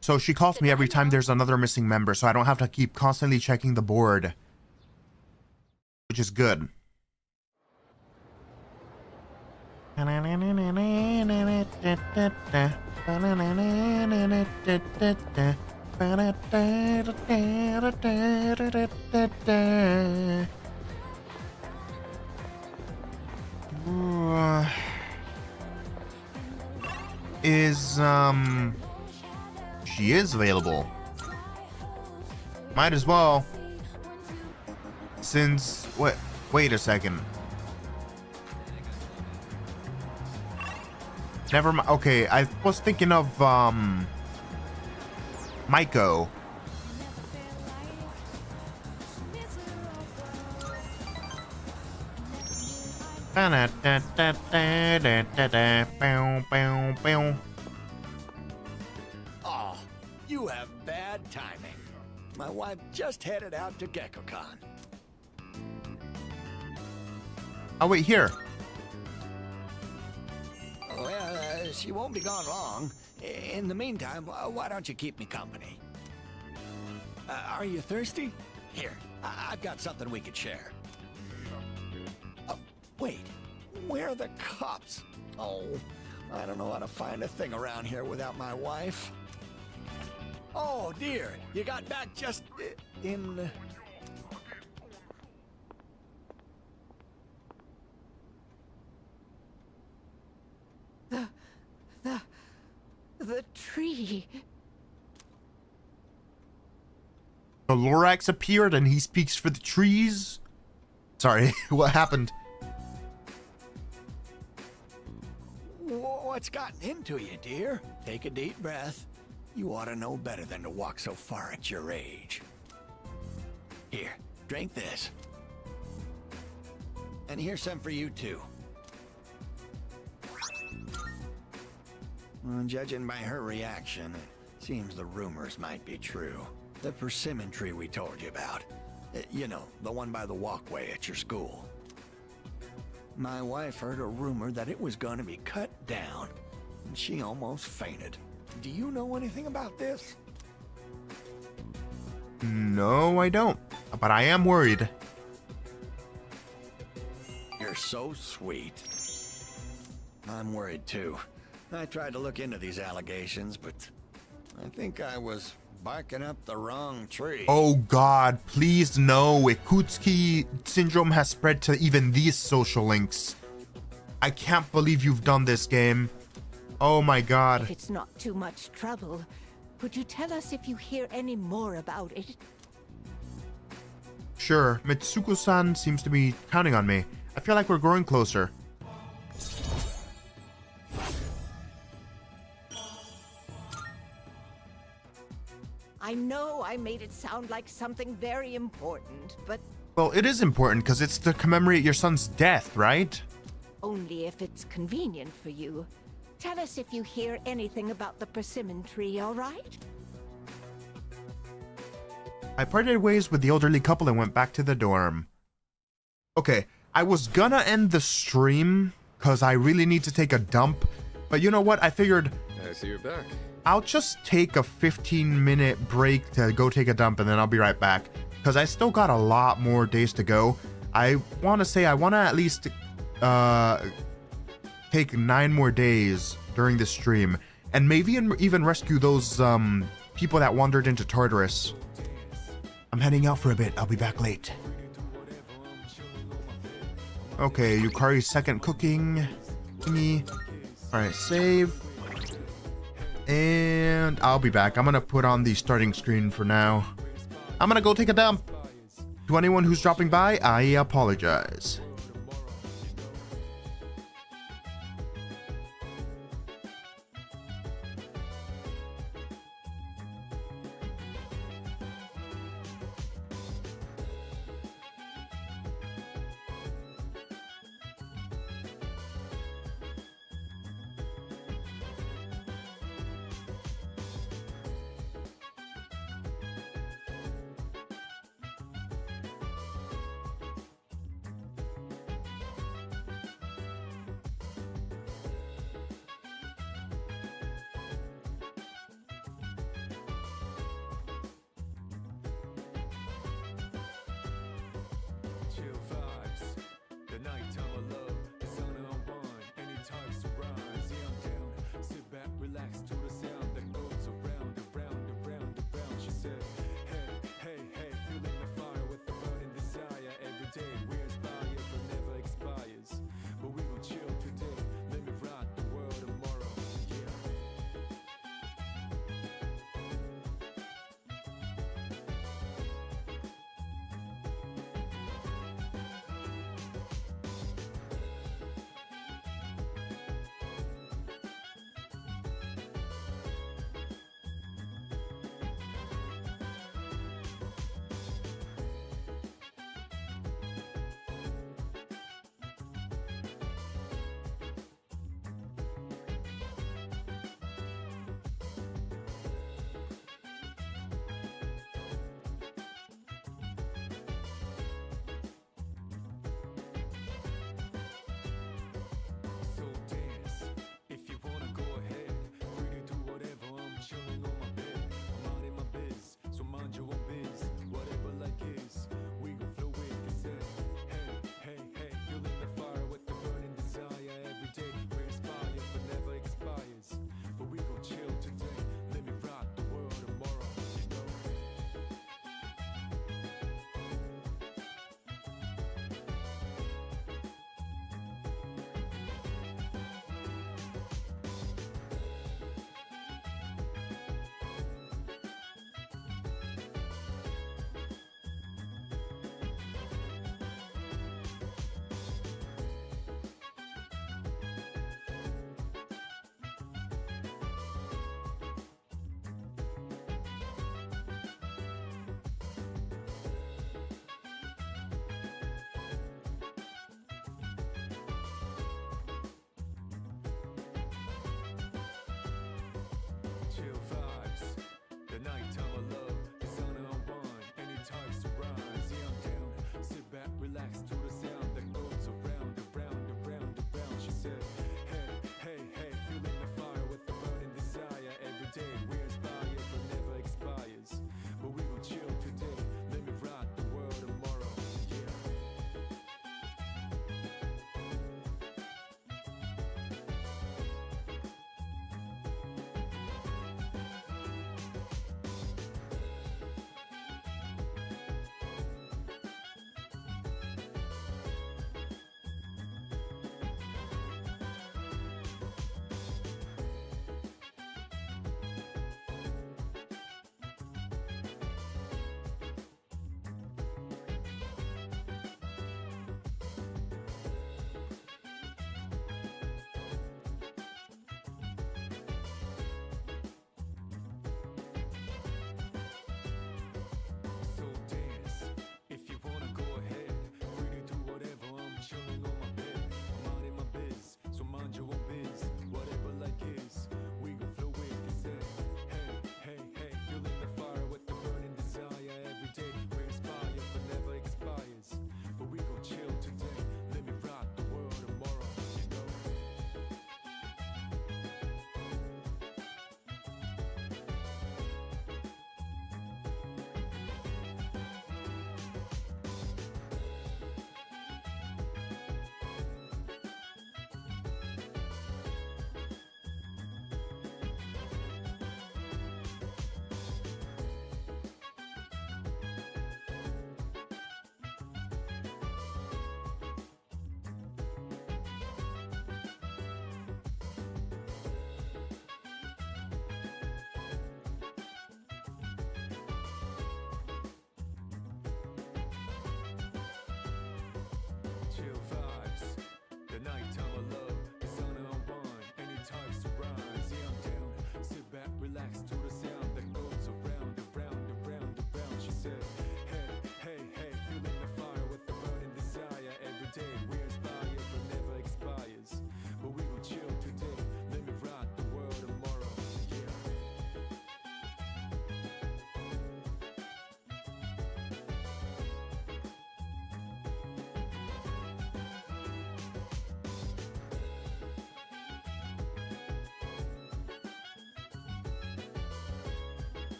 So she calls me every time there's another missing member, so I don't have to keep constantly checking the board. Which is good. She is available. Might as well. Since wait a second. Never mind. Okay, I was thinking of Maiko. Oh, you have bad timing. My wife just headed out to GeckoCon. Oh wait, here. Well, she won't be gone long. In the meantime, why don't you keep me company? Are you thirsty? Here, I've got something we could share. Oh, wait, where are the cups? Oh, I don't know how to find a thing around here without my wife. Oh dear, you got back just in... The tree. The Lorax appeared and he speaks for the trees. Sorry, what happened? What's gotten into you, dear? Take a deep breath. You ought to know better than to walk so far at your age. Here, drink this. And here's some for you, too. Well, judging by her reaction, it seems the rumors might be true. The persimmon tree we told you about. You know, the one by the walkway at your school. My wife heard a rumor that it was going to be cut down, and she almost fainted. Do you know anything about this? No, I don't. But I am worried. You're so sweet. I'm worried too. I tried to look into these allegations, but I think I was barking up the wrong tree. Oh god, please no. Ikutski syndrome has spread to even these social links. I can't believe you've done this, game. Oh my god. If it's not too much trouble, could you tell us if you hear any more about it? Sure, Mitsuko-san seems to be counting on me. I feel like we're growing closer. I know I made it sound like something very important, but Well, it is important because it's to commemorate your son's death, right? only if it's convenient for you. Tell us if you hear anything about the persimmon tree, all right? I parted ways with the elderly couple and went back to the dorm. Okay, I was gonna end the stream because I really need to take a dump, but you know what? I figured I see you're back. I'll just take a 15-minute break to go take a dump and then I'll be right back because I still got a lot more days to go. I want to at least take 9 more days during this stream and maybe even rescue those people that wandered into Tartarus. I'm heading out for a bit. I'll be back late. Okay, Yukari's second cooking thingy. Alright, save. And I'll be back. I'm gonna put on the starting screen for now. I'm gonna go take a dump. To anyone who's dropping by, I apologize.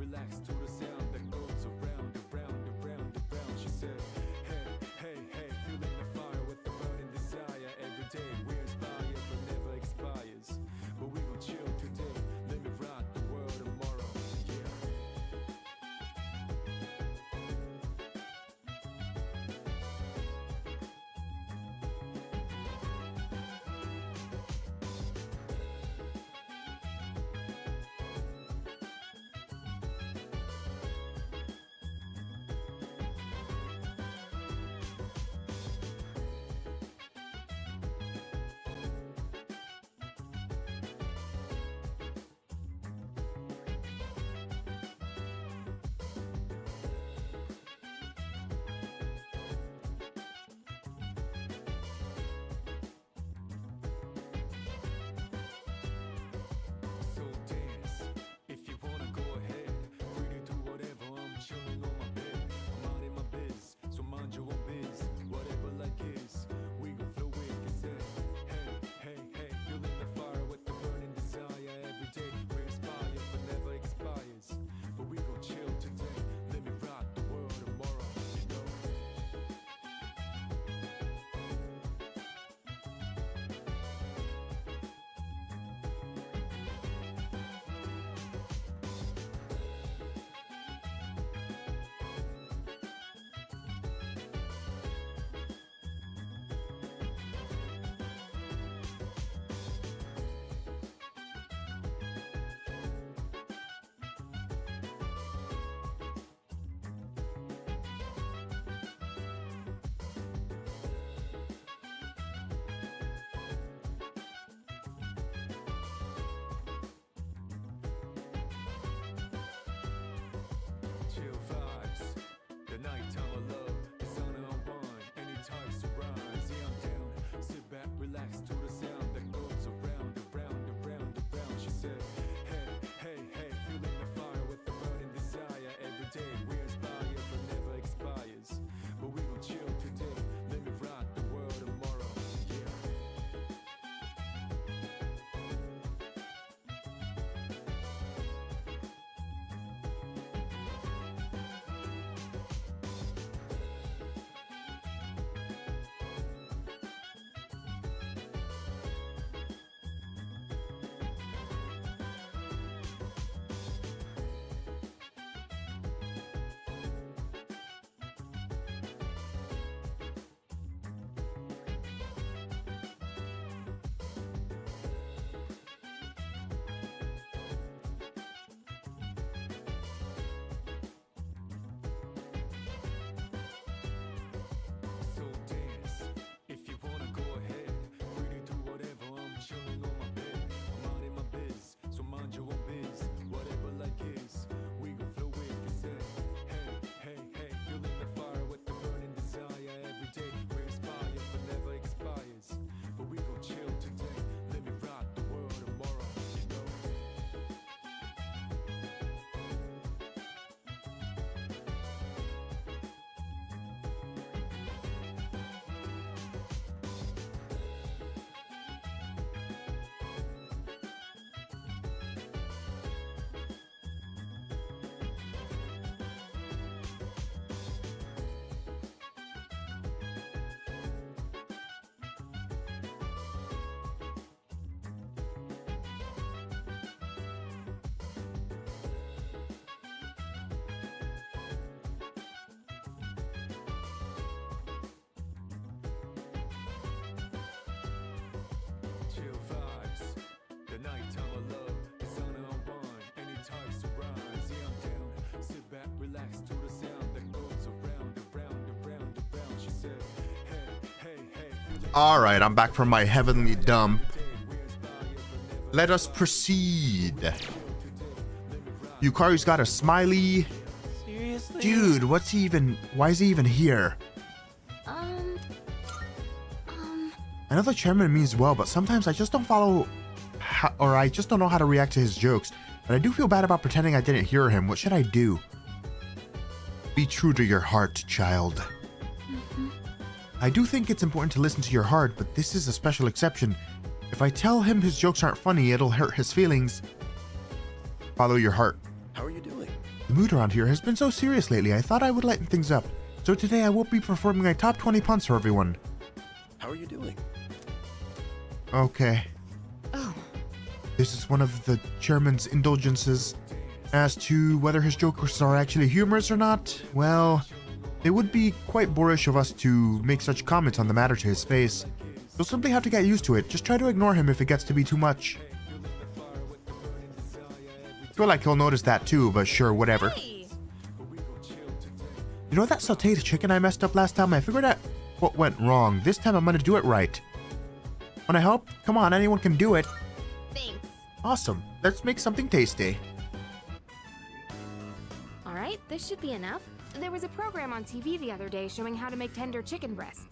relax to the sound that goes around, around, around, around. She said, hey, hey, hey, feeling the fire with the burning desire. Every day we're inspired but never expires. But we gon' chill today, let me rock the world tomorrow. Yeah. So dance, if you wanna go ahead. Free to do whatever, I'm chilling on my bed. I'm out in my biz, so mind your own biz. Whatever like is, we gon' flow with consent. Hey, hey, hey, feeling the fire with the burning desire. Every day we're inspired but never expires. But we gon' chill today, let me rock the world tomorrow, you know? Chill vibes, the nighttime of love, the sun unwind, any types of rise. Yeah, I'm down, sit back, relax to the sound that goes around, around, around, around. She said, hey, hey, hey, feeling the fire with the burning desire. Every day we're inspired but never expires. But we gon' chill today, let me rock the world tomorrow. Yeah. So dance, if you wanna go ahead. Free to do whatever, I'm chilling on my bed. I'm out in my biz, so mind your own biz. Whatever like is, we gon' flow with consent. Hey, hey, hey, feeling the fire with the burning desire. Every day we're inspired but never expires. But we gon' chill today, let me rock the world tomorrow, you know? Chill vibes, the nighttime of love, the sun unwind, any types of rise. Yeah, I'm down, sit back, relax to the sound that goes around, around, around, around. She said, hey, hey, hey. All right, I'm back from my heavenly dump. Let us proceed. Yukari's got a smiley. Seriously? Dude, what's he even? Why is he even here? I know the chairman means well, but sometimes I just don't follow, or I just don't know how to react to his jokes. But I do feel bad about pretending I didn't hear him. What should I do? Be true to your heart, child. I do think it's important to listen to your heart, but this is a special exception. If I tell him his jokes aren't funny, it'll hurt his feelings. Follow your heart. How are you doing? The mood around here has been so serious lately, I thought I would lighten things up. So today I will be performing my top 20 puns for everyone. How are you doing? Okay. Oh. This is one of the chairman's indulgences. As to whether his jokes are actually humorous or not, well, it would be quite boorish of us to make such comments on the matter to his face. You'll simply have to get used to it. Just try to ignore him if it gets to be too much. Feel like he'll notice that too, but sure, whatever. Hey. You know that sauteed chicken I messed up last time? I figured out what went wrong. This time I'm gonna do it right. Wanna help? Come on, anyone can do it. Thanks. Awesome. Let's make something tasty. Alright, this should be enough. There was a program on TV the other day showing how to make tender chicken breasts.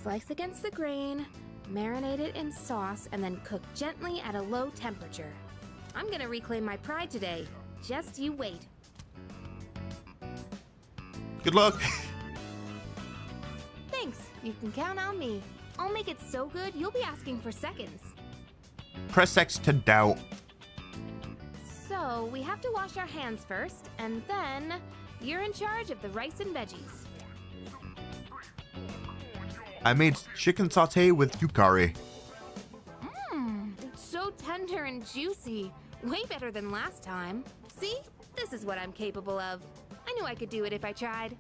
Slice against the grain, marinate it in sauce, and then cook gently at a low temperature. I'm gonna reclaim my pride today. Just you wait. Good luck. Thanks, you can count on me. I'll make it so good you'll be asking for seconds. Press X to doubt. So, we have to wash our hands first, and then you're in charge of the rice and veggies. I made chicken saute with yukari. It's so tender and juicy. Way better than last time. See? This is what I'm capable of. I knew I could do it if I tried.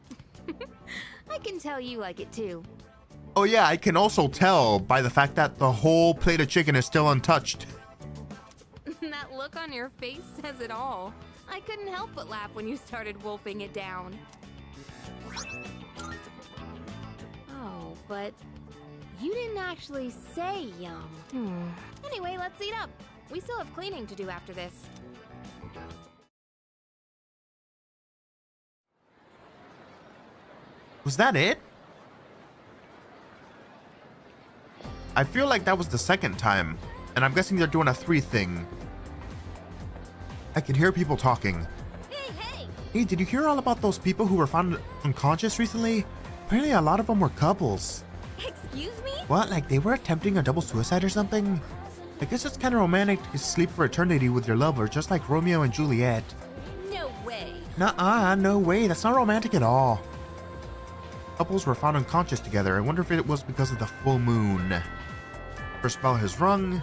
I can tell you like it too. Oh yeah, I can also tell by the fact that the whole plate of chicken is still untouched. That look on your face says it all. I couldn't help but laugh when you started wolfing it down. Oh, but you didn't actually say yum. Anyway, let's eat up. We still have cleaning to do after this. Was that it? I feel like that was the second time, and I'm guessing they're doing a 3 thing. I can hear people talking. Hey, did you hear all about those people who were found unconscious recently? Apparently a lot of them were couples. Excuse me? What, like they were attempting a double suicide or something? I guess it's kind of romantic to sleep for eternity with your lover, just like Romeo and Juliet. No way. Nuh-uh, no way, that's not romantic at all. Couples were found unconscious together. I wonder if it was because of the full moon. First bell has rung.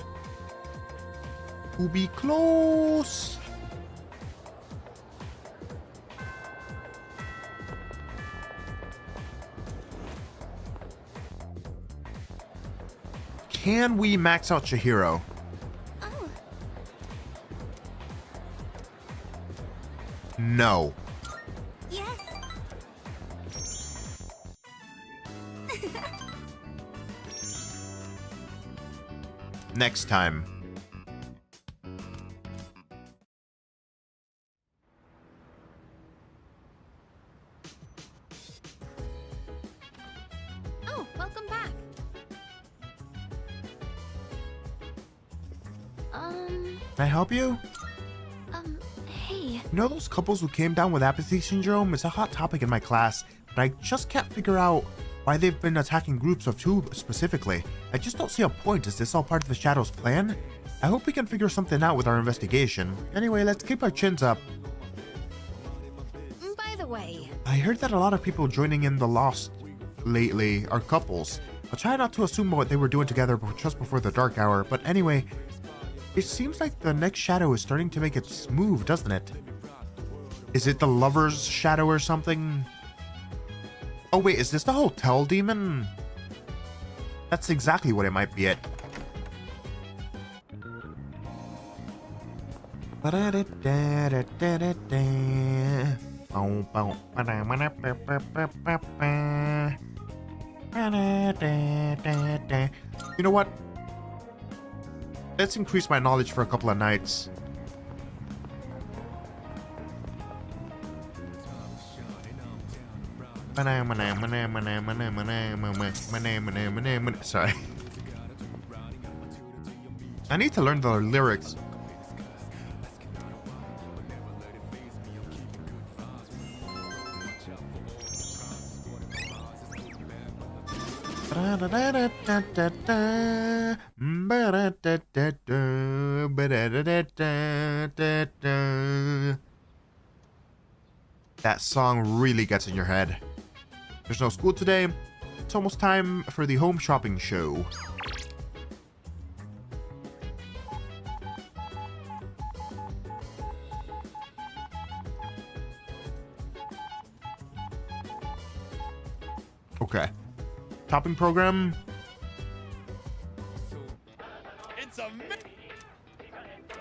We'll be close. Can we max out Chihiro? Oh. No. Yes. Next time. Oh, welcome back. Can I help you? Hey. You know those couples who came down with apathy syndrome? It's a hot topic in my class, but I just can't figure out why they've been attacking groups of 2 specifically. I just don't see a point. Is this all part of the Shadow's plan? I hope we can figure something out with our investigation. Anyway, let's keep our chins up. By the way, I heard that a lot of people joining in the Lost lately are couples. I'll try not to assume what they were doing together just before the dark hour, but anyway, it seems like the next shadow is starting to make its move, doesn't it? Is it the lover's shadow or something? Oh wait, is this the hotel demon? That's exactly what it might be it. You know what? Let's increase my knowledge for a couple of nights. Sorry. I need to learn the lyrics. That song really gets in your head. There's no school today. It's almost time for the home shopping show. Okay. Shopping program. It's a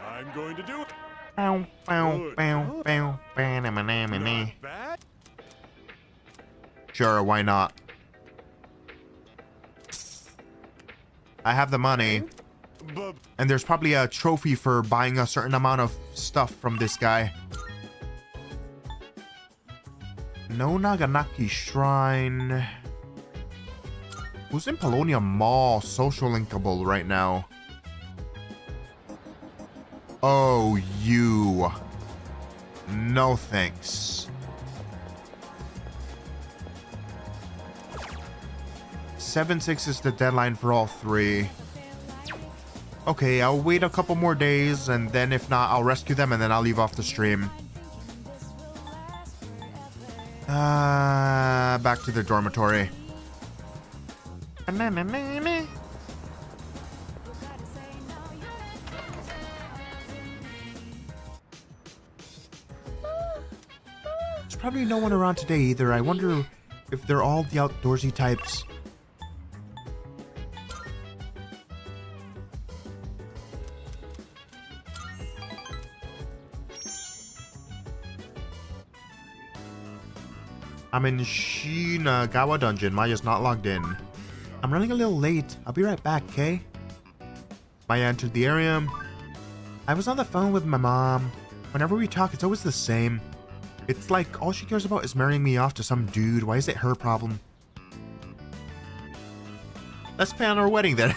I'm going to do it. Bow, bow, bow, bow, banana. Sure, why not? I have the money. And there's probably a trophy for buying a certain amount of stuff from this guy. No Naganaki Shrine. Who's in Polonia Mall? Social linkable right now. Oh, you. No thanks. 7/6 is the deadline for all three. Okay, I'll wait a couple more days, and then if not, I'll rescue them, and then I'll leave off the stream. Back to the dormitory. There's probably no one around today either. I wonder if they're all the outdoorsy types. I'm in Shinagawa Dungeon. Maya's not logged in. I'm running a little late. I'll be right back, okay? Maya entered the area. I was on the phone with my mom. Whenever we talk, it's always the same. It's like all she cares about is marrying me off to some dude. Why is it her problem? Let's plan our wedding then.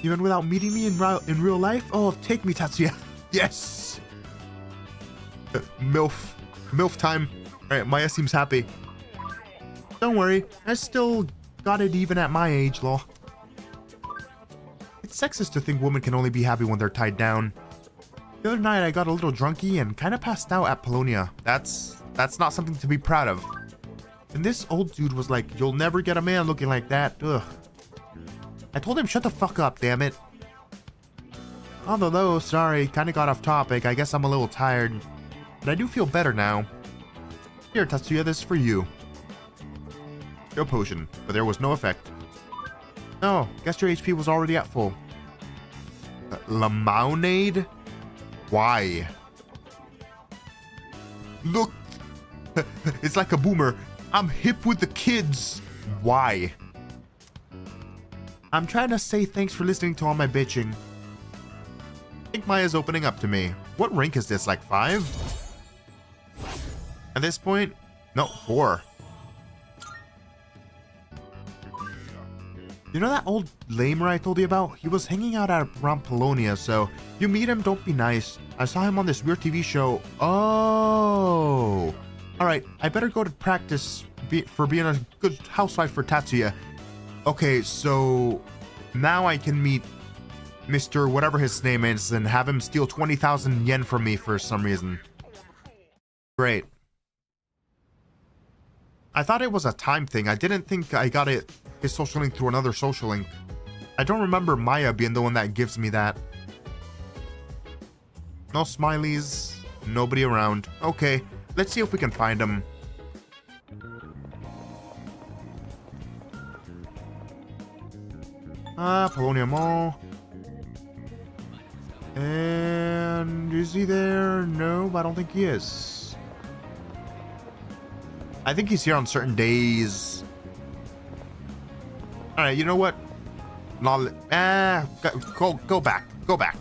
Even without meeting me in real life? Oh, take me, Tatsuya. Yes! MILF time. Alright, Maya seems happy. Don't worry, I still got it even at my age, lol. It's sexist to think women can only be happy when they're tied down. The other night I got a little drunky and kinda passed out at Polonia. That's not something to be proud of. And this old dude was like, you'll never get a man looking like that, ugh. I told him shut the fuck up, damn it. Although, sorry, kinda got off topic. I guess I'm a little tired. But I do feel better now. Here, Tatsuya, this is for you. Your potion, but there was no effect. Oh, guess your HP was already at full. Lemonade? Why? Look! It's like a boomer. I'm hip with the kids. Why? I'm trying to say thanks for listening to all my bitching. I think Maya's opening up to me. What rank is this, like 5? At this point? No, 4. You know that old lamer I told you about? He was hanging out around Polonia, so you meet him, don't be nice. I saw him on this weird TV show. Oh. Alright, I better go to practice for being a good housewife for Tatsuya. Okay, so now I can meet Mr. whatever his name is and have him steal 20,000 yen from me for some reason. Great. I thought it was a time thing. I didn't think I got his social link through another social link. I don't remember Maya being the one that gives me that. No smileys. Nobody around. Okay, let's see if we can find him. Polonia Mall. And is he there? No, I don't think he is. I think he's here on certain days. Alright, you know what? Go back. Go back.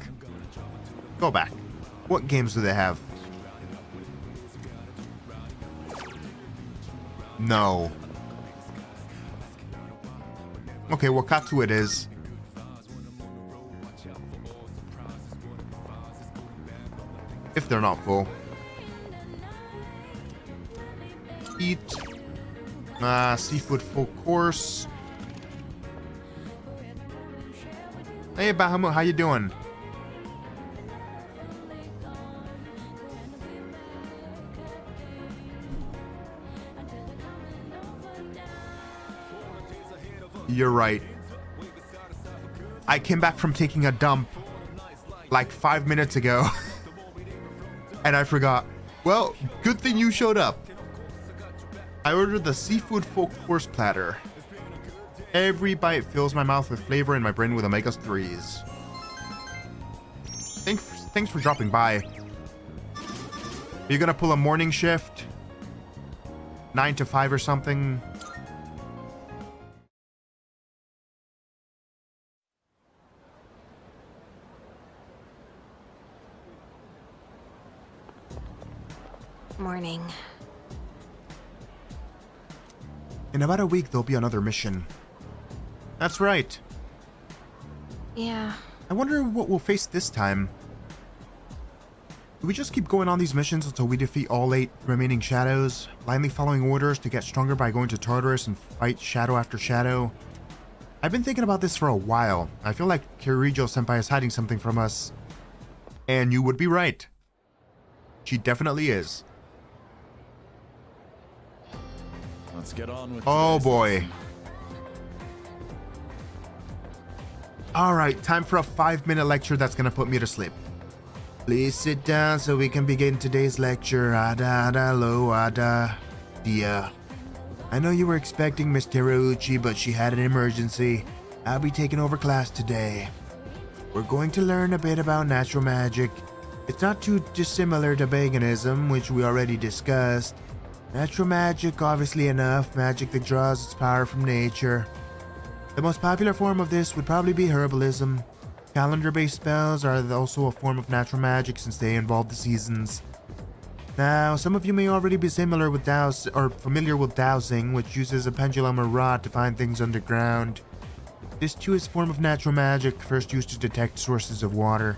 Go back. What games do they have? No. Okay, Wakatsu it is. If they're not full. Eat. Seafood full course. Hey Bahamut, how you doing? You're right. I came back from taking a dump like 5 minutes ago. And I forgot. Well, good thing you showed up. I ordered the seafood folk course platter. Every bite fills my mouth with flavor and my brain with omega-3s. Thanks for dropping by. Are you gonna pull a morning shift? 9 to 5 or something? Morning. In about a week, there'll be another mission. That's right. Yeah. I wonder what we'll face this time. Do we just keep going on these missions until we defeat all 8 remaining shadows, blindly following orders to get stronger by going to Tartarus and fight shadow after shadow? I've been thinking about this for a while. I feel like Kirijo-senpai is hiding something from us. And you would be right. She definitely is. Let's get on with Oh boy. Alright, time for a 5-minute lecture that's gonna put me to sleep. Please sit down so we can begin today's lecture. Ada, ada, lo, ada, dia. I know you were expecting Miss Terauchi, but she had an emergency. I'll be taking over class today. We're going to learn a bit about natural magic. It's not too dissimilar to paganism, which we already discussed. Natural magic, obviously enough, magic that draws its power from nature. The most popular form of this would probably be herbalism. Calendar-based spells are also a form of natural magic since they involve the seasons. Now, some of you may already be familiar with dowsing, which uses a pendulum or rod to find things underground. This too is a form of natural magic, first used to detect sources of water.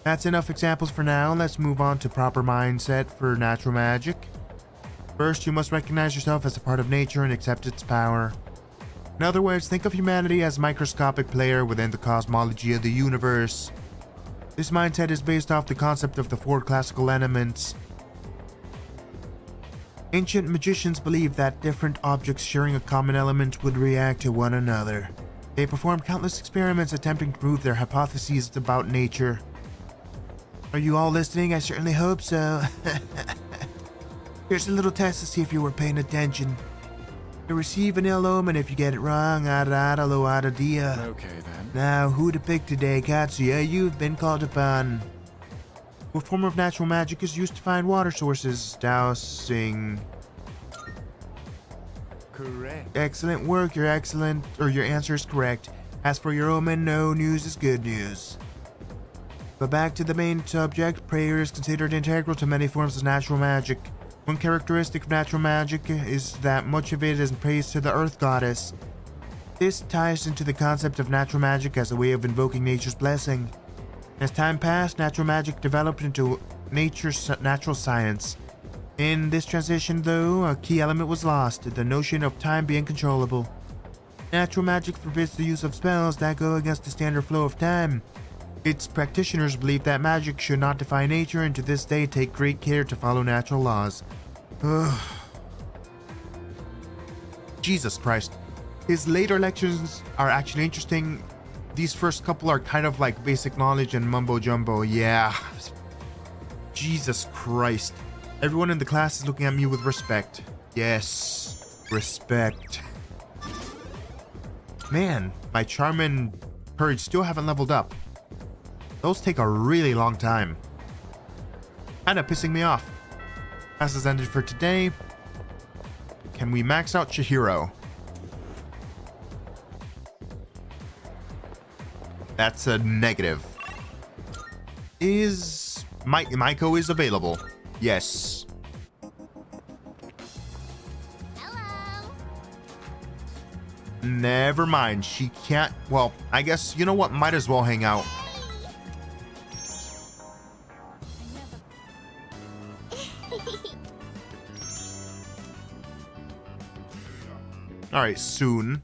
That's enough examples for now. Let's move on to proper mindset for natural magic. First, you must recognize yourself as a part of nature and accept its power. In other words, think of humanity as a microscopic player within the cosmology of the universe. This mindset is based off the concept of the 4 classical elements. Ancient magicians believed that different objects sharing a common element would react to one another. They performed countless experiments attempting to prove their hypotheses about nature. Are you all listening? I certainly hope so. Here's a little test to see if you were paying attention. You receive an ill omen if you get it wrong. Ada, ada, lo, ada, dia. Okay then. Now, who to pick today, Katsuya? You've been called upon. What form of natural magic is used to find water sources? Dowsing. Correct. Excellent work. Your answer is correct. As for your omen, no news is good news. But back to the main subject, prayer is considered integral to many forms of natural magic. One characteristic of natural magic is that much of it is praise to the Earth Goddess. This ties into the concept of natural magic as a way of invoking nature's blessing. As time passed, natural magic developed into natural science. In this transition, though, a key element was lost, the notion of time being controllable. Natural magic forbids the use of spells that go against the standard flow of time. Its practitioners believe that magic should not defy nature, and to this day take great care to follow natural laws. Ugh. Jesus Christ. His later lectures are actually interesting. These first couple are kind of like basic knowledge and mumbo jumbo. Yeah. Jesus Christ. Everyone in the class is looking at me with respect. Yes. Respect. Man, my charm and courage still haven't leveled up. Those take a really long time. Kinda pissing me off. Class has ended for today. Can we max out Chihiro? That's a negative. Is Maiko is available? Yes. Hello. Never mind. She can't. Well, I guess you know what? Might as well hang out. All right, soon.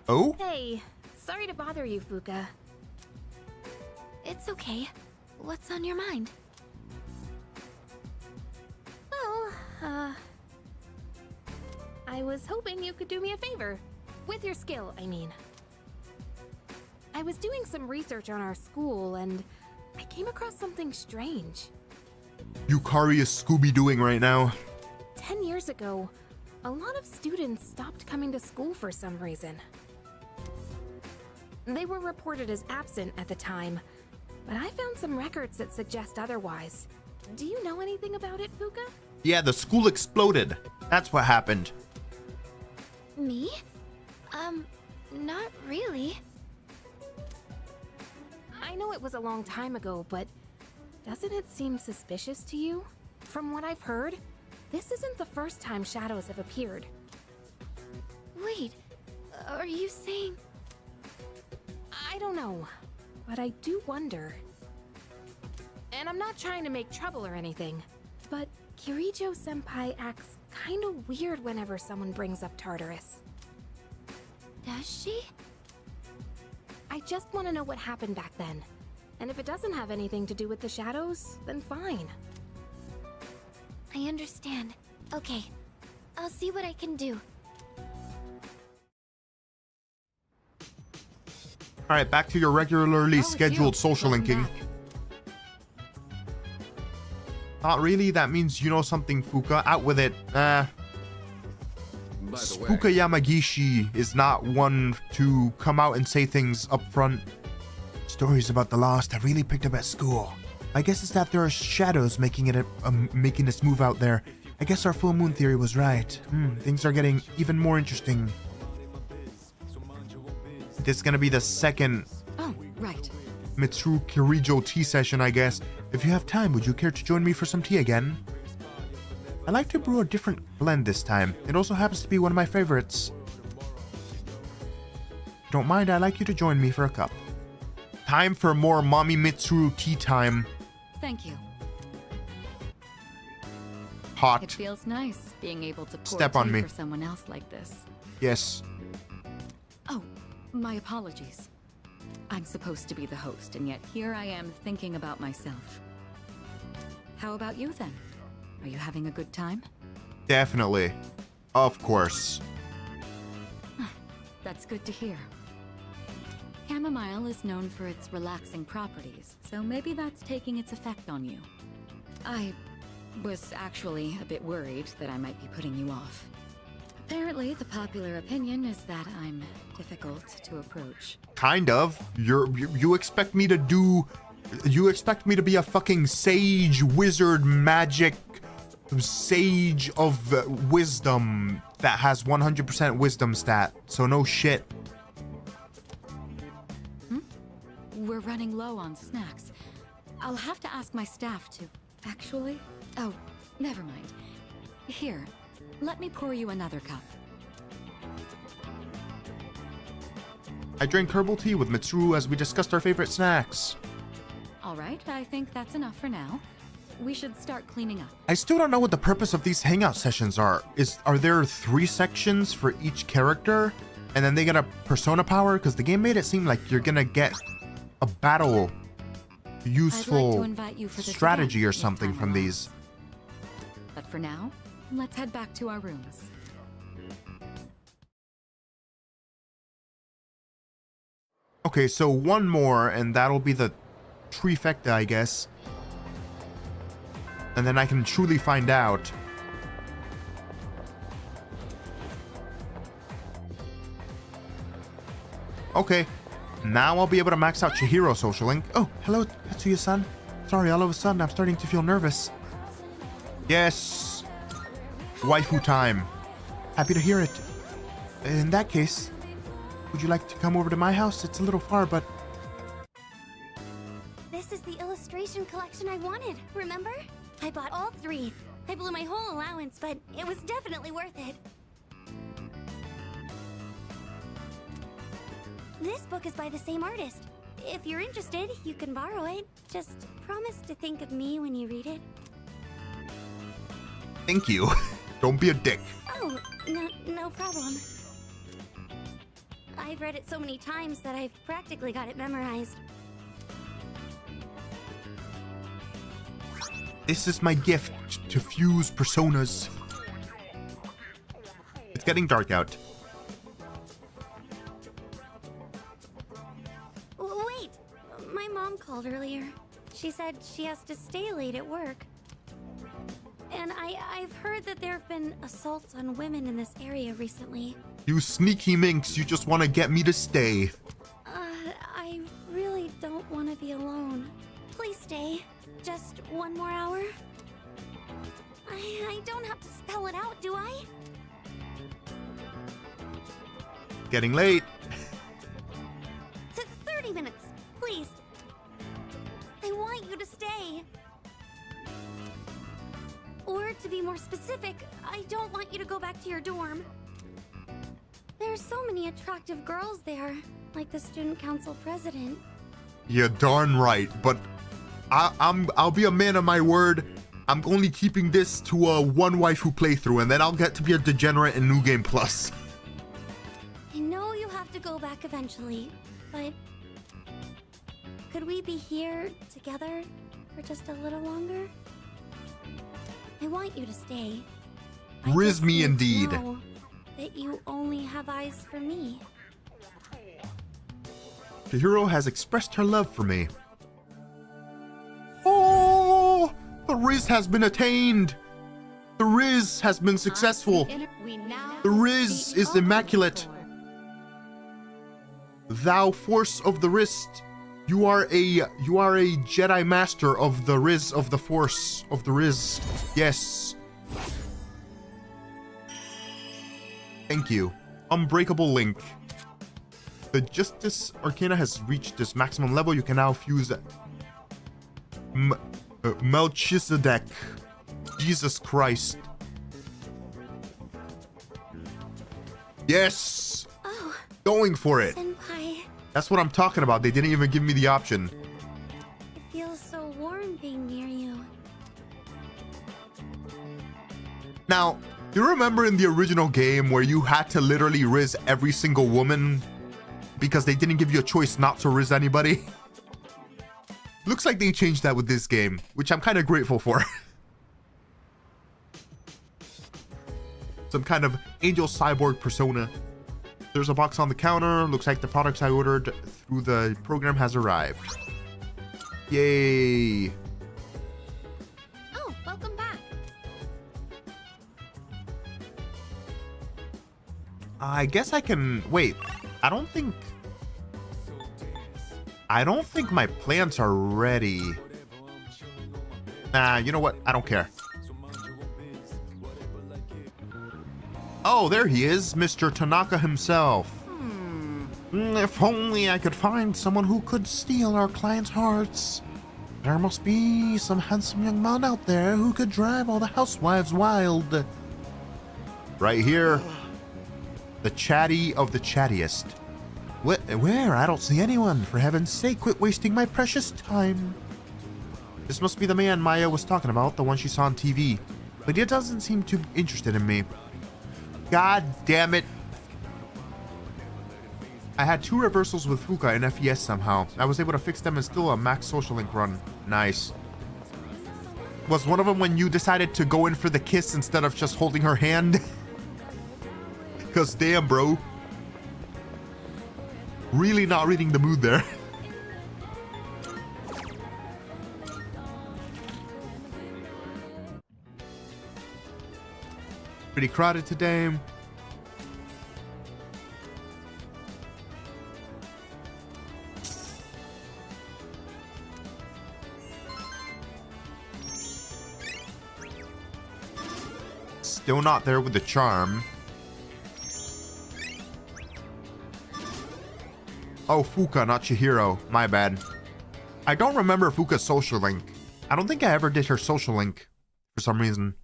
Oh? Hey, sorry to bother you, Fuka. It's okay. What's on your mind? I was hoping you could do me a favor. With your skill, I mean. I was doing some research on our school, and I came across something strange. Yukari is Scooby-Dooing right now. 10 years ago, a lot of students stopped coming to school for some reason. They were reported as absent at the time, but I found some records that suggest otherwise. Do you know anything about it, Fuka? Yeah, the school exploded. That's what happened. Me? Not really. I know it was a long time ago, but doesn't it seem suspicious to you? From what I've heard, this isn't the first time shadows have appeared. Wait, are you saying... I don't know, but I do wonder. And I'm not trying to make trouble or anything, but Kirijo-senpai acts kinda weird whenever someone brings up Tartarus. Does she? I just want to know what happened back then. And if it doesn't have anything to do with the shadows, then fine. I understand. Okay, I'll see what I can do. Alright, back to your regularly scheduled social linking. Not really, that means you know something, Fuka. Out with it. Fuka Yamagishi is not one to come out and say things up front. Stories about the lost have really picked up at school. I guess it's that there are shadows making this move out there. I guess our full moon theory was right. Things are getting even more interesting. This is gonna be the second Right. Mitsuru Kirijo tea session, I guess. If you have time, would you care to join me for some tea again? I like to brew a different blend this time. It also happens to be one of my favorites. Don't mind, I'd like you to join me for a cup. Time for more Mommy Mitsuru tea time. Thank you. Hot. It feels nice being able to pour Step on tea me. for someone else like this. Yes. Oh, my apologies. I'm supposed to be the host, and yet here I am thinking about myself. How about you then? Are you having a good time? Definitely. Of course. That's good to hear. Chamomile is known for its relaxing properties, so maybe that's taking its effect on you. I was actually a bit worried that I might be putting you off. Apparently, the popular opinion is that I'm difficult to approach. Kind of. You expect me to do... You expect me to be a fucking sage, wizard, magic, sage of wisdom that has 100% wisdom stat. So no shit. We're running low on snacks. I'll have to ask my staff to... Actually? Oh, never mind. Here, let me pour you another cup. I drank herbal tea with Mitsuru as we discussed our favorite snacks. All right, I think that's enough for now. We should start cleaning up. I still don't know what the purpose of these hangout sessions are. Are there 3 sections for each character? And then they get a persona power? Because the game made it seem like you're gonna get a battle useful strategy or something from these. But for now, let's head back to our rooms. Okay, so one more, and that'll be the trifecta, I guess. And then I can truly find out. Okay, now I'll be able to max out Chihiro social link. Oh, hello, Tatsuya-san. Sorry, all of a sudden I'm starting to feel nervous. Yes, waifu time. Happy to hear it. In that case, would you like to come over to my house? It's a little far, but... This is the illustration collection I wanted, remember? I bought all 3. I blew my whole allowance, but it was definitely worth it. This book is by the same artist. If you're interested, you can borrow it. Just promise to think of me when you read it. Thank you. Don't be a dick. Oh, no problem. I've read it so many times that I've practically got it memorized. This is my gift to fuse personas. It's getting dark out. Wait! My mom called earlier. She said she has to stay late at work. And I've heard that there have been assaults on women in this area recently. You sneaky minx, you just want to get me to stay. I really don't want to be alone. Please stay. Just one more hour? I don't have to spell it out, do I? Getting late. 30 minutes, please. I want you to stay. Or to be more specific, I don't want you to go back to your dorm. There's so many attractive girls there, like the student council president. You're darn right, but I'll be a man of my word. I'm only keeping this to a one waifu playthrough, and then I'll get to be a degenerate in New Game Plus. I know you have to go back eventually, but could we be here together for just a little longer? I want you to stay. Riz me indeed. Know that you only have eyes for me. Chihiro has expressed her love for me. Oh, the Riz has been attained. The Riz has been successful. The Riz is immaculate. Thou force of the wrist. You are a Jedi master of the Riz of the Force of the Riz. Yes. Thank you. Unbreakable link. The Justice Arcana has reached its maximum level. You can now fuse Melchizedek. Jesus Christ. Yes. Oh, going for it. Senpai. That's what I'm talking about. They didn't even give me the option. It feels so warm being near you. Now, do you remember in the original game where you had to literally riz every single woman because they didn't give you a choice not to riz anybody? Looks like they changed that with this game, which I'm kind of grateful for. Some kind of angel cyborg persona. There's a box on the counter. Looks like the products I ordered through the program has arrived. Yay. Oh, welcome back. I guess I can wait. I don't think my plants are ready. Nah, you know what? I don't care. Oh, there he is, Mr. Tanaka himself. If only I could find someone who could steal our clients' hearts. There must be some handsome young man out there who could drive all the housewives wild. Right here. The chatty of the chattiest. Where? I don't see anyone. For heaven's sake, quit wasting my precious time. This must be the man Maya was talking about, the one she saw on TV. But he doesn't seem too interested in me. God damn it. I had 2 reversals with Fuka in FES somehow. I was able to fix them in still a max social link run. Nice. Was one of them when you decided to go in for the kiss instead of just holding her hand? Cause damn, bro. Really not reading the mood there. Pretty crowded today. Still not there with the charm. Oh, Fuka, not Chihiro. My bad. I don't remember Fuka's social link. I don't think I ever did her social link for some reason.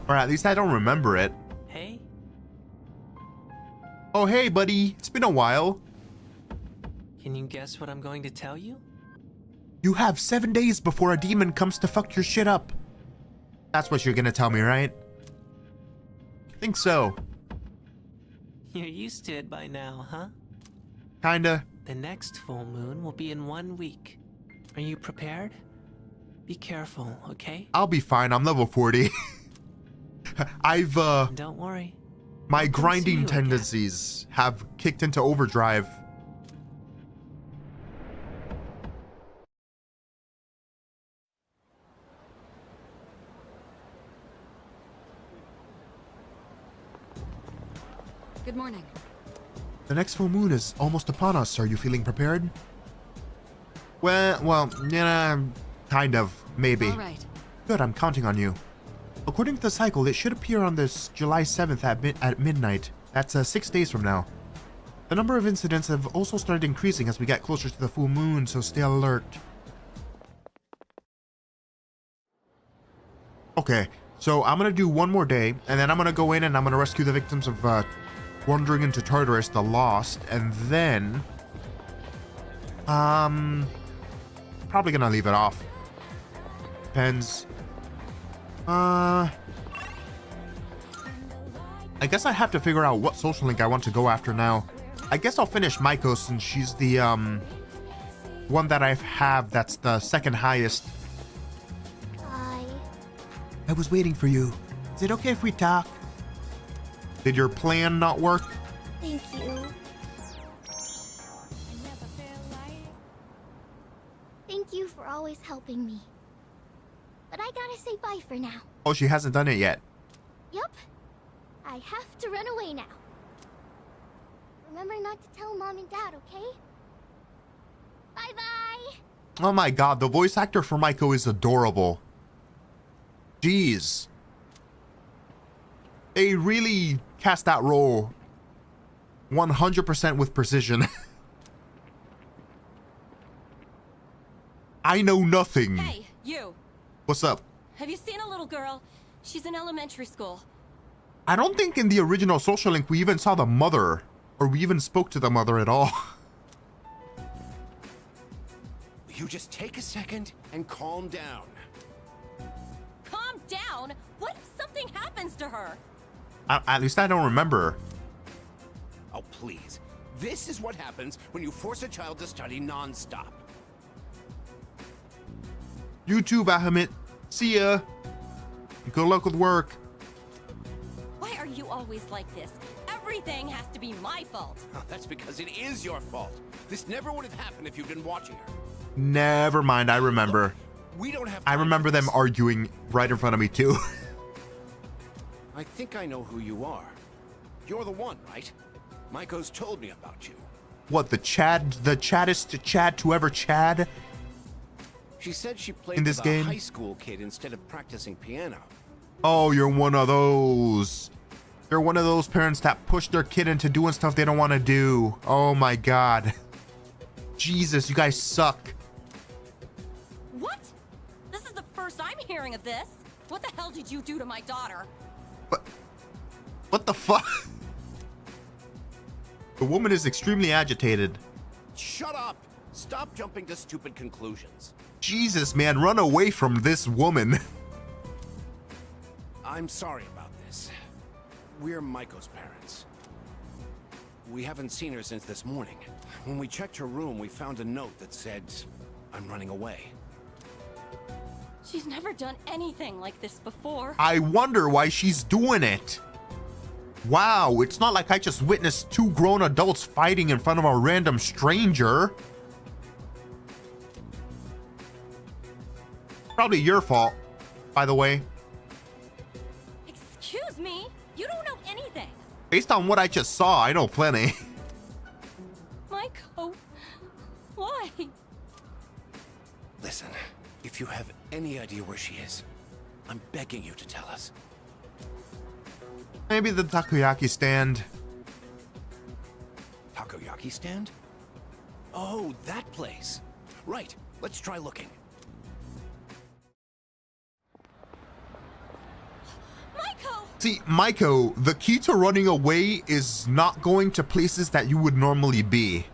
Or at least I don't remember it. Hey? Oh, hey, buddy. It's been a while. Can you guess what I'm going to tell you? You have 7 days before a demon comes to fuck your shit up. That's what you're gonna tell me, right? Think so. You're used to it by now, huh? Kinda. The next full moon will be in 1 week. Are you prepared? Be careful, okay? I'll be fine. I'm level 40. I've Don't worry. my I'll come see you grinding again. tendencies have kicked into overdrive. Good morning. The next full moon is almost upon us. Are you feeling prepared? Well, yeah, kind of, maybe. All right. Good, I'm counting on you. According to the cycle, it should appear on this July 7th at midnight. That's 6 days from now. The number of incidents have also started increasing as we get closer to the full moon, so stay alert. Okay, so I'm gonna do one more day, and then I'm gonna go in and I'm gonna rescue the victims of wandering into Tartarus, the Lost, and then probably gonna leave it off. Depends. I guess I have to figure out what social link I want to go after now. I guess I'll finish Maiko since she's the one that I have that's the second highest. Hi. I was waiting for you. Is it okay if we talk? Did your plan not work? Thank you. Thank you for always helping me. But I gotta say bye for now. Oh, she hasn't done it yet. Yup. I have to run away now. Remember not to tell Mom and Dad, okay? Bye-bye! Oh my god, the voice actor for Maiko is adorable. Jeez. They really cast that role 100% with precision. I know nothing. Hey, you. What's up? Have you seen a little girl? She's in elementary school. I don't think in the original social link we even saw the mother, or we even spoke to the mother at all. You just take a second and calm down. Calm down? What if something happens to her? At least I don't remember. Oh, please. This is what happens when you force a child to study non-stop. You too, Bahamut. See ya. Good luck with work. Why are you always like this? Everything has to be my fault. Oh, that's because it is your fault. This never would have happened if you'd been watching her. Never mind, I remember. Look, we don't have I time remember for them this. arguing right in front of me too. I think I know who you are. You're the one, right? Maiko's told me about you. What, the chaddest Chad to ever Chad? She said she played In this with game? a high school kid instead of practicing piano. Oh, you're one of those. You're one of those parents that push their kid into doing stuff they don't want to do. Oh my god. Jesus, you guys suck. What? This is the first I'm hearing of this. What the hell did you do to my daughter? What the fuck? The woman is extremely agitated. Shut up! Stop jumping to stupid conclusions. Jesus, man, run away from this woman. I'm sorry about this. We're Maiko's parents. We haven't seen her since this morning. When we checked her room, we found a note that said, "I'm running away." She's never done anything like this before. I wonder why she's doing it. Wow, it's not like I just witnessed two grown adults fighting in front of a random stranger. Probably your fault, by the way. Excuse me? You don't know anything. Based on what I just saw, I know plenty. Maiko, why? Listen, if you have any idea where she is, I'm begging you to tell us. Maybe the takoyaki stand. Takoyaki stand? Oh, that place. Right, let's try looking. Maiko! See, Maiko, the key to running away is not going to places that you would normally be.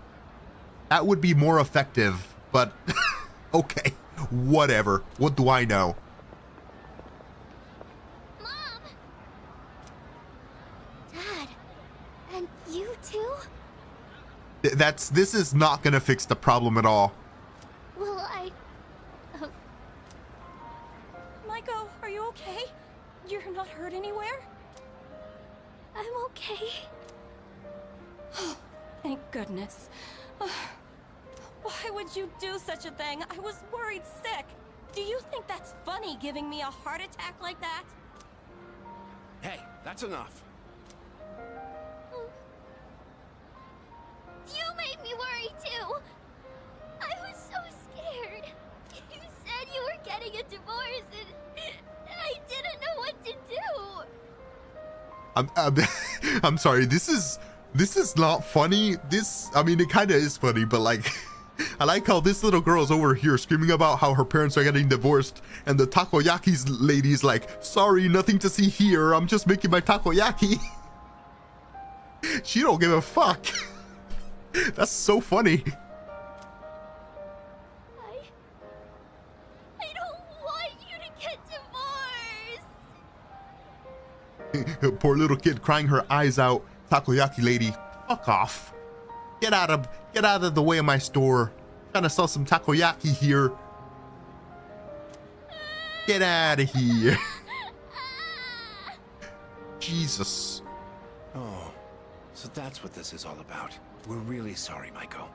That would be more effective, but okay, whatever. What do I know? Dad, and You too? This is not gonna fix the problem at all. Well, Maiko, are you okay? You're not hurt anywhere? I'm okay. Thank goodness. Why would you do such a thing? I was worried sick. Do you think that's funny, giving me a heart attack like that? Hey, that's enough. You made me worry too. I was so scared. You said you were getting a divorce and I didn't know what to do. I'm sorry. This is not funny. I mean, it kind of is funny, but like, I like how this little girl is over here screaming about how her parents are getting divorced, and the takoyaki's lady's like, sorry, nothing to see here. I'm just making my takoyaki. She don't give a fuck. That's so funny. I don't want you to get divorced. Poor little kid crying her eyes out. Takoyaki lady, fuck off. Get out of the way of my store. I'm trying to sell some takoyaki here. Get out of here. Jesus. Oh, so that's what this is all about. We're really sorry, Maiko.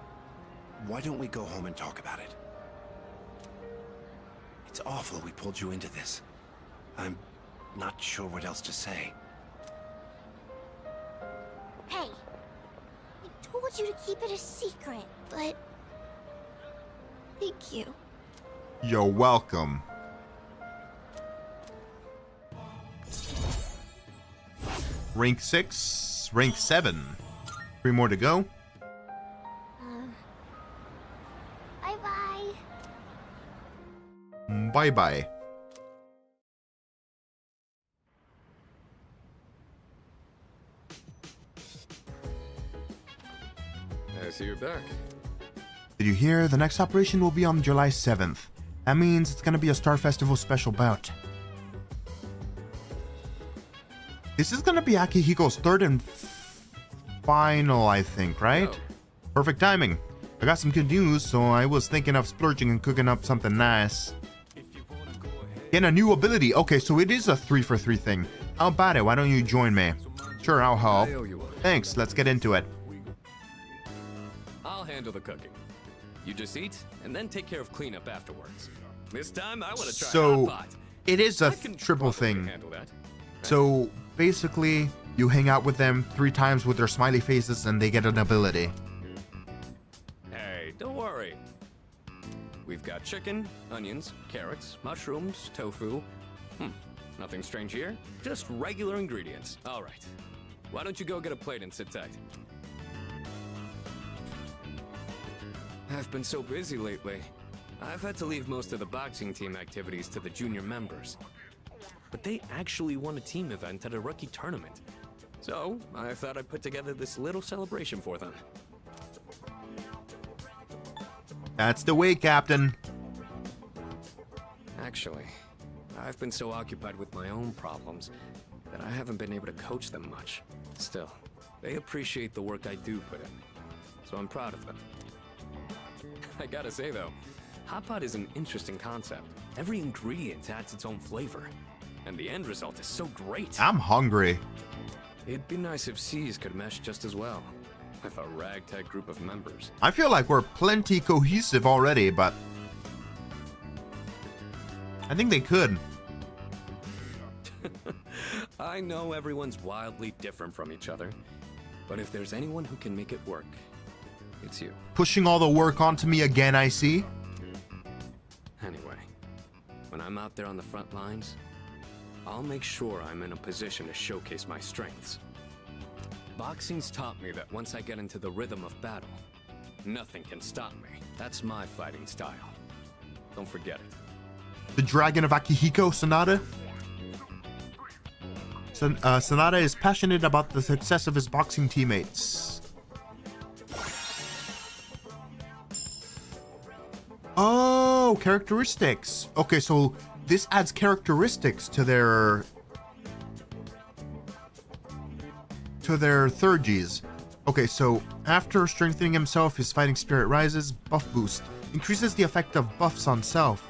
Why don't we go home and talk about it? It's awful we pulled you into this. I'm not sure what else to say. Hey, I told you to keep it a secret, but thank you. You're welcome. Rank 6, rank 7. 3 more to go. Bye-bye. Bye-bye. I see you're back. Did you hear? The next operation will be on July 7th. That means it's gonna be a Star Festival special bout. This is gonna be Akihiko's third and final, I think, right? Oh. Perfect timing. I got some good news, so I was thinking of splurging and cooking up something nice. Get a new ability. Okay, so it is a 3-for-3 thing. How about it? Why don't you join me? Sure, I'll help. I owe you one. Thanks, let's get into it. I'll handle the cooking. You just eat, and then take care of cleanup afterwards. This time, I want to try So, hot pot. it is a I can triple probably thing. handle that. So, basically, you hang out with them 3 times with their smiley faces and they get an ability. Hey, don't worry. We've got chicken, onions, carrots, mushrooms, tofu. Nothing strange here. Just regular ingredients. All right. Why don't you go get a plate and sit tight? I've been so busy lately. I've had to leave most of the boxing team activities to the junior members. But they actually won a team event at a rookie tournament. So, I thought I'd put together this little celebration for them. That's the way, Captain. Actually, I've been so occupied with my own problems that I haven't been able to coach them much. Still, they appreciate the work I do put in, so I'm proud of them. I gotta say though, hot pot is an interesting concept. Every ingredient adds its own flavor, and the end result is so great. I'm hungry. It'd be nice if C's could mesh just as well, with a ragtag group of members. I feel like we're plenty cohesive already, but I think they could. I know everyone's wildly different from each other, but if there's anyone who can make it work, it's you. Pushing all the work onto me again, I see. Anyway, when I'm out there on the front lines, I'll make sure I'm in a position to showcase my strengths. Boxing's taught me that once I get into the rhythm of battle, nothing can stop me. That's my fighting style. Don't forget it. The Dragon of Akihiko, Sanada. Sanada is passionate about the success of his boxing teammates. Oh, characteristics. Okay, so this adds characteristics to their... to their third Gs. Okay, so after strengthening himself, his fighting spirit rises. Buff boost. Increases the effect of buffs on self.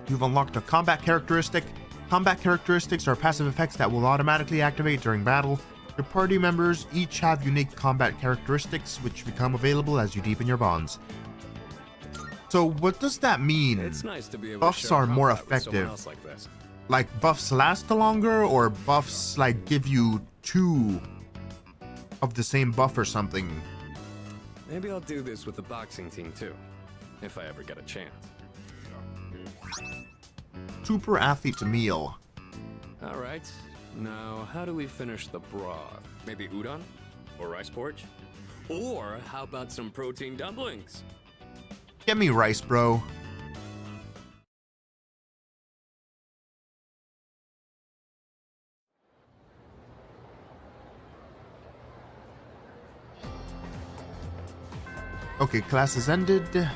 You've unlocked a combat characteristic. Combat characteristics are passive effects that will automatically activate during battle. Your party members each have unique combat characteristics which become available as you deepen your bonds. So what does that mean? It's nice to be able Buffs to share are more combat with someone effective. else like this. Like buffs last longer, or buffs like give you 2 of the same buff or something? Maybe I'll do this with the boxing team too, if I ever get a chance. Super athlete meal. All right. Now, how do we finish the broth? Maybe udon? Or rice porridge? Or how about some protein dumplings? Get me rice, bro. Okay, class is ended.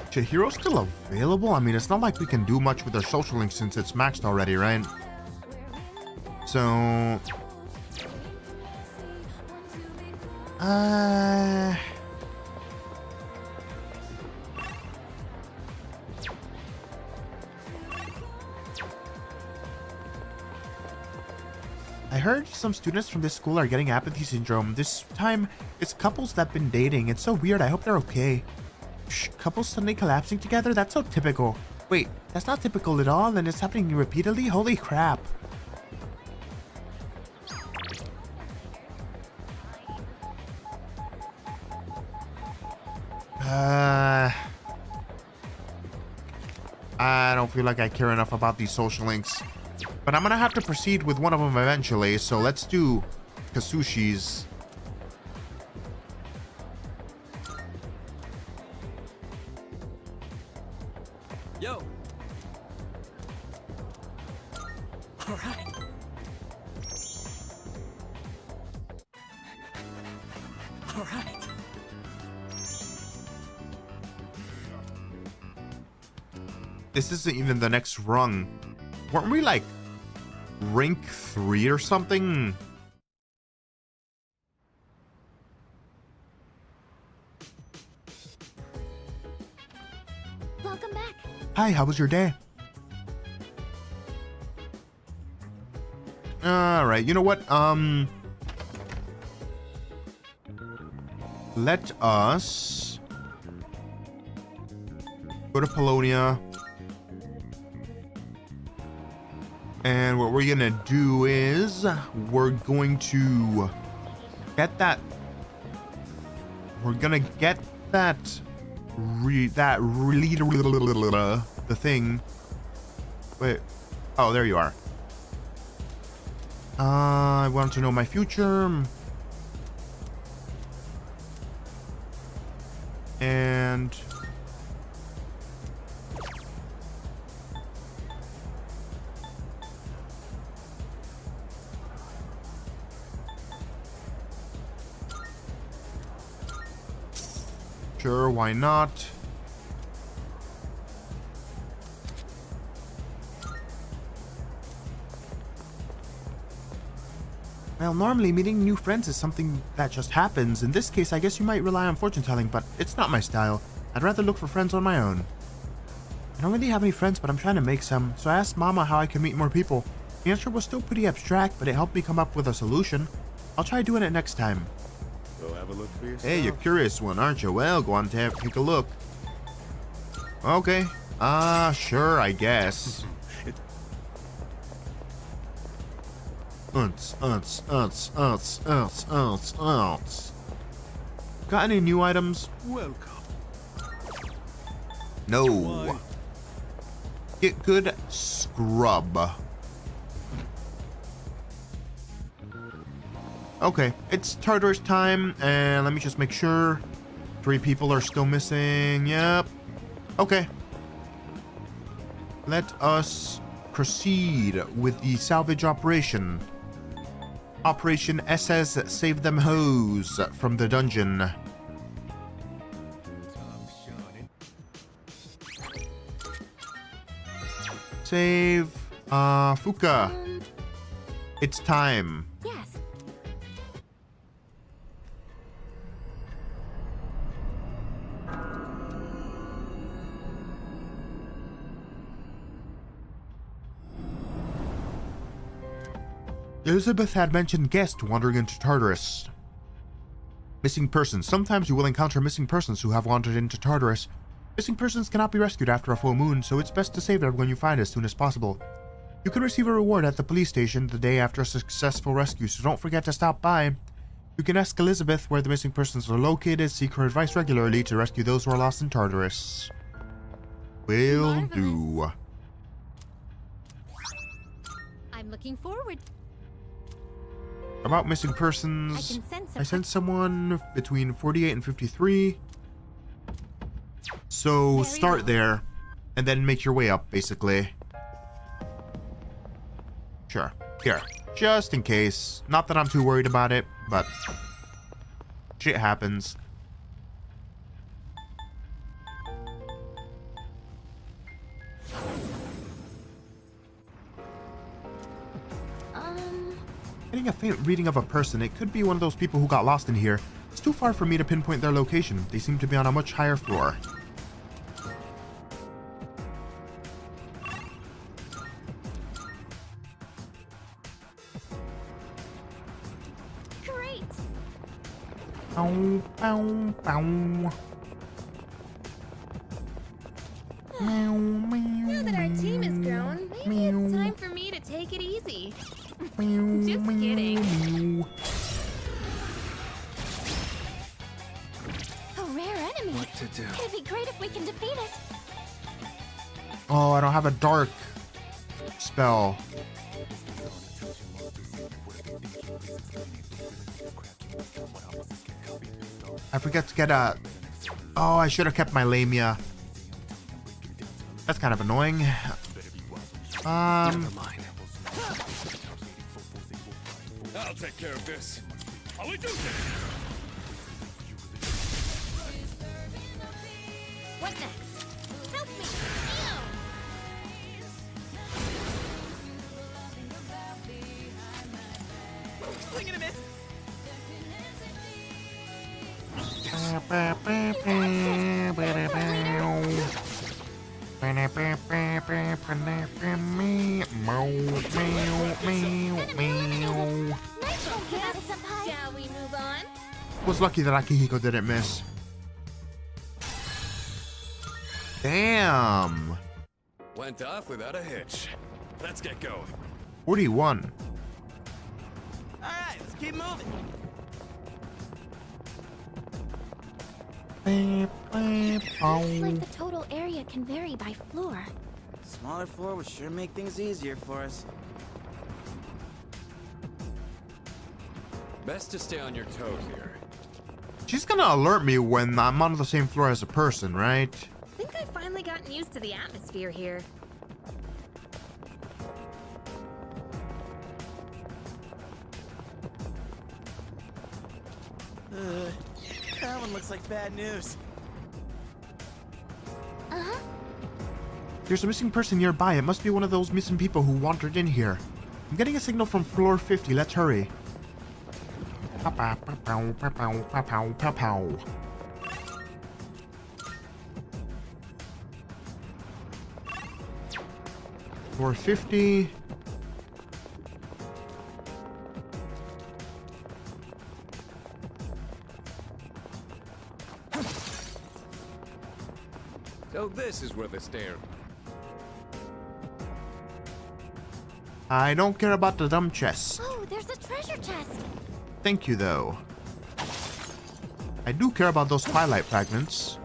Chihiro's still available? I mean, it's not like we can do much with our social link since it's maxed already, right? So... I heard some students from this school are getting apathy syndrome. This time, it's couples that been dating. It's so weird. I hope they're okay. Shh, couples suddenly collapsing together? That's so typical. Wait, that's not typical at all, and it's happening repeatedly? Holy crap. I don't feel like I care enough about these social links. But I'm gonna have to proceed with one of them eventually, so let's do Kasushi's. Yo. All right. All right. This isn't even the next rung. Weren't we like rank 3 or something? Welcome back. Hi, how was your day? Alright, you know what? Let us go to Polonia. And what we're gonna do is we're going to get that. We're gonna get that. The thing. Wait. Oh, there you are. I want to know my future. And sure, why not? Well, normally meeting new friends is something that just happens. In this case, I guess you might rely on fortune telling, but it's not my style. I'd rather look for friends on my own. I don't really have any friends, but I'm trying to make some, so I asked Mama how I could meet more people. The answer was still pretty abstract, but it helped me come up with a solution. I'll try doing it next time. Go have a look for yourself. Hey, you're curious one, aren't you? Well, go on, take a look. Okay. Sure, I guess. Got any new items? Welcome. No. Get good scrub. Okay, it's Tartarus time, and let me just make sure 3 people are still missing. Yep. Okay. Let us proceed with the salvage operation. Operation SS Save Them Hoes from the dungeon. Save. Fuka. It's time. Yes. Elizabeth had mentioned guests wandering into Tartarus. Missing persons. Sometimes you will encounter missing persons who have wandered into Tartarus. Missing persons cannot be rescued after a full moon, so it's best to save everyone you find as soon as possible. You can receive a reward at the police station the day after a successful rescue, so don't forget to stop by. You can ask Elizabeth where the missing persons are located, seek her advice regularly to rescue those who are lost in Tartarus. Will do. I'm looking forward. About missing persons, I sent someone between 48 and 53. So start there, and then make your way up, basically. Sure. Here. Just in case. Not that I'm too worried about it, but shit happens. Getting a faint reading of a person. It could be one of those people who got lost in here. It's too far for me to pinpoint their location. They seem to be on a much higher floor. Great. Bow, bow, bow. Meow, meow, Now that our team is grown, maybe it's time for me to take it easy. Just kidding. A rare enemy. What to do? It'd be great if we can defeat it. Oh, I don't have a dark spell. I forget to get a... Oh, I should have kept my Lamia. That's kind of annoying. Never mind. I'll take care of this. How we do this? What next? Help me! Swing and a miss. Shall we move on? Was lucky that Akihiko didn't miss. Damn. Went off without a hitch. Let's get going. 41. All right, let's keep moving. Looks like the total area can vary by floor. Smaller floor would sure make things easier for us. Best to stay on your toes here. She's gonna alert me when I'm on the same floor as a person, right? I think I've finally gotten used to the atmosphere here. That one looks like bad news. Uh-huh. There's a missing person nearby. It must be one of those missing people who wandered in here. I'm getting a signal from floor 50. Let's hurry. Pa-pow, pa-pow, pa-pow, pa-pow, pa-pow. Floor 50. So this is where the stair... I don't care about the dumb chest. Oh, there's a treasure chest. Thank you, though. I do care about those twilight fragments.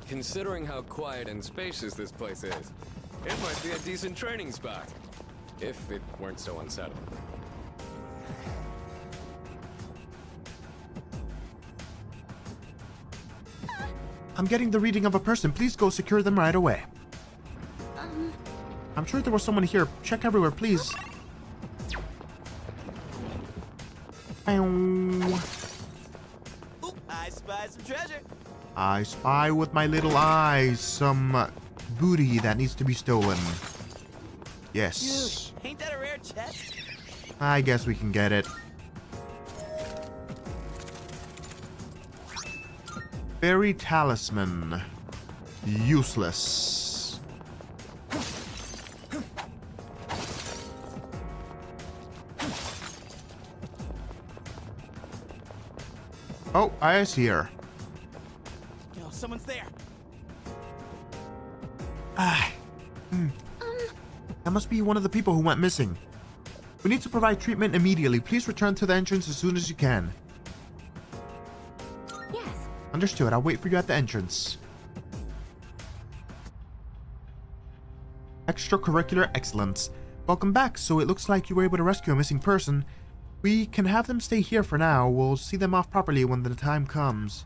Considering how quiet and spacious this place is, it might be a decent training spot. If it weren't so unsettling. I'm getting the reading of a person. Please go secure them right away. I'm sure there was someone here. Check everywhere, please. Ooh, I spy some treasure. I spy with my little eyes some booty that needs to be stolen. Yes. Dude, ain't that a rare chest? I guess we can get it. Fairy talisman. Useless. Oh, I see her. Yo, someone's there. That must be one of the people who went missing. We need to provide treatment immediately. Please return to the entrance as soon as you can. Yes. Understood. I'll wait for you at the entrance. Extracurricular excellence. Welcome back. So it looks like you were able to rescue a missing person. We can have them stay here for now. We'll see them off properly when the time comes.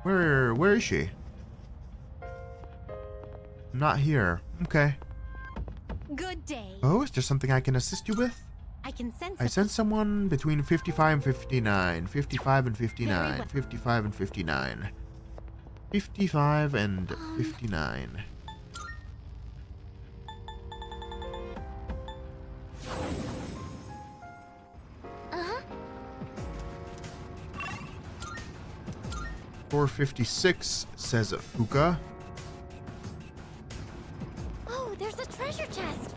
Where is she? Not here. Okay. Good day. Oh, is there something I can assist you with? I can sense. I sense someone between 55 and 59. 55 and 59. 55 and 59. 55 and 59. Uh-huh. 456 says Fuka. Oh, there's a treasure chest.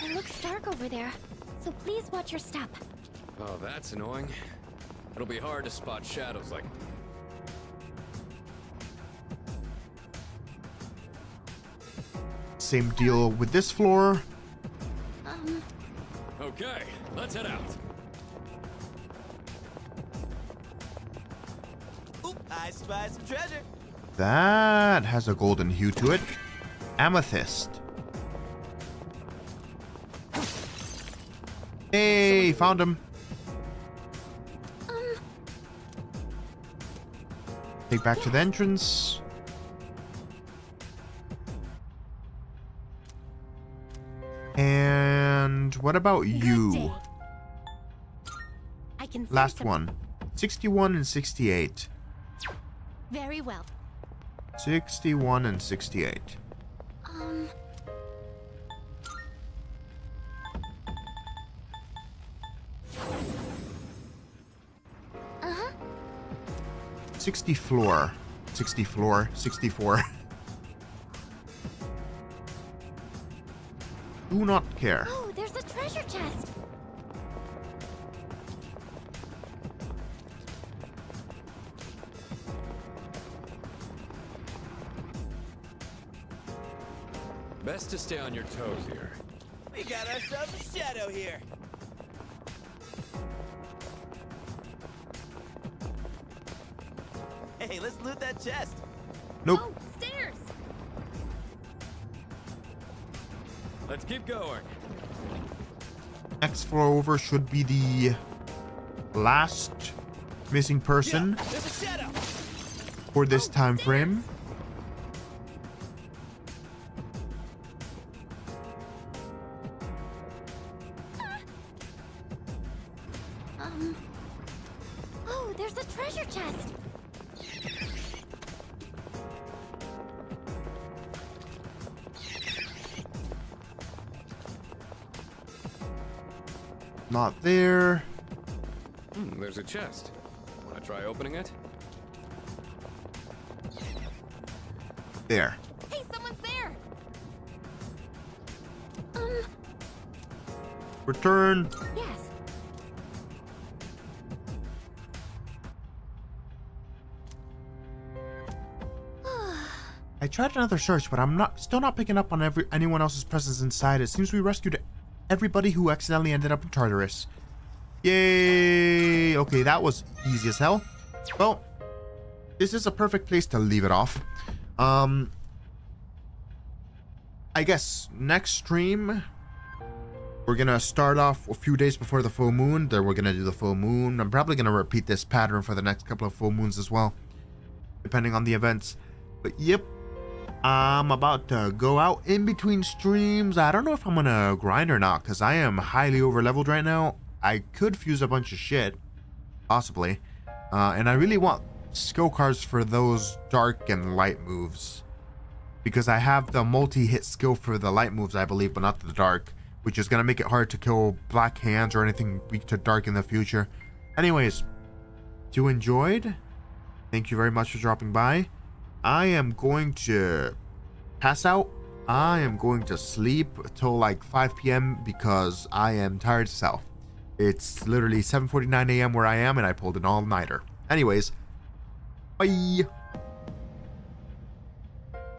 It looks dark over there, so please watch your step. Oh, that's annoying. It'll be hard to spot shadows like... Same deal with this floor. Okay, let's head out. Oop, I spy some treasure. That has a golden hue to it. Amethyst. Hey, found him. Take back to the entrance. And what about you? I can Last one. 61 and 68. Very well. 61 and 68. Uh-huh. 60 floor. 60 floor. 64. Do not care. Oh, there's a treasure chest. Best to stay on your toes here. We got ourselves a shadow here. Hey, let's loot that chest. Nope. Oh, stairs. Let's keep going. Next floor over should be the last missing person There's a shadow. for this time frame. Oh, there's a treasure chest. Not there. There's a chest. Wanna try opening it? There. Hey, someone's there. Return. Yes. I tried another search, but I'm still not picking up on anyone else's presence inside. It seems we rescued everybody who accidentally ended up in Tartarus. Yay! Okay, that was easy as hell. Well, this is a perfect place to leave it off. I guess next stream we're gonna start off a few days before the full moon. Then we're gonna do the full moon. I'm probably gonna repeat this pattern for the next couple of full moons as well, depending on the events. But yep, I'm about to go out in between streams. I don't know if I'm gonna grind or not, because I am highly over leveled right now. I could fuse a bunch of shit, possibly. And I really want skill cards for those dark and light moves, because I have the multi-hit skill for the light moves, I believe, but not the dark, which is going to make it hard to kill black hands or anything weak to dark in the future. Anyways, if you enjoyed, thank you very much for dropping by. I am going to pass out. I am going to sleep till like 5 p.m. because I am tired as hell. It's literally 7:49 a.m. where I am, and I pulled an all-nighter. Anyways, bye.